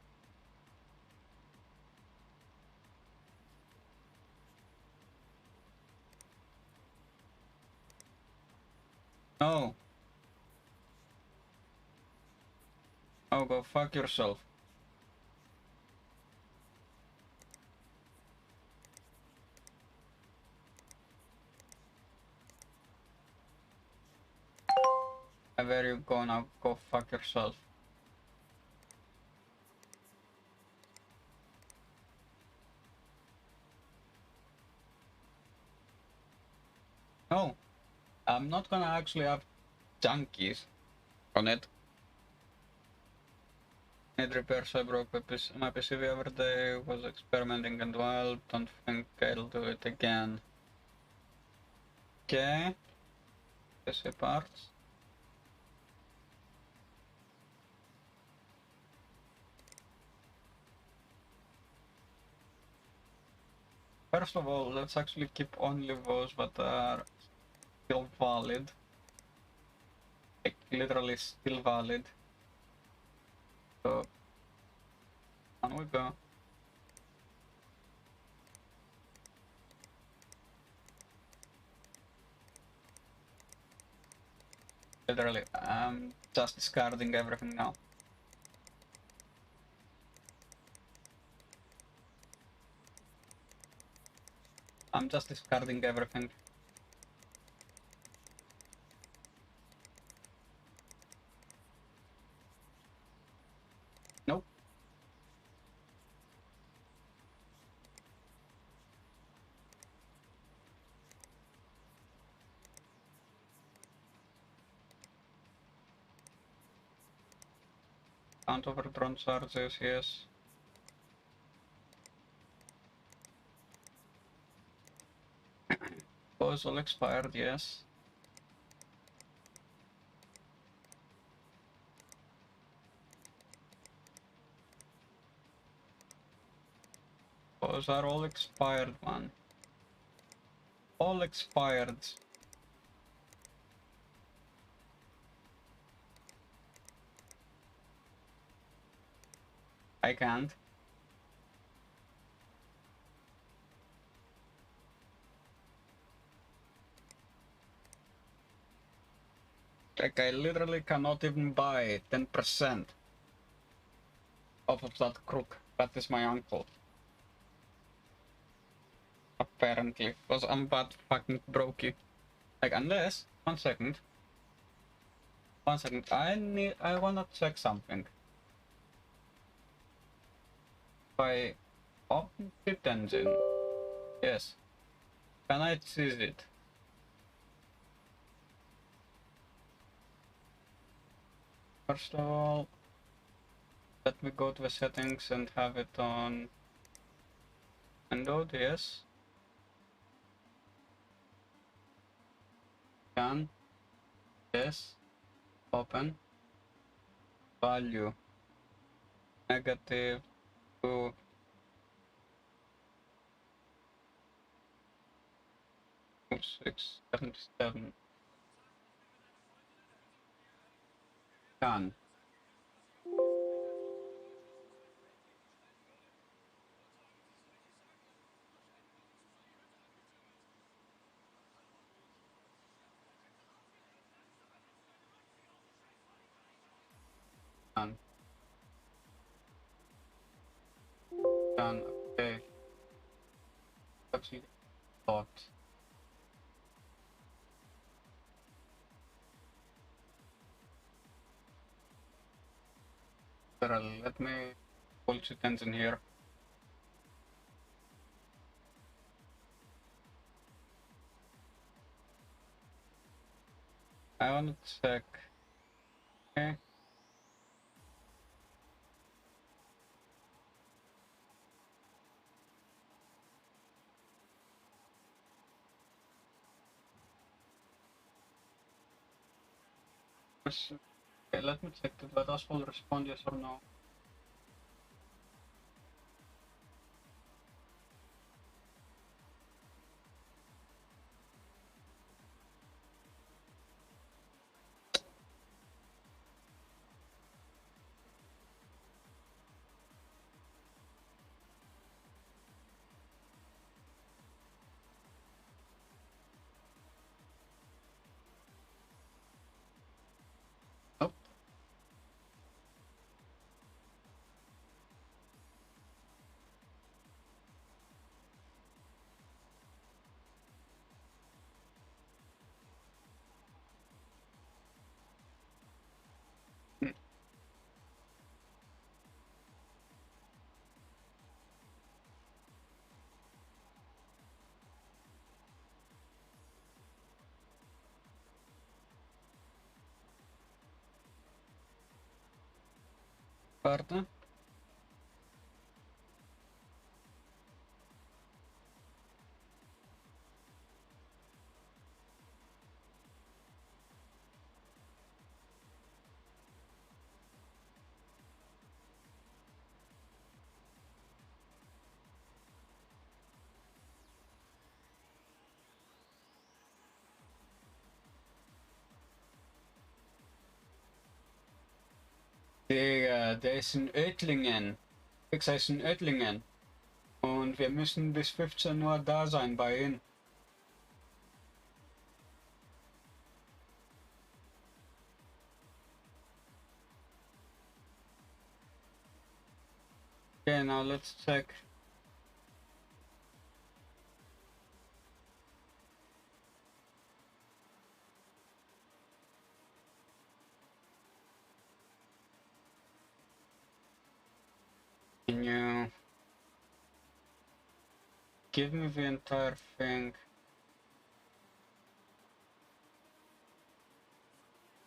No. Oh, go fuck yourself. Where you go now? Go fuck yourself. No. I'm not gonna actually have junkies on it. Need repairs. I broke my PC the other day, was experimenting and well, don't think I'll do it again. Okay. PC parts. First of all, let's actually keep only those that are still valid. Like, literally still valid. So, on we go. Literally, I'm just discarding everything now. I'm just discarding everything. Nope. Count over drone charges, yes. Those all expired, yes. Those are all expired, man. All expired. I can't. Like, I literally cannot even buy 10% off of that crook. That is my uncle. Apparently. Because I'm that fucking brokey. Like, unless... One second. I wanna check something. If I open Fit Engine... Yes. Can I choose it? First of all, let me go to the settings and have it on Windows, yes. Can, yes, open, value, negative, 2, six, 77, can. Done. Done. Okay. Actually, thought. Let me bullshit engine here. I want to check. Okay. Okay, let me check that us will respond yes or no. Nope. Pardon? Der ist in Oettlingen. Fixer ist in Oettlingen. Und wir müssen bis 15 Uhr da sein bei ihm. Okay, now let's check. Can you give me the entire thing?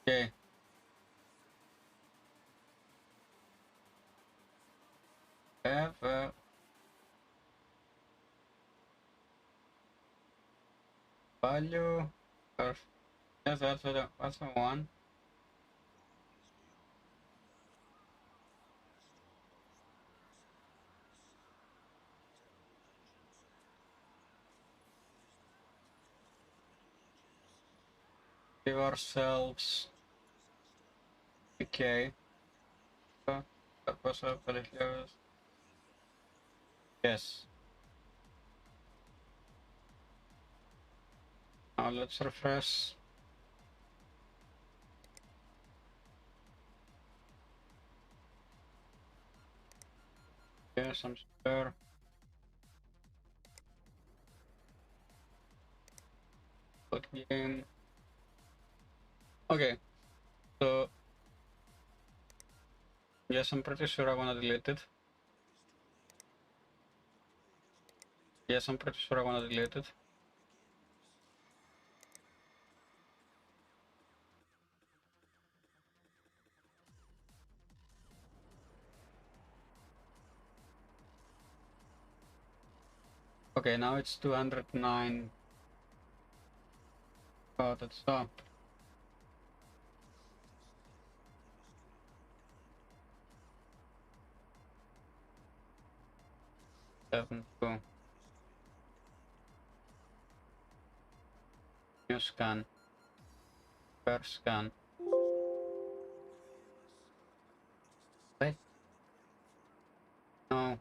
Okay. Have value. Yes, that's the one. Give ourselves. Okay. That was a very close. Yes. Now let's refresh. Yes, I'm sure. Put game. Okay. So yes, I'm pretty sure I wanna delete it. Yes, I'm pretty sure I wanna delete it. Okay, now it's 209. Oh, that's up. Seven two. New scan. First scan. Wait. No.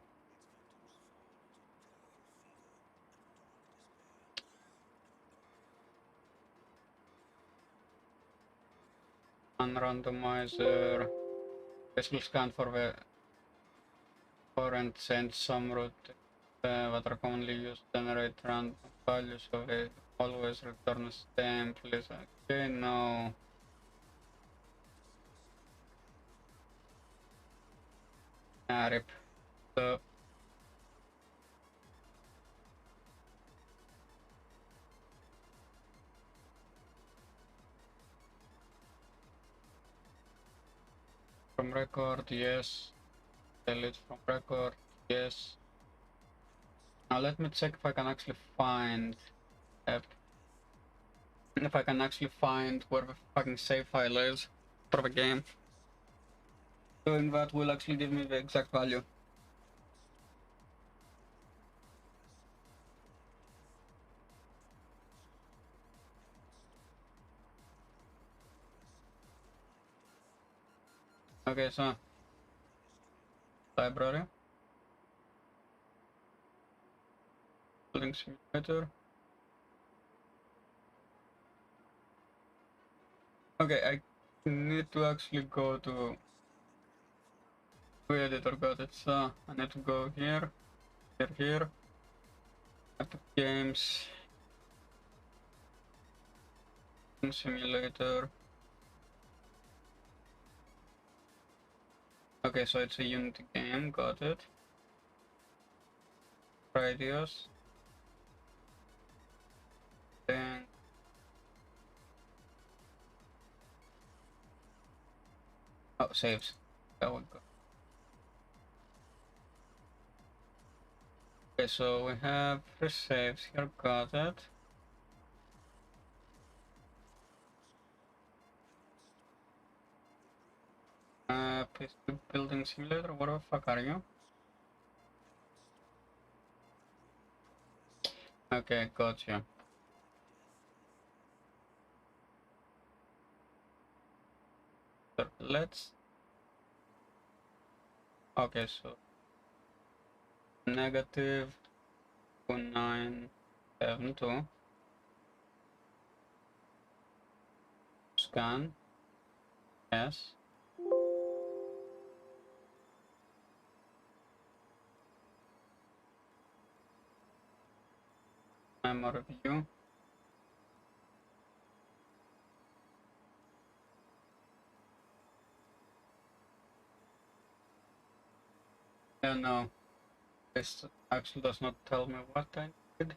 Unrandomizer. This will scan for the current send some route that are commonly used to generate random values, so it always returns same, please. Okay, no. Rip. So from record, yes. Delete from record, yes. Now let me check if I can actually find if I can actually find where the fucking save file is for the game. Doing that will actually give me the exact value. Okay, so library, building simulator. Okay, I need to actually go to editor. Got it. So I need to go here, here. Epic Games, simulator. Okay, so it's a Unity game. Got it. Radius. Then oh, saves. There we go. Okay, so we have 3 saves here. Got it. Please do building simulator. What the fuck are you? Okay, got you. So let's. Okay, so negative 2972 scan. Yes. Memory view. Yeah, no. This actually does not tell me what I need.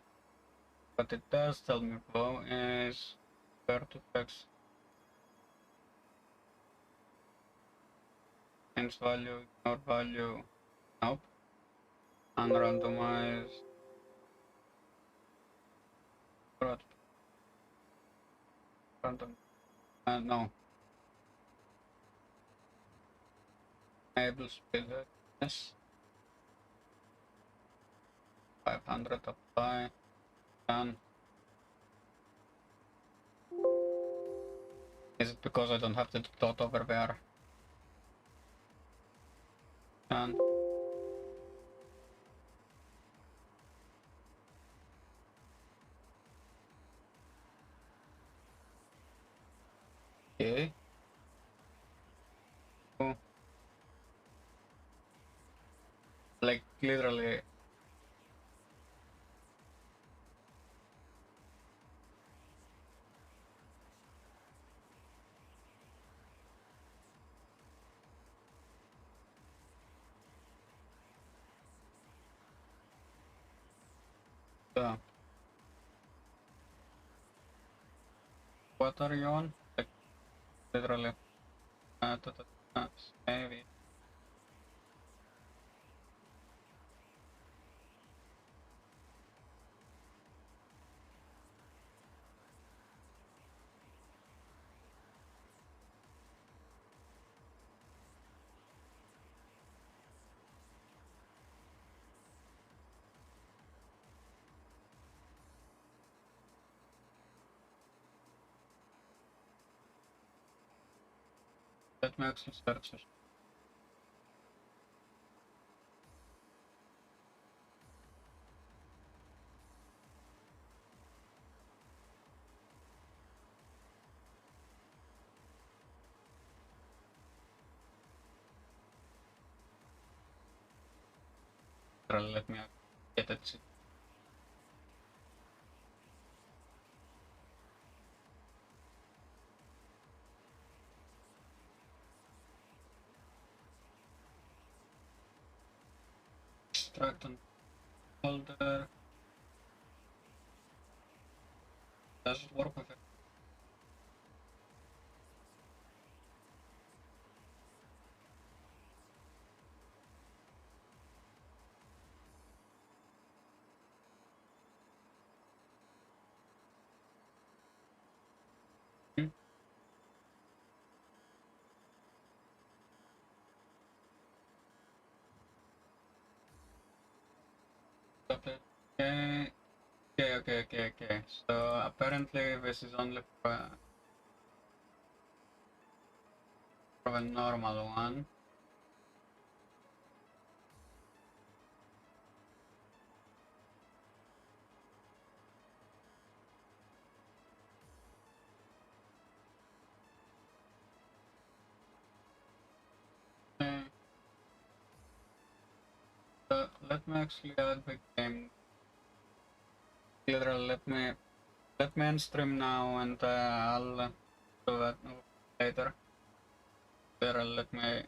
What it does tell me though is where to fix. Change value, ignore value. Nope. Unrandomize. Random. No. Enable speed. Yes. 500 apply. Done. Is it because I don't have the dot over there? Done. Okay. Oh. Like literally. What are you on? Like literally. Maybe. Let me actually search it. Let me get it. extract on folder. Does it work with it? Okay. Okay. So apparently this is only for a normal one. Okay. So let me actually add the game. Literally, let me end stream now, and I'll do that later. Literally, let me